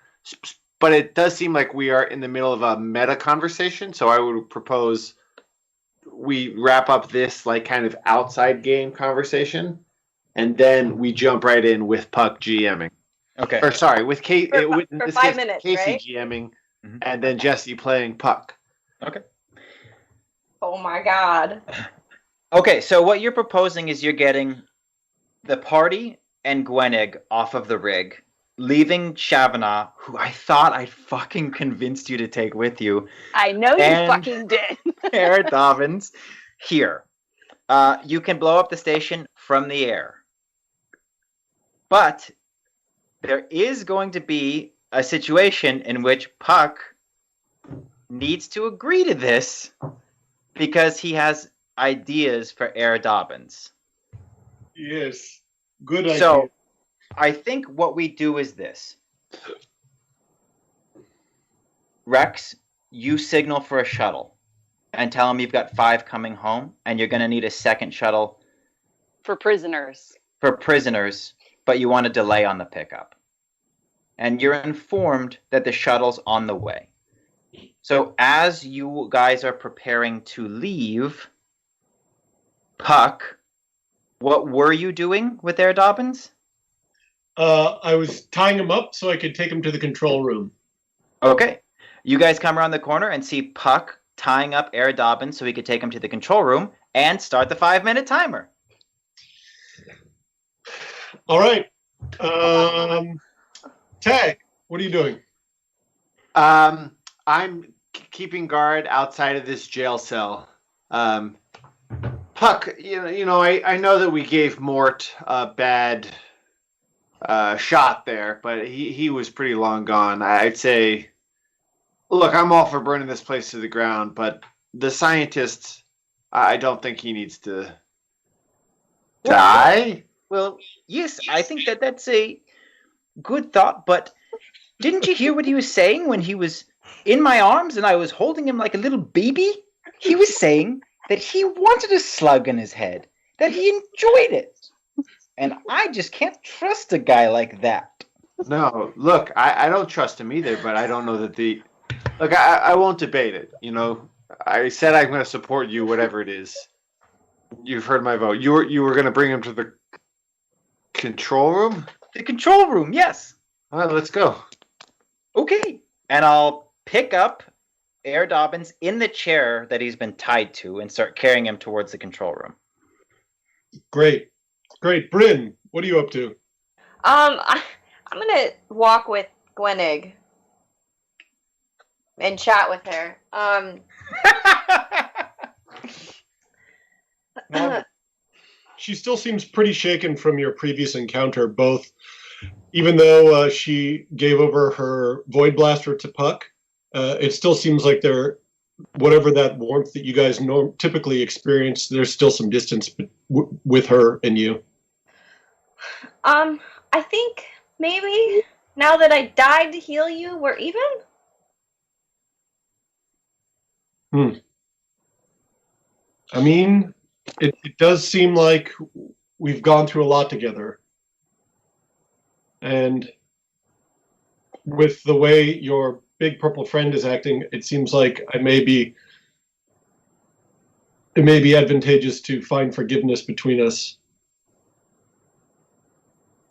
Speaker 2: But it does seem like we are in the middle of a meta conversation, so I would propose we wrap up this like kind of outside game conversation, and then we jump right in with Puck GMing.
Speaker 1: Okay.
Speaker 2: Or sorry, with Kate.
Speaker 4: For
Speaker 2: In this
Speaker 4: 5
Speaker 2: case,
Speaker 4: minutes,
Speaker 2: Casey
Speaker 4: right?
Speaker 2: GMing,
Speaker 1: Mhm.
Speaker 2: and then Jesse playing Puck.
Speaker 1: Okay.
Speaker 4: Oh my god.
Speaker 1: Okay. So what you're proposing is you're getting the party and Gwenig off of the rig, leaving Shavana, who I thought I fucking convinced you to take with you,
Speaker 3: I know you
Speaker 1: And-
Speaker 3: fucking did.
Speaker 1: Herr Dobyns, here. You can blow up the station from the air. But there is going to be a situation in which Puck needs to agree to this because he has ideas for Herr Dobyns.
Speaker 5: Yes. Good idea.
Speaker 1: So I think what we do is this. Rex, you signal for a shuttle and tell him you've got 5 coming home and you're going to need a second shuttle
Speaker 3: For prisoners.
Speaker 1: for prisoners, but you want to delay on the pickup. And you're informed that the shuttle's on the way. So as you guys are preparing to leave, Puck, what were you doing with Herr Dobyns?
Speaker 5: I was tying him up so I could take him to the control room.
Speaker 1: Okay. You guys come around the corner and see Puck tying up Herr Dobyns so he could take him to the control room and start the 5-minute timer.
Speaker 5: All right. Tag, what are you doing?
Speaker 2: I'm keeping guard outside of this jail cell. Puck, I know that we gave Mort a bad shot there, but he was pretty long gone. I'd say, look, I'm all for burning this place to the ground, but the scientist, I don't think he needs to die.
Speaker 1: Well, yes, I think that's a good thought, but didn't you hear what he was saying when he was in my arms and I was holding him like a little baby? He was saying that he wanted a slug in his head, that he enjoyed it. And I just can't trust a guy like that.
Speaker 2: No, look, I don't trust him either, but I don't know that look, I won't debate it. I said I'm going to support you, whatever it is. You've heard my vote. You were going to bring him to the control room?
Speaker 1: The control room, yes.
Speaker 2: All right, let's go.
Speaker 1: Okay. And I'll pick up Herr Dobyns in the chair that he's been tied to and start carrying him towards the control room.
Speaker 5: Great. Bryn, what are you up to?
Speaker 4: I'm gonna walk with Gwenig and chat with her.
Speaker 5: She still seems pretty shaken from your previous encounter, both even though she gave over her Void Blaster to Puck, it still seems like they're whatever that warmth that you guys typically experience, there's still some distance with her and you.
Speaker 4: I think maybe now that I died to heal you, we're even?
Speaker 5: I mean, it does seem like we've gone through a lot together. And with the way your big purple friend is acting, it seems like it may be advantageous to find forgiveness between us.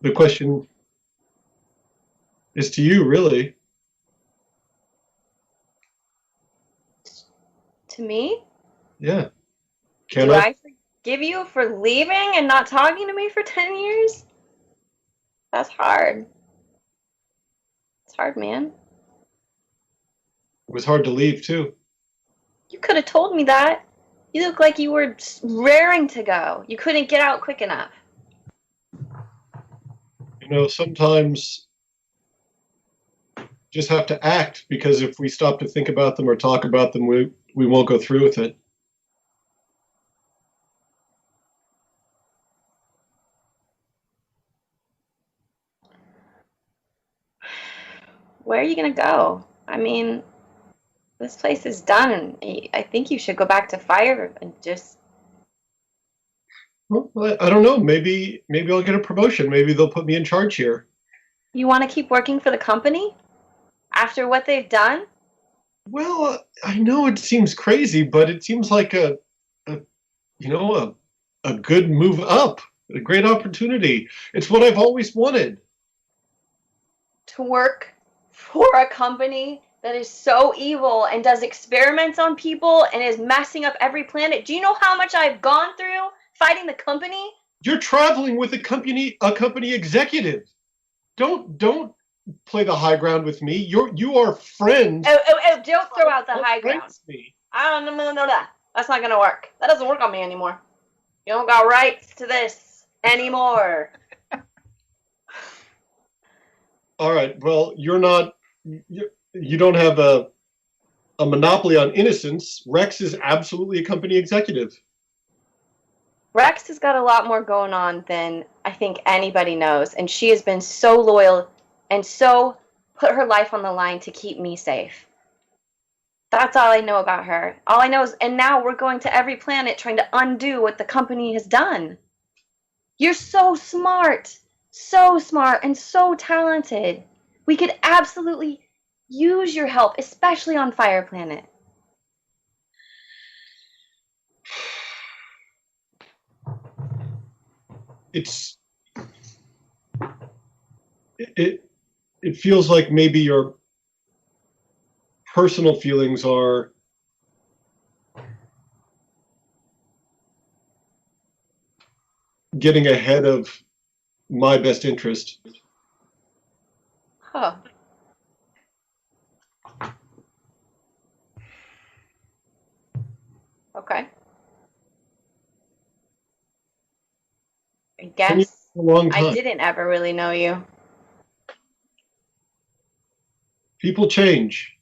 Speaker 5: The question is to you, really.
Speaker 4: To me?
Speaker 5: Yeah.
Speaker 4: Do I forgive you for leaving and not talking to me for 10 years? That's hard. It's hard, man.
Speaker 5: It was hard to leave, too.
Speaker 4: You could have told me that. You look like you were raring to go. You couldn't get out quick enough.
Speaker 5: You know, sometimes you just have to act, because if we stop to think about them or talk about them, we won't go through with it.
Speaker 4: Where are you going to go? I mean, this place is done. I think you should go back to fire and just...
Speaker 5: Well, I don't know. Maybe I'll get a promotion. Maybe they'll put me in charge here.
Speaker 4: You want to keep working for the company? After what they've done?
Speaker 5: Well, I know it seems crazy, but it seems like a good move up, a great opportunity. It's what I've always wanted.
Speaker 4: To work for a company that is so evil and does experiments on people and is messing up every planet. Do you know how much I've gone through fighting the company?
Speaker 5: You're traveling with a company executive. Don't play the high ground with me. You are friends.
Speaker 4: Oh, don't throw out the high ground.
Speaker 5: Me.
Speaker 4: I don't know that. That's not gonna work. That doesn't work on me anymore. You don't got rights to this anymore.
Speaker 5: All right. Well, you don't have a monopoly on innocence. Rex is absolutely a company executive.
Speaker 4: Rex has got a lot more going on than I think anybody knows, and she has been so loyal and so put her life on the line to keep me safe. That's all I know about her. All I know is, and now we're going to every planet trying to undo what the company has done. You're so smart, and so talented. We could absolutely use your help, especially on Fire Planet.
Speaker 5: It feels like maybe your personal feelings are getting ahead of my best interest.
Speaker 4: Huh. Okay. I guess
Speaker 5: A long time.
Speaker 4: I didn't ever really know you.
Speaker 5: People change.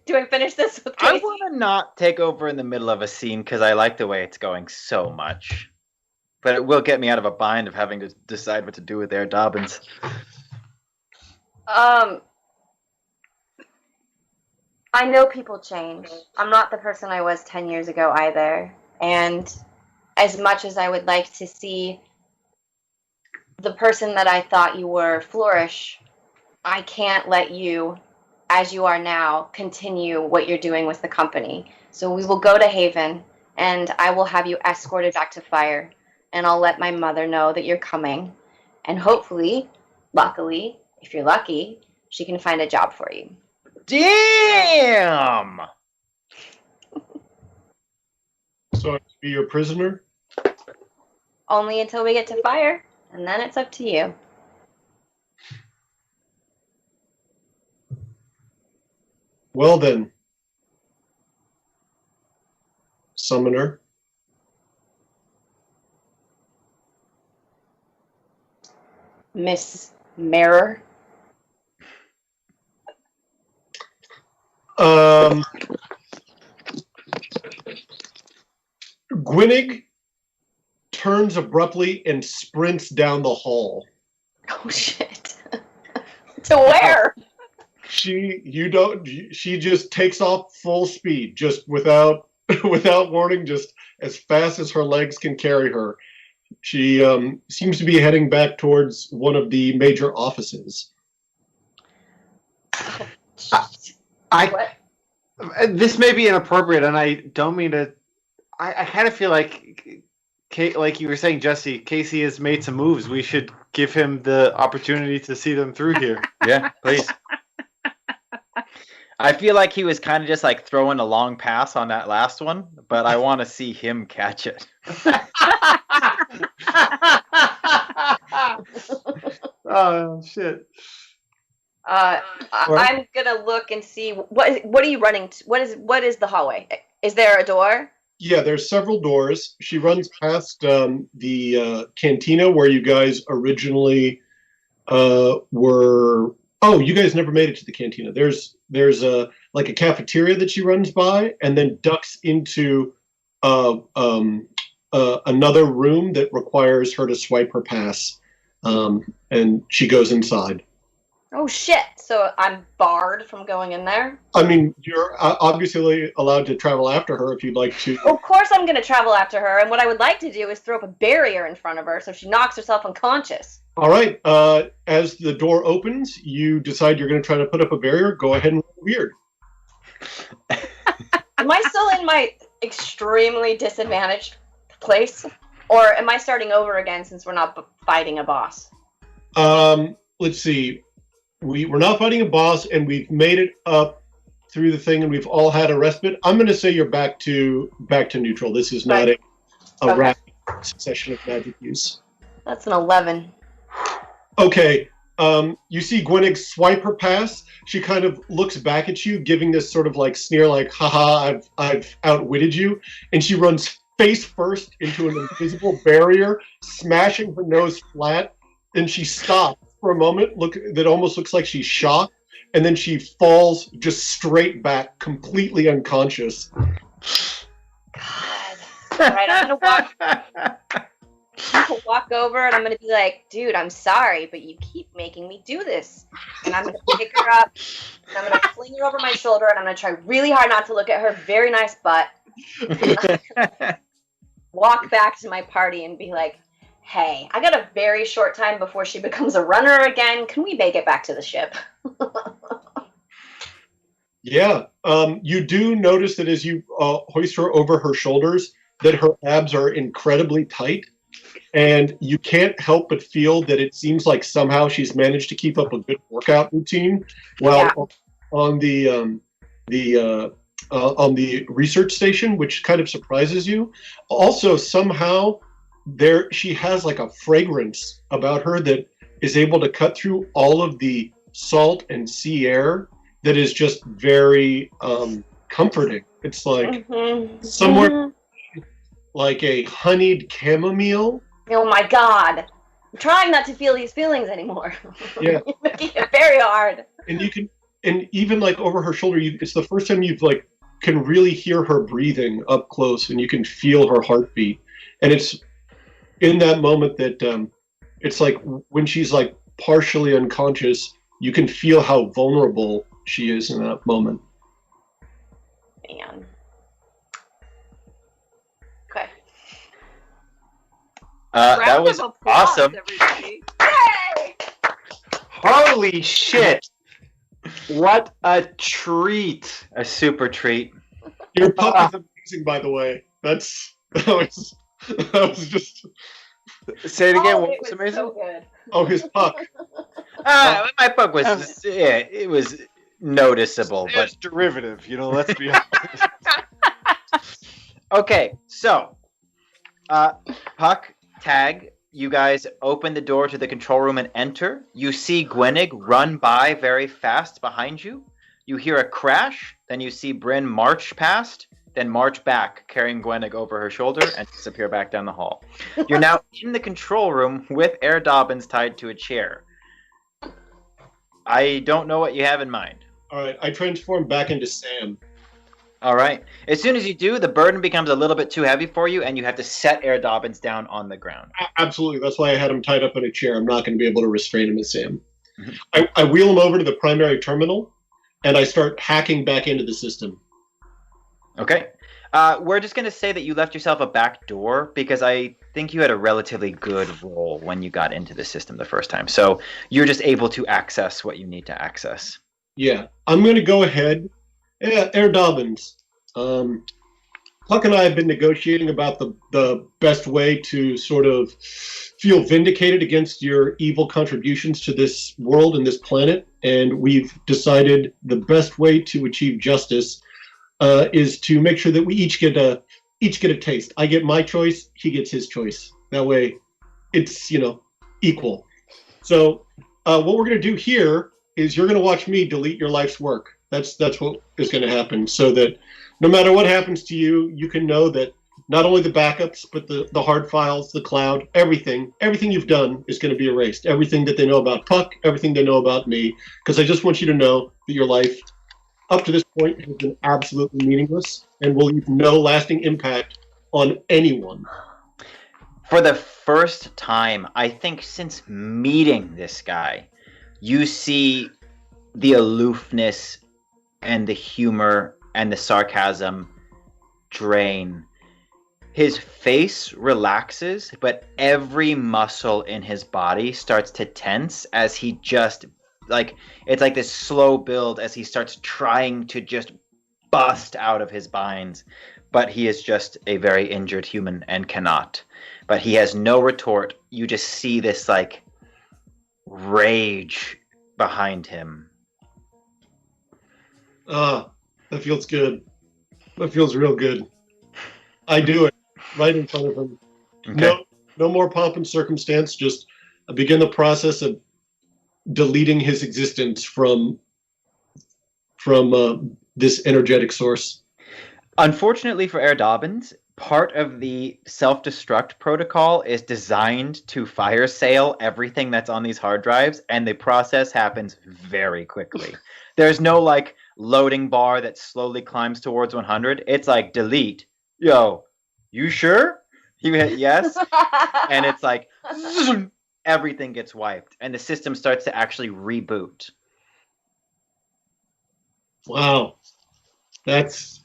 Speaker 4: Do I finish this with
Speaker 1: I
Speaker 4: Casey?
Speaker 1: want to not take over in the middle of a scene because I like the way it's going so much. But it will get me out of a bind of having to decide what to do with their Dobyns.
Speaker 4: I know people change. I'm not the person I was 10 years ago either. And as much as I would like to see the person that I thought you were flourish, I can't let you, as you are now, continue what you're doing with the company. So we will go to Haven, and I will have you escorted back to Fire, and I'll let my mother know that you're coming. And hopefully, luckily, if you're lucky, she can find a job for you.
Speaker 1: Damn!
Speaker 5: So I have to be your prisoner?
Speaker 4: Only until we get to Fire, and then it's up to you.
Speaker 5: Well then, Summoner.
Speaker 4: Miss Mirror.
Speaker 5: Gwynnig turns abruptly and sprints down the hall.
Speaker 4: Oh shit. To where?
Speaker 5: She just takes off full speed, just without warning, just as fast as her legs can carry her. She seems to be heading back towards one of the major offices.
Speaker 2: This may be inappropriate, and I don't mean to. I kind of feel like, like you were saying, Jesse, Casey has made some moves. We should give him the opportunity to see them through here.
Speaker 1: Yeah, please. I feel like he was kind of just like throwing a long pass on that last one, but I want to see him catch it.
Speaker 2: Oh shit!
Speaker 4: I'm gonna look and see what are you running? What is the hallway? Is there a door?
Speaker 5: Yeah, there's several doors. She runs past the cantina where you guys originally were. Oh, you guys never made it to the cantina. There's a like a cafeteria that she runs by, and then ducks into another room that requires her to swipe her pass, and she goes inside.
Speaker 4: Oh shit! So I'm barred from going in there?
Speaker 5: I mean, you're obviously allowed to travel after her if you'd like to.
Speaker 4: Of course I'm going to travel after her, and what I would like to do is throw up a barrier in front of her so she knocks herself unconscious.
Speaker 5: All right. As the door opens, you decide you're going to try to put up a barrier. Go ahead and roll weird.
Speaker 4: Am I still in my extremely disadvantaged place? Or am I starting over again since we're not fighting a boss?
Speaker 5: Let's see. We're not fighting a boss, and we've made it up through the thing, and we've all had a respite. I'm going to say you're back to neutral. This is not a rapid succession of magic use. That's
Speaker 4: an 11.
Speaker 5: Okay. You see Gwynnig swipe her pass. She kind of looks back at you, giving this sort of like sneer, like, haha, I've outwitted you. And she runs face first into an invisible barrier, smashing her nose flat. And she stops for a moment, that almost looks like she's shocked. And then she falls just straight back, completely unconscious.
Speaker 4: God. All right, I'm going to walk over and I'm going to be like, dude, I'm sorry, but you keep making me do this. And I'm going to pick her up and I'm going to fling her over my shoulder and I'm going to try really hard not to look at her very nice butt. Walk back to my party and be like, hey, I got a very short time before she becomes a runner again. Can we make it back to the ship?
Speaker 5: Yeah. You do notice that as you hoist her over her shoulders, that her abs are incredibly tight. And you can't help but feel that it seems like somehow she's managed to keep up a good workout routine while on the research station, which kind of surprises you. Also, somehow she has like a fragrance about her that is able to cut through all of the salt and sea air that is just very comforting. It's like somewhere like a honeyed chamomile.
Speaker 4: Oh my God. I'm trying not to feel these feelings anymore.
Speaker 5: Yeah.
Speaker 4: You're making it very hard.
Speaker 5: And even like over her shoulder, it's the first time you've like can really hear her breathing up close, and you can feel her heartbeat. And it's in that moment that it's like when she's like partially unconscious, you can feel how vulnerable she is in that moment.
Speaker 4: Man. Okay.
Speaker 1: That was awesome.
Speaker 4: Yay!
Speaker 2: Holy shit! What a treat!
Speaker 1: A super treat.
Speaker 5: Your pup is amazing, by the way. That was just.
Speaker 2: Say it again.
Speaker 4: Oh,
Speaker 2: What was amazing?
Speaker 4: So good.
Speaker 5: Oh, his puck.
Speaker 1: My book was it was noticeable, but
Speaker 2: It's derivative, let's be honest.
Speaker 1: okay. So, Puck, Tag, you guys open the door to the control room and enter. You see Gwynnig run by very fast behind you. You hear a crash, then you see Bryn march past, then march back, carrying Gwenig over her shoulder, and disappear back down the hall. You're now in the control room with Herr Dobyns tied to a chair. I don't know what you have in mind.
Speaker 5: All right, I transform back into Sam.
Speaker 1: All right. As soon as you do, the burden becomes a little bit too heavy for you, and you have to set Herr Dobyns down on the ground.
Speaker 5: Absolutely. That's why I had him tied up in a chair. I'm not going to be able to restrain him as Sam. I wheel him over to the primary terminal, and I start hacking back into the system.
Speaker 1: Okay. We're just going to say that you left yourself a back door because I think you had a relatively good roll when you got into the system the first time. So you're just able to access what you need to access.
Speaker 5: Yeah. I'm going to go ahead. Yeah, Herr Dobyns. Puck and I have been negotiating about the best way to sort of feel vindicated against your evil contributions to this world and this planet, and we've decided the best way to achieve justice is to make sure that we each get a taste. I get my choice, he gets his choice. That way, it's equal. So what we're going to do here is you're going to watch me delete your life's work. That's what is going to happen, so that no matter what happens to you, you can know that not only the backups, but the hard files, the cloud, everything you've done is going to be erased. Everything that they know about Puck, everything they know about me, because I just want you to know that your life up to this point has been absolutely meaningless and will leave no lasting impact on anyone.
Speaker 1: For the first time, I think since meeting this guy, you see the aloofness and the humor and the sarcasm drain. His face relaxes, but every muscle in his body starts to tense as he just, it's like this slow build as he starts trying to just bust out of his binds. But he is just a very injured human and cannot. But he has no retort. You just see this, rage behind him.
Speaker 5: That feels good. That feels real good. I do it right in front of him. Okay. No more pomp and circumstance. Just begin the process of deleting his existence from this energetic source.
Speaker 1: Unfortunately for Herr Dobyns, part of the self-destruct protocol is designed to fire sale everything that's on these hard drives, and the process happens very quickly. There's no loading bar that slowly climbs towards 100. It's delete. Yo, you sure? You hit yes, and it's everything gets wiped, and the system starts to actually reboot.
Speaker 5: Wow, that's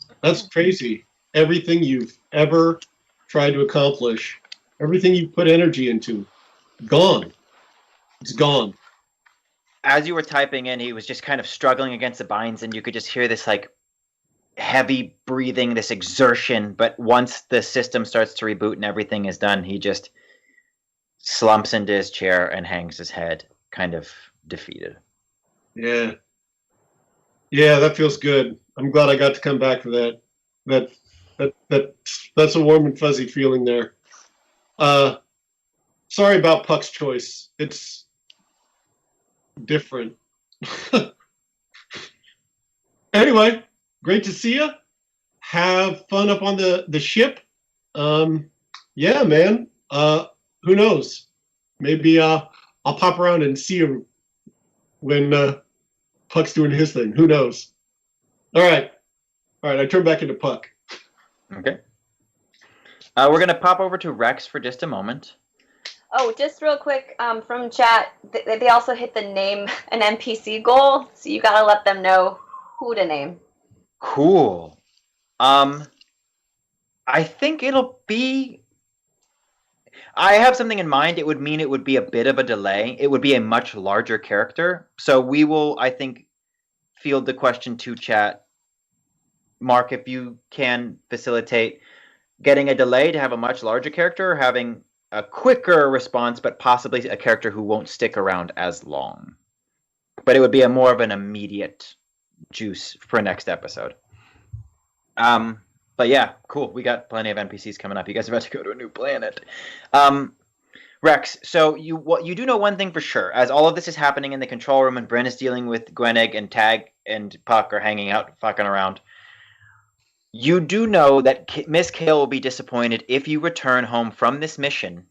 Speaker 5: crazy. Everything you've ever tried to accomplish, everything you've put energy into, gone. It's gone.
Speaker 1: As you were typing in, he was just kind of struggling against the binds, and you could just hear this heavy breathing, this exertion. But once the system starts to reboot and everything is done, he just slumps into his chair and hangs his head, kind of defeated.
Speaker 5: Yeah, that feels good. I'm glad I got to come back for that. That's a warm and fuzzy feeling there. Sorry about Puck's choice. It's different. Anyway, great to see you. Have fun up on the ship. Yeah, man. Who knows? Maybe I'll pop around and see you when Puck's doing his thing. Who knows? All right. I turn back into Puck.
Speaker 1: Okay. We're going to pop over to Rex for just a moment.
Speaker 4: Oh, just real quick, from chat, they also hit the name an NPC goal, so you gotta let them know who to name.
Speaker 1: Cool. I think it'll be... I have something in mind. It would mean it would be a bit of a delay. It would be a much larger character. So we will, I think, field the question to chat. Mark, if you can facilitate getting a delay to have a much larger character, or having a quicker response, but possibly a character who won't stick around as long. But it would be more of an immediate juice for next episode. But yeah, cool. We got plenty of NPCs coming up. You guys are about to go to a new planet. Rex, so you do know one thing for sure. As all of this is happening in the control room and Bryn is dealing with Gwenig and Tag and Puck are hanging out, fucking around, You do know that Miss Kale will be disappointed if you return home from this mission,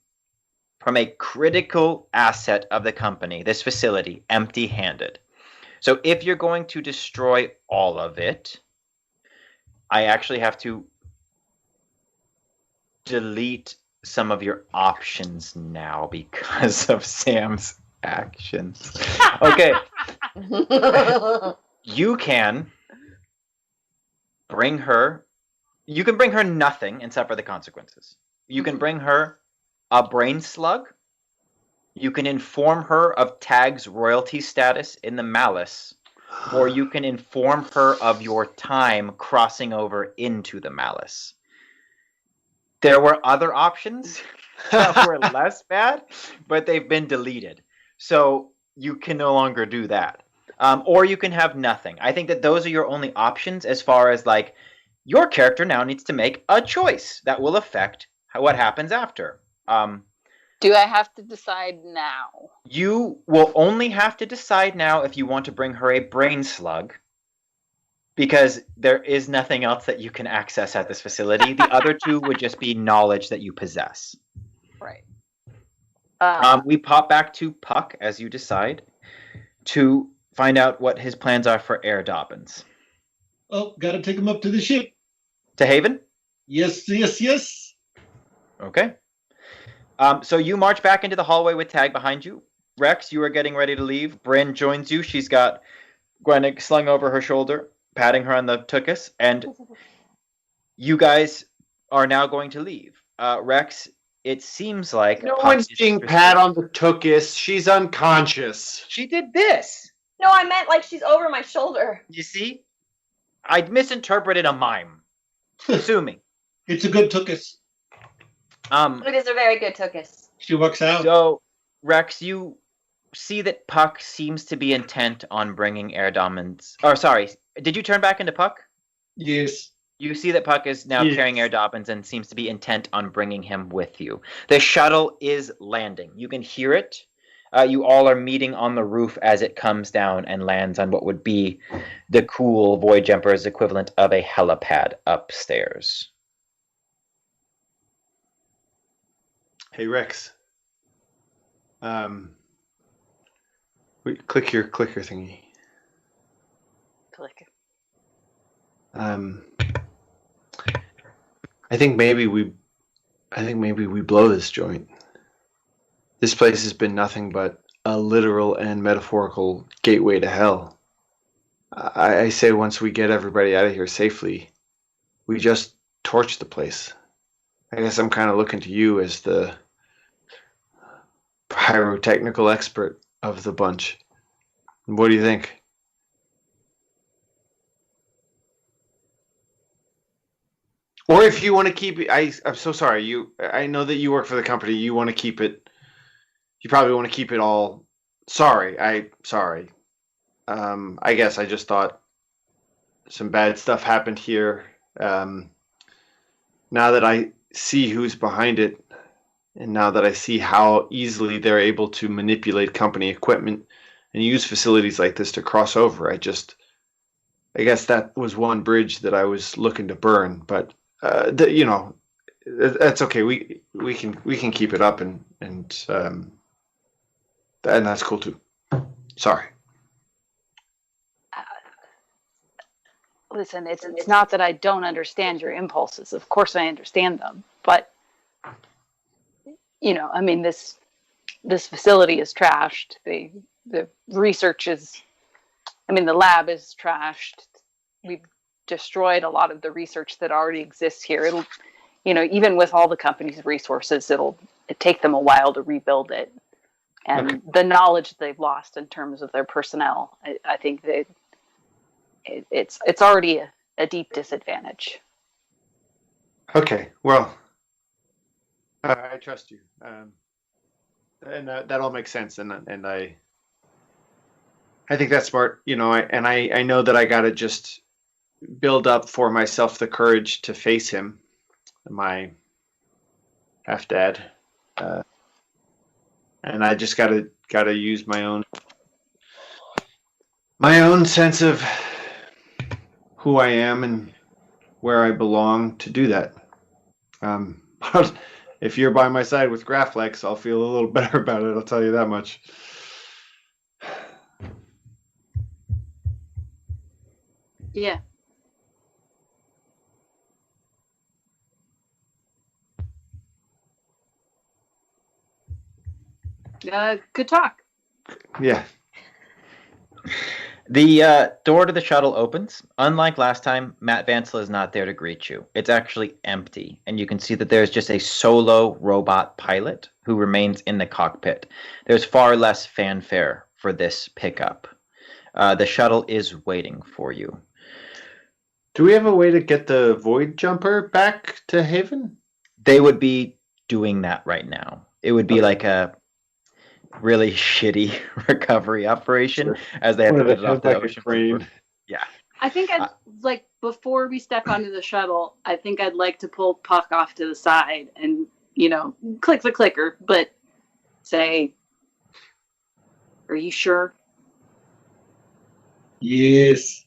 Speaker 1: from a critical asset of the company, this facility, empty-handed. So if you're going to destroy all of it, I actually have to delete some of your options now because of Sam's actions. Okay. You can bring her nothing and suffer the consequences. You can bring her a brain slug. You can inform her of Tag's royalty status in the Malice, or you can inform her of your time crossing over into the Malice. There were other options that were less bad, but they've been deleted. So you can no longer do that. Or you can have nothing. I think that those are your only options as far as like your character now needs to make a choice that will affect what happens after.
Speaker 3: Do I have to decide now?
Speaker 1: You will only have to decide now if you want to bring her a brain slug, because there is nothing else that you can access at this facility. The other two would just be knowledge that you possess.
Speaker 3: Right.
Speaker 1: We pop back to Puck as you decide to find out what his plans are for Herr Dobyns.
Speaker 5: Oh, gotta take him up to the ship.
Speaker 1: To Haven?
Speaker 5: Yes, yes, yes.
Speaker 1: Okay. So you march back into the hallway with Tag behind you. Rex, you are getting ready to leave. Bryn joins you. She's got Gwennick slung over her shoulder, patting her on the tuchus, and you guys are now going to leave. Rex, it seems like
Speaker 2: No
Speaker 1: Puck
Speaker 2: one's
Speaker 1: is
Speaker 2: being
Speaker 1: interested-
Speaker 2: pat on the tuchus. She's unconscious.
Speaker 1: She did this.
Speaker 7: No, I meant like she's over my shoulder.
Speaker 1: You see? I misinterpreted a mime. Sue me.
Speaker 5: It's a good tuchus.
Speaker 7: It is a very good tuchus.
Speaker 5: She walks out.
Speaker 1: So, Rex, you see that Puck seems to be intent on bringing Herr Dobyns. Or, sorry, did you turn back into Puck?
Speaker 5: Yes.
Speaker 1: You see that Puck is now
Speaker 2: Yes.
Speaker 1: carrying Herr Dobyns and seems to be intent on bringing him with you. The shuttle is landing. You can hear it. You all are meeting on the roof as it comes down and lands on what would be the cool Void Jumper's equivalent of a helipad upstairs.
Speaker 2: Hey Rex. Click your clicker thingy.
Speaker 3: Click.
Speaker 2: I think maybe we blow this joint. This place has been nothing but a literal and metaphorical gateway to hell. I say once we get everybody out of here safely, we just torch the place. I guess I'm kind of looking to you as the pyrotechnical expert of the bunch. What do you think? Or if you want to keep it, I'm so sorry. I know that you work for the company. You want to keep it. You probably want to keep it all. Sorry. I guess I just thought some bad stuff happened here. Now that I see who's behind it, and now that I see how easily they're able to manipulate company equipment and use facilities like this to cross over, I guess that was one bridge that I was looking to burn. But that's okay. We can keep it up and that's cool too. Sorry.
Speaker 3: Listen, it's not that I don't understand your impulses. Of course I understand them. But, I mean, this facility is trashed. The research is, the lab is trashed. We've destroyed a lot of the research that already exists here. It'll, even with all the company's resources, it'll take them a while to rebuild it. And the knowledge they've lost in terms of their personnel, I think that it's already a deep disadvantage.
Speaker 2: Okay, well, I trust you, and that all makes sense, and I think that's smart, I know that I gotta just build up for myself the courage to face him, my half dad, and I just gotta use my own sense of who I am and where I belong to do that. But if you're by my side with Graflex, I'll feel a little better about it. I'll tell you that much.
Speaker 3: Yeah. Good talk.
Speaker 2: Yeah.
Speaker 1: The door to the shuttle opens. Unlike last time, Matt Vansel is not there to greet you. It's actually empty, and you can see that there's just a solo robot pilot who remains in the cockpit. There's far less fanfare for this pickup. The shuttle is waiting for you.
Speaker 2: Do we have a way to get the Void Jumper back to Haven?
Speaker 1: They would be doing that right now. It would be like a really shitty recovery operation as they have to put it off the ocean floor. Yeah.
Speaker 3: I think I'd like, before we step onto the shuttle, I think I'd like to pull Puck off to the side and, click the clicker, but say, are you sure?
Speaker 5: Yes.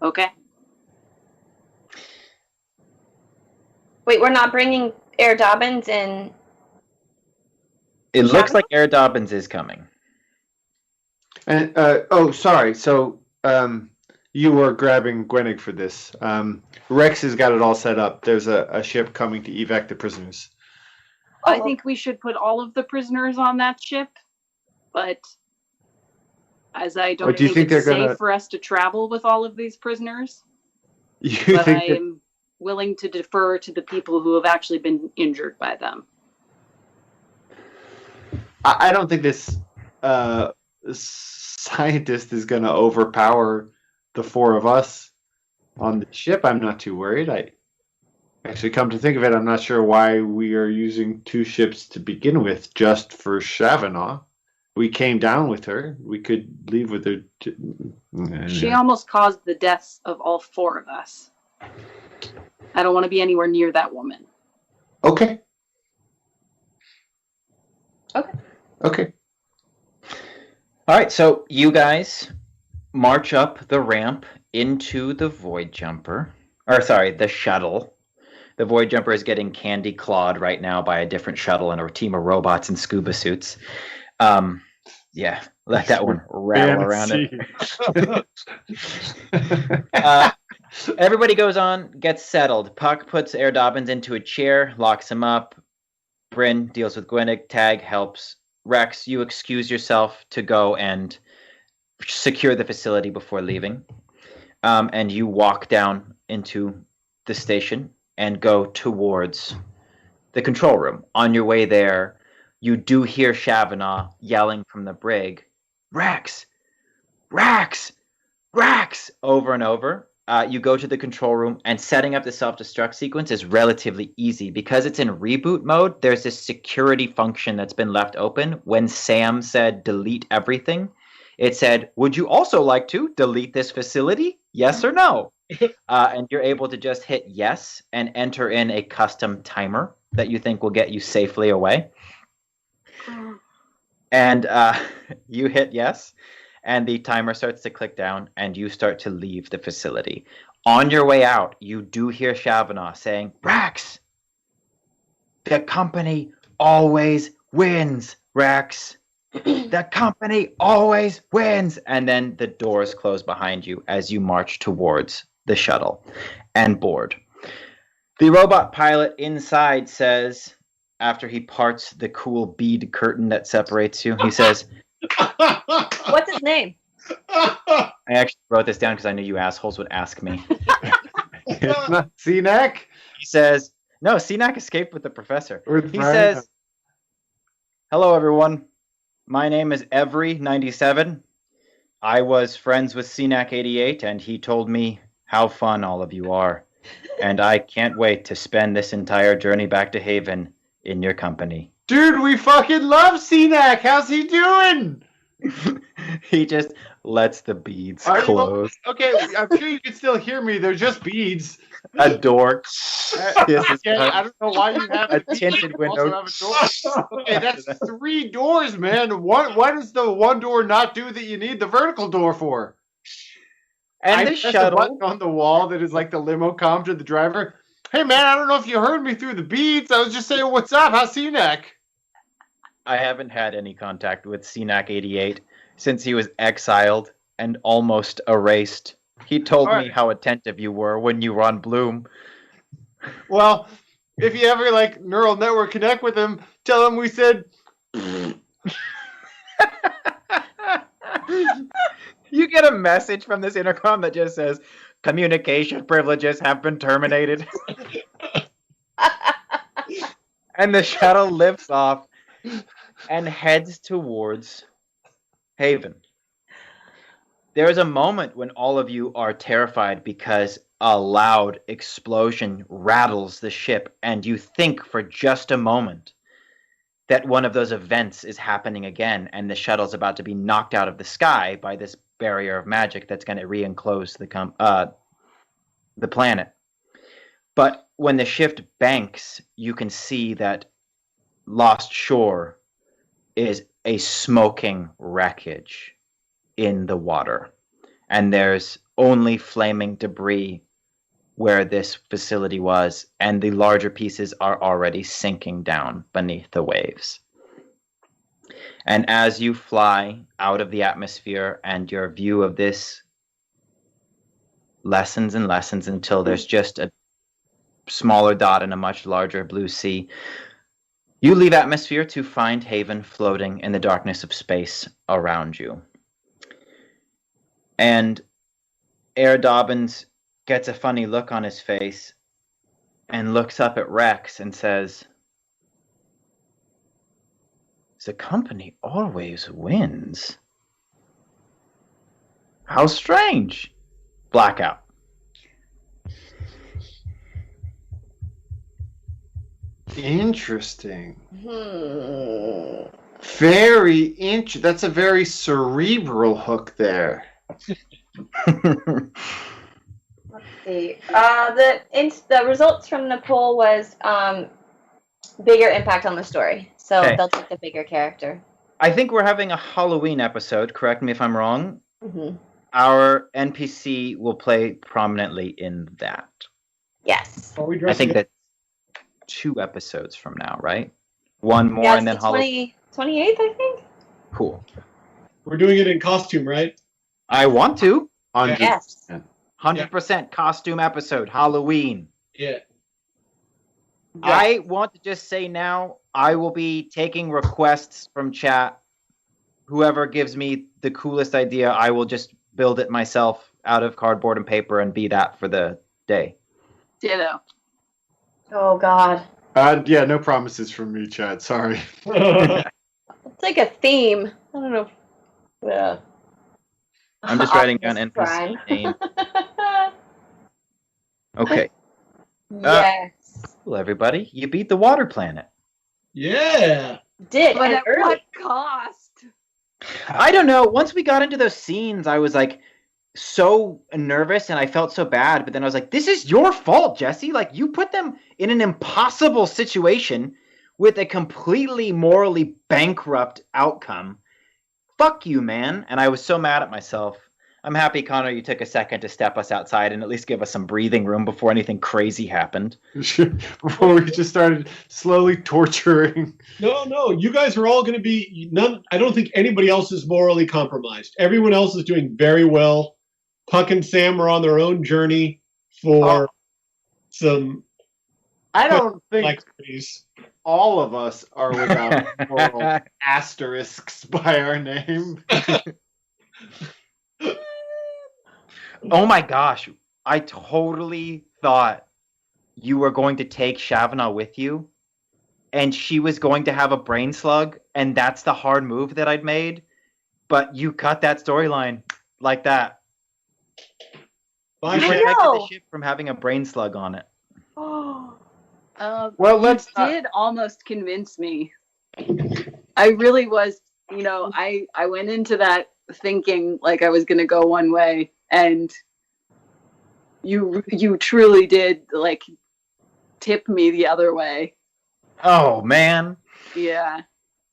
Speaker 3: Okay.
Speaker 4: Wait, we're not bringing Herr Dobyns in.
Speaker 1: It looks like Herr Dobyns is coming.
Speaker 2: And sorry. So you were grabbing Gwennig for this. Rex has got it all set up. There's a ship coming to evac the prisoners.
Speaker 3: I think we should put all of the prisoners on that ship, but as I don't think it's safe for us to travel with all of these prisoners. But I'm willing to defer to the people who have actually been injured by them.
Speaker 2: I don't think this scientist is going to overpower the four of us on the ship. I'm not too worried. I actually, come to think of it, I'm not sure why we are using two ships to begin with, just for Shavanaugh. We came down with her. We could leave with her.
Speaker 3: She almost caused the deaths of all four of us. I don't want to be anywhere near that woman.
Speaker 2: Okay.
Speaker 1: All right, so you guys march up the ramp into the Void Jumper. The shuttle. The Void Jumper is getting candy clawed right now by a different shuttle and a team of robots in scuba suits. Yeah, let that one rattle around it. Everybody goes on, gets settled. Puck puts Herr Dobyns into a chair, locks him up. Bryn deals with Gwennig. Tag helps. Rex, you excuse yourself to go and secure the facility before leaving. And you walk down into the station and go towards the control room. On your way there, you do hear Shavanaugh yelling from the brig, Rex! Rex! Rex! Over and over. You go to the control room, and setting up the self-destruct sequence is relatively easy. Because it's in reboot mode, there's this security function that's been left open. When Sam said delete everything, it said, would you also like to delete this facility? Yes or no? And you're able to just hit yes and enter in a custom timer that you think will get you safely away. And you hit yes, and the timer starts to click down, and you start to leave the facility. On your way out, you do hear Shavanaugh saying, Rex! The company always wins, Rex! The company always wins! And then the doors close behind you as you march towards the shuttle and board. The robot pilot inside says, after he parts the cool bead curtain that separates you, he says,
Speaker 7: What's his name?
Speaker 1: I actually wrote this down because I knew you assholes would ask me.
Speaker 2: It's not CNAC?
Speaker 1: He says, no, CNAC escaped with the professor. He
Speaker 2: Brian?
Speaker 1: says, hello, everyone. My name is Every97. I was friends with CNAC88, and he told me how fun all of you are. And I can't wait to spend this entire journey back to Haven in your company.
Speaker 2: Dude, we fucking love CNAC. How's he doing?
Speaker 1: He just lets the beads close.
Speaker 2: Okay, I'm sure you can still hear me. They're just beads.
Speaker 1: A door.
Speaker 2: I don't know why you have
Speaker 1: a tinted window.
Speaker 2: Also have a door. Okay, that's 3 doors, man. Why does the one door not do that you need the vertical door for?
Speaker 1: And
Speaker 2: I
Speaker 1: the
Speaker 2: press the
Speaker 1: shuttle.
Speaker 2: button on the wall that is like the limo comm to the driver. Hey man, I don't know if you heard me through the beats. I was just saying, what's up? How's CNAC?
Speaker 1: I haven't had any contact with CNAC 88 since he was exiled and almost erased. He told me how attentive you were when you were on Bloom.
Speaker 2: Well, if you ever like neural network connect with him, tell him we said.
Speaker 1: You get a message from this intercom that just says, communication privileges have been terminated. And the shuttle lifts off and heads towards Haven. There is a moment when all of you are terrified because a loud explosion rattles the ship, and you think for just a moment that one of those events is happening again, and the shuttle's about to be knocked out of the sky by this barrier of magic that's going to re-enclose the planet. But when the ship banks, you can see that Lost Shore is a smoking wreckage in the water, and there's only flaming debris where this facility was, and the larger pieces are already sinking down beneath the waves. And as you fly out of the atmosphere and your view of this lessens and lessens until there's just a smaller dot in a much larger blue sea, you leave atmosphere to find Haven floating in the darkness of space around you. And Herr Dobyns gets a funny look on his face and looks up at Rex and says, the company always wins. How strange. Blackout.
Speaker 2: Interesting. That's a very cerebral hook there.
Speaker 7: Let's see. The results from the poll was bigger impact on the story. So they'll take the bigger character.
Speaker 1: I think we're having a Halloween episode. Correct me if I'm wrong.
Speaker 7: Mm-hmm.
Speaker 1: Our NPC will play prominently in that.
Speaker 7: Yes.
Speaker 1: I think that's 2 episodes from now, right? One more and then Halloween.
Speaker 7: 28th, I think.
Speaker 1: Cool.
Speaker 5: We're doing it in costume, right?
Speaker 1: I want to.
Speaker 2: 100%.
Speaker 7: Yes.
Speaker 1: 100% costume episode, Halloween.
Speaker 5: Yeah.
Speaker 1: I want to just say now, I will be taking requests from chat. Whoever gives me the coolest idea, I will just build it myself out of cardboard and paper and be that for the day.
Speaker 3: Ditto.
Speaker 7: Oh, God.
Speaker 2: Yeah, no promises from me, Chad. Sorry.
Speaker 7: It's like a theme. I don't know. Yeah.
Speaker 1: I'm just writing down NPC name. Okay.
Speaker 7: Yes.
Speaker 1: Cool, everybody. You beat the water planet.
Speaker 5: Yeah.
Speaker 7: Did.
Speaker 3: But
Speaker 7: And
Speaker 3: at
Speaker 7: early.
Speaker 3: what cost?
Speaker 1: I don't know. Once we got into those scenes, I was like so nervous and I felt so bad. But then I was like, this is your fault, Jesse. Like, you put them in an impossible situation with a completely morally bankrupt outcome. Fuck you, man. And I was so mad at myself. I'm happy, Connor, you took a second to step us outside and at least give us some breathing room before anything crazy happened.
Speaker 2: Before we just started slowly torturing.
Speaker 5: No. You guys are all going to be none. I don't think anybody else is morally compromised. Everyone else is doing very well. Puck and Sam are on their own journey for some.
Speaker 2: I don't think
Speaker 5: complexities.
Speaker 2: all of us are without moral asterisks by our name.
Speaker 1: Oh my gosh. I totally thought you were going to take Shavana with you and she was going to have a brain slug and that's the hard move that I'd made. But you cut that storyline like that.
Speaker 5: Bye,
Speaker 1: You
Speaker 5: Fran.
Speaker 1: protected
Speaker 7: know.
Speaker 1: the ship from having a brain slug on it.
Speaker 7: Oh.
Speaker 2: Well, let's
Speaker 3: You did almost convince me. I really was, I went into that thinking like I was going to go one way, and you truly did like tip me the other way.
Speaker 1: Oh man.
Speaker 3: Yeah.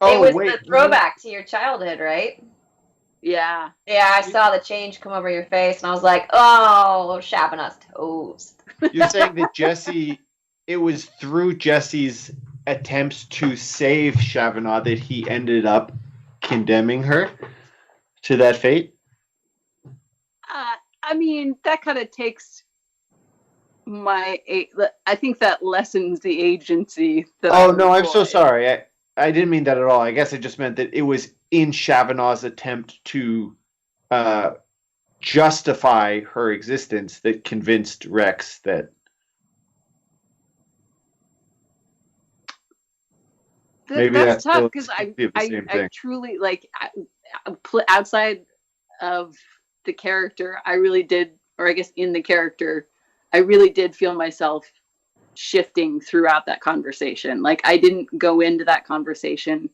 Speaker 7: It was the throwback to your childhood, right?
Speaker 3: Yeah.
Speaker 7: Yeah, I saw the change come over your face, and I was like, oh, Shabanah's toast.
Speaker 2: You're saying that it was through Jesse's attempts to save Shabanah that he ended up condemning her to that fate?
Speaker 3: I mean, that kind of takes I think that lessens the agency.
Speaker 2: Oh, no, I'm so sorry. I didn't mean that at all. I guess I just meant that it was in Shabanah's attempt to justify her existence that convinced Rex that... Maybe
Speaker 3: that's tough because
Speaker 2: I
Speaker 3: truly, like, outside of the character, I really did, or I guess in the character, I really did feel myself shifting throughout that conversation. Like, I didn't go into that conversation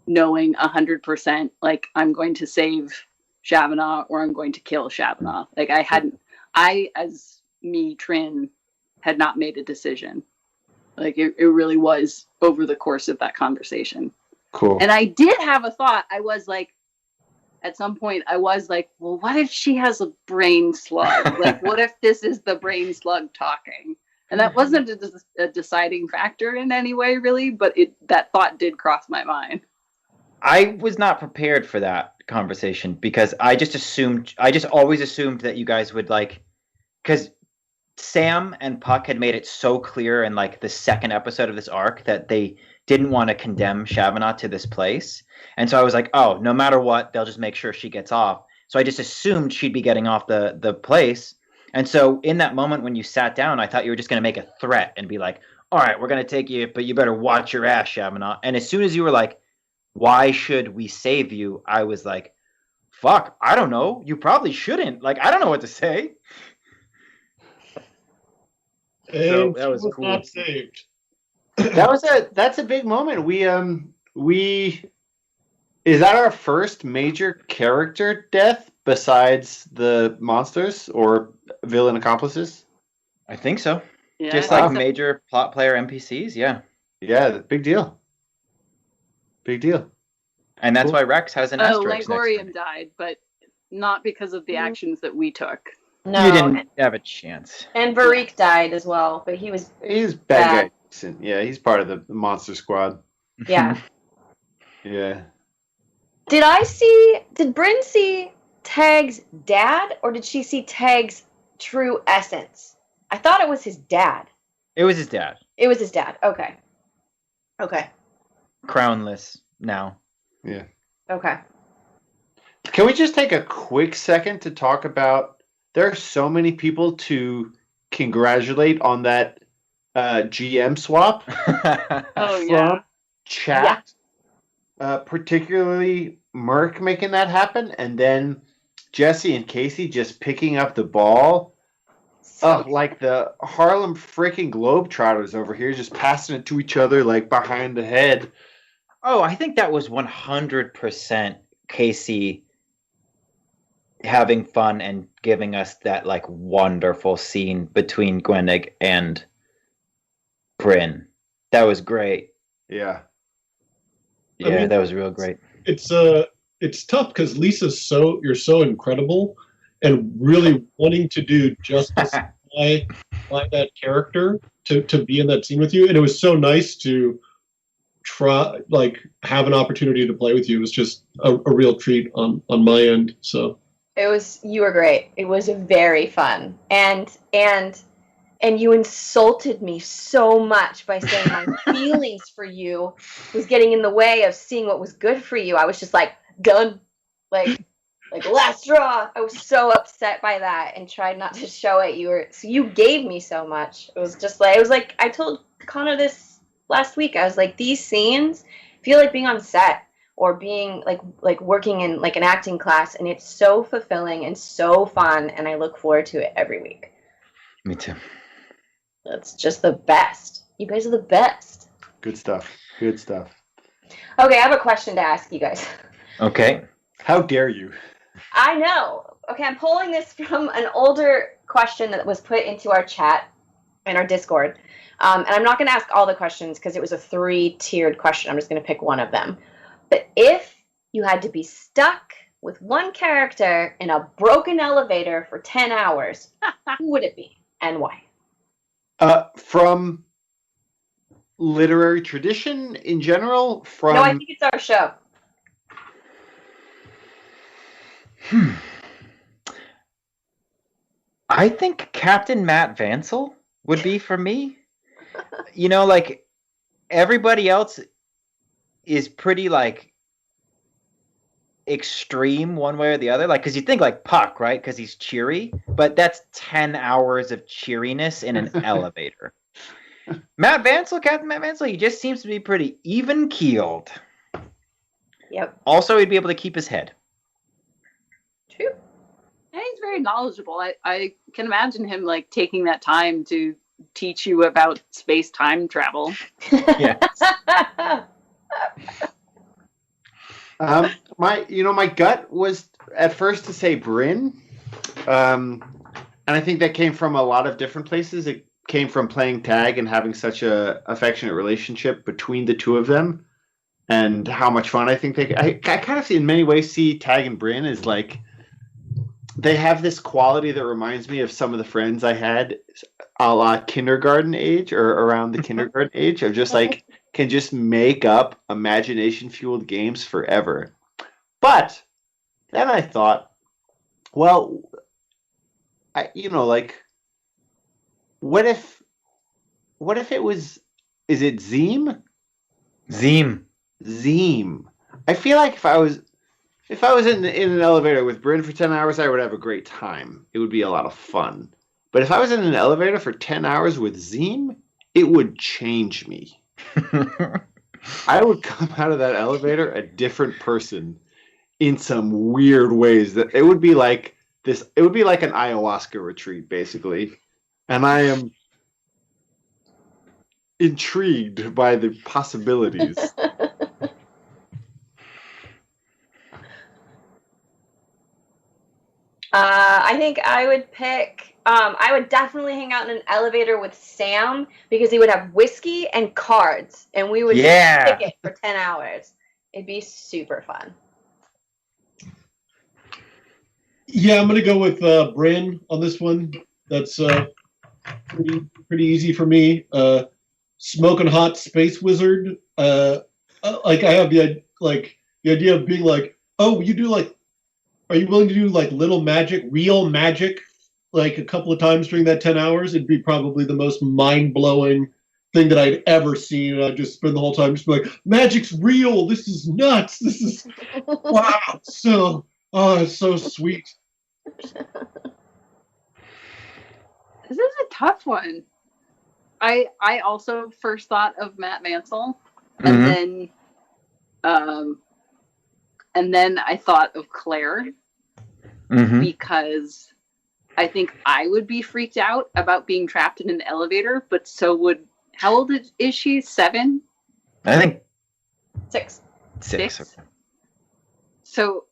Speaker 3: knowing 100%, like, I'm going to save Shabanah or I'm going to kill Shabanah. Like, as me, Trin, had not made a decision. Like, it really was over the course of that conversation.
Speaker 2: Cool.
Speaker 3: And I did have a thought. I was like, at some point, I was like, well, what if she has a brain slug? Like, what if this is the brain slug talking? And that wasn't a deciding factor in any way, really, but that thought did cross my mind.
Speaker 1: I was not prepared for that conversation because I just always assumed that you guys would, like, because Sam and Puck had made it so clear in, like, the second episode of this arc that they didn't want to condemn Shabanah to this place. And so I was like, oh, no matter what, they'll just make sure she gets off. So I just assumed she'd be getting off the place. And so in that moment when you sat down, I thought you were just going to make a threat and be like, all right, we're going to take you, but you better watch your ass, Shabanah. And as soon as you were like, why should we save you? I was like, fuck, I don't know. You probably shouldn't. Like, I don't know what to say.
Speaker 5: And
Speaker 1: so that was cool.
Speaker 5: Not saved.
Speaker 2: That's a big moment. Is that our first major character death besides the monsters or villain accomplices?
Speaker 1: I think so.
Speaker 3: Yeah,
Speaker 1: just like major plot player NPCs, yeah.
Speaker 2: Yeah, big deal. Big deal.
Speaker 1: And that's why Rex has an asterisk.
Speaker 3: Langorium died, but not because of the actions that we took.
Speaker 7: No.
Speaker 1: You didn't have a chance.
Speaker 7: And Varric died as well, but he's
Speaker 2: bad guy. Yeah, he's part of the monster squad.
Speaker 7: Yeah.
Speaker 2: Yeah.
Speaker 7: Did Bryn see Tag's dad, or did she see Tag's true essence? I thought it was his dad.
Speaker 1: It was his dad.
Speaker 7: It was his dad. Okay.
Speaker 1: Crownless now.
Speaker 2: Yeah.
Speaker 7: Okay.
Speaker 2: Can we just take a quick second to talk about, there are so many people to congratulate on that GM swap from chat. Particularly Merc making that happen, and then Jesse and Casey just picking up the ball. Like the Harlem freaking Globetrotters over here, just passing it to each other like behind the head.
Speaker 1: Oh, I think that was 100% Casey having fun and giving us that, like, wonderful scene between Gwennig and Bryn. That was great.
Speaker 2: Yeah.
Speaker 1: Yeah, I mean, that was real great.
Speaker 5: It's tough because you're so incredible, and really wanting to do justice by that character to be in that scene with you, and it was so nice to try, like, have an opportunity to play with you. It was just a real treat on my end. So
Speaker 7: you were great. It was very fun, and you insulted me so much by saying my feelings for you was getting in the way of seeing what was good for you. I was just like, done. Like last straw. I was so upset by that and tried not to show it. You gave me so much. It was like I told Connor this last week. I was like, these scenes feel like being on set or being like working in like an acting class, and it's so fulfilling and so fun, and I look forward to it every week.
Speaker 1: Me too.
Speaker 7: That's just the best. You guys are the best.
Speaker 2: Good stuff.
Speaker 7: Okay, I have a question to ask you guys.
Speaker 1: Okay.
Speaker 2: How dare you?
Speaker 7: I know. Okay, I'm pulling this from an older question that was put into our chat in our Discord. And I'm not going to ask all the questions because it was a 3-tiered question. I'm just going to pick one of them. But if you had to be stuck with one character in a broken elevator for 10 hours, who would it be and why?
Speaker 2: From literary tradition in general?
Speaker 7: No, I think it's our show.
Speaker 1: I think Captain Matt Vansel would be for me. You know, like, everybody else is pretty, like, extreme one way or the other. Like, because you think, like, Puck, right? Because he's cheery. But that's 10 hours of cheeriness in an elevator. Matt Vansel, Captain Matt Vansel, he just seems to be pretty even-keeled.
Speaker 7: Yep.
Speaker 1: Also, he'd be able to keep his head.
Speaker 7: True.
Speaker 3: And he's very knowledgeable. I can imagine him like taking that time to teach you about space-time travel.
Speaker 1: Yeah.
Speaker 2: My gut was at first to say Bryn, and I think that came from a lot of different places. It came from playing tag and having such a affectionate relationship between the two of them, and how much fun I think I kind of in many ways see Tag and Bryn as like they have this quality that reminds me of some of the friends I had a la kindergarten age or around the kindergarten age of just like can just make up imagination fueled games forever. But then I thought, well, what if it was, is it Zeem? Zeem. I feel like if I was in an elevator with Bryn for 10 hours, I would have a great time. It would be a lot of fun. But if I was in an elevator for 10 hours with Zeem, it would change me. I would come out of that elevator a different person in some weird ways. That it would be like this. It would be like an ayahuasca retreat, basically. And I am intrigued by the possibilities.
Speaker 7: I think I would pick. I would definitely hang out in an elevator with Sam because he would have whiskey and cards, and we would just pick it for 10 hours. It'd be super fun.
Speaker 5: Yeah, I'm gonna go with Bryn on this one. That's pretty easy for me. Smoking hot space wizard. Like I have the idea of being like, oh, you do like. Are you willing to do like little magic, real magic, like a couple of times during that 10 hours? It'd be probably the most mind-blowing thing that I'd ever seen. And I'd just spend the whole time just like, magic's real. This is nuts. This is, wow. It's so sweet.
Speaker 3: This is a tough one. I also first thought of Matt Vansel, and then I thought of Claire because I think I would be freaked out about being trapped in an elevator, but so would, how old is she? 7?
Speaker 1: I think
Speaker 7: 6.
Speaker 1: 6.
Speaker 3: So,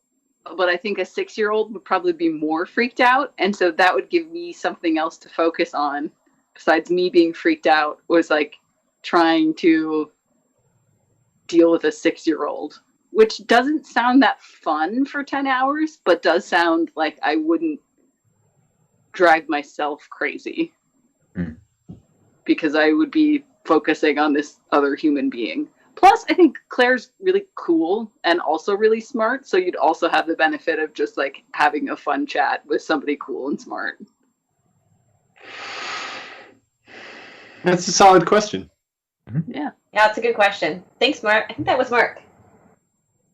Speaker 3: but I think a 6-year-old would probably be more freaked out. And so that would give me something else to focus on besides me being freaked out, was like trying to deal with a 6-year-old. Which doesn't sound that fun for 10 hours, but does sound like I wouldn't drive myself crazy. Because I would be focusing on this other human being. Plus, I think Claire's really cool and also really smart, so you'd also have the benefit of just like having a fun chat with somebody cool and smart.
Speaker 2: That's a solid question.
Speaker 3: Yeah.
Speaker 7: Yeah, it's a good question. Thanks, Mark. I think that was Mark.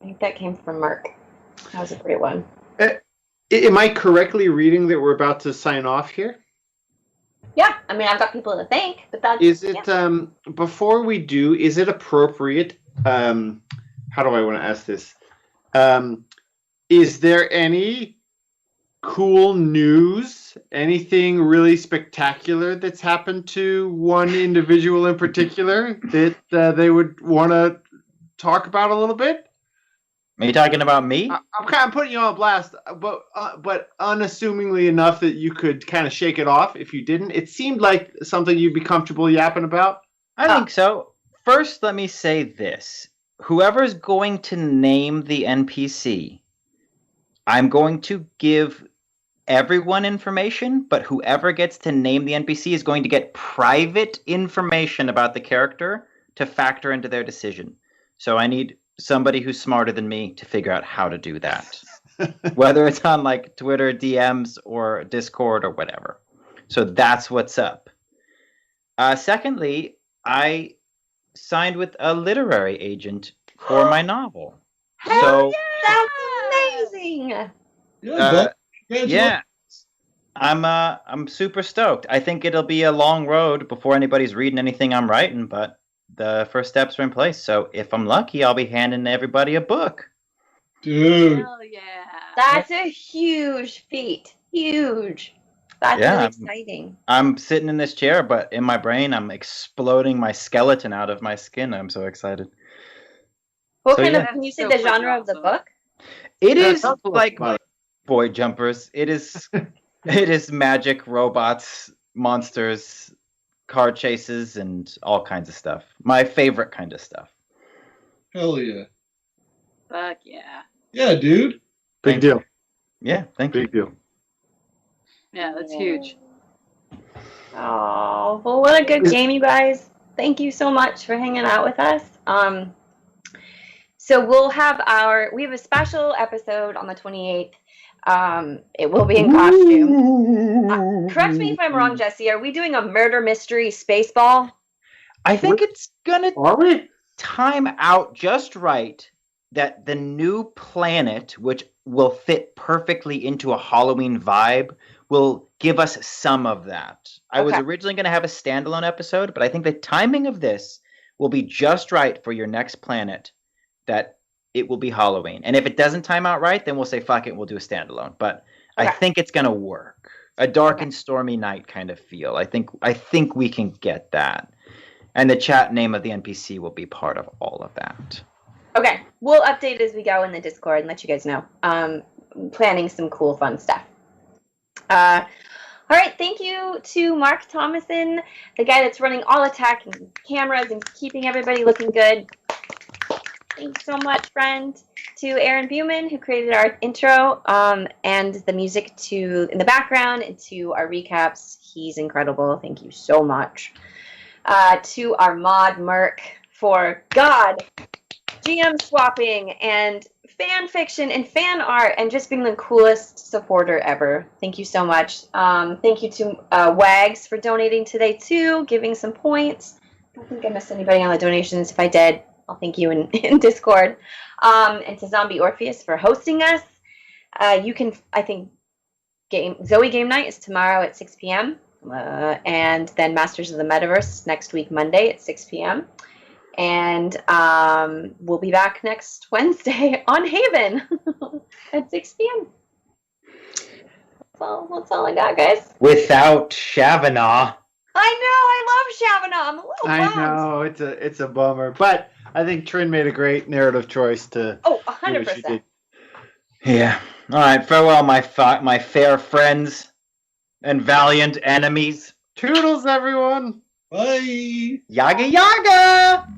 Speaker 7: I think that came from Mark. That was a great one.
Speaker 2: Am I correctly reading that we're about to sign off here?
Speaker 7: Yeah, I mean, I've got people to thank, but that's...
Speaker 2: Is it, before we do, is it appropriate, how do I want to ask this? Is there any cool news, anything really spectacular that's happened to one individual in particular that they would want to talk about a little bit?
Speaker 1: Are you talking about me?
Speaker 2: I'm kind of putting you on blast, but unassumingly enough that you could kind of shake it off if you didn't. It seemed like something you'd be comfortable yapping about.
Speaker 1: I think so. First, let me say this. Whoever's going to name the NPC, I'm going to give everyone information, but whoever gets to name the NPC is going to get private information about the character to factor into their decision. So I need somebody who's smarter than me to figure out how to do that. Whether it's on like Twitter, DMs, or Discord or whatever. So that's what's up. Secondly, I signed with a literary agent for my novel. So
Speaker 7: That's amazing.
Speaker 1: yeah, I'm super stoked. I think it'll be a long road before anybody's reading anything I'm writing, but the first steps are in place. So if I'm lucky, I'll be handing everybody a book.
Speaker 5: Dude.
Speaker 3: Hell yeah.
Speaker 7: That's a huge feat. Huge. That's really exciting.
Speaker 1: I'm sitting in this chair, but in my brain, I'm exploding my skeleton out of my skin. I'm so excited.
Speaker 7: What
Speaker 1: So,
Speaker 7: kind
Speaker 1: yeah.
Speaker 7: of, you said
Speaker 3: So
Speaker 7: the
Speaker 3: freaking
Speaker 7: genre of the
Speaker 3: awesome.
Speaker 7: book?
Speaker 1: It is
Speaker 2: sounds
Speaker 1: like
Speaker 2: fun.
Speaker 1: boy jumpers. It is magic, robots, monsters, car chases, and all kinds of stuff. My favorite kind of stuff.
Speaker 5: Hell yeah.
Speaker 3: Fuck yeah.
Speaker 5: Yeah, dude.
Speaker 2: Big deal.
Speaker 1: Yeah, thank you.
Speaker 2: Big deal.
Speaker 3: Yeah, that's huge.
Speaker 7: Oh, well, what a good game, you guys. Thank you so much for hanging out with us. So we have a special episode on the 28th. It will be in costume. Correct me if I'm wrong, Jesse. Are we doing a murder mystery Spaceball?
Speaker 1: I think it's gonna
Speaker 2: Are we?
Speaker 1: time out just right that the new planet, which will fit perfectly into a Halloween vibe, will give us some of that. I was
Speaker 7: Okay.
Speaker 1: originally going to have a standalone episode, but I think the timing of this will be just right for your next planet, that it will be Halloween. And if it doesn't time out right, then we'll say, fuck it, we'll do a standalone. But I
Speaker 7: Okay.
Speaker 1: think it's going to work. A dark
Speaker 7: Okay.
Speaker 1: and stormy night kind of feel. I think we can get that. And the chat name of the NPC will be part of all of that.
Speaker 7: Okay, we'll update as we go in the Discord and let you guys know. Planning some cool, fun stuff. All right, thank you to Mark Thomason, the guy that's running all the tech and cameras and keeping everybody looking good. Thanks so much, friend. To Aaron Buman, who created our intro and the music in the background, and to our recaps. He's incredible. Thank you so much. To our mod Merc for GM swapping and fan fiction and fan art and just being the coolest supporter ever. Thank you so much. Thank you to Wags for donating today too, giving some points. I don't think I missed anybody on the donations. If I did, I'll thank you in Discord. And to Zombie Orpheus for hosting us. You can, I think, Zoe Game Night is tomorrow at 6 p.m. And then Masters of the Metaverse next week, Monday at 6 p.m. And we'll be back next Wednesday on Haven at 6 p.m. That's all I got, guys.
Speaker 1: Without Shavana.
Speaker 7: I love Shavana. I'm a little bummed.
Speaker 2: I know it's a bummer, but I think Trin made a great narrative choice to.
Speaker 7: Oh,
Speaker 2: do what she
Speaker 7: 100%.
Speaker 2: did.
Speaker 1: Yeah. All right. Farewell, my fair friends and valiant enemies.
Speaker 2: Toodles, everyone.
Speaker 5: Bye.
Speaker 1: Yaga yaga!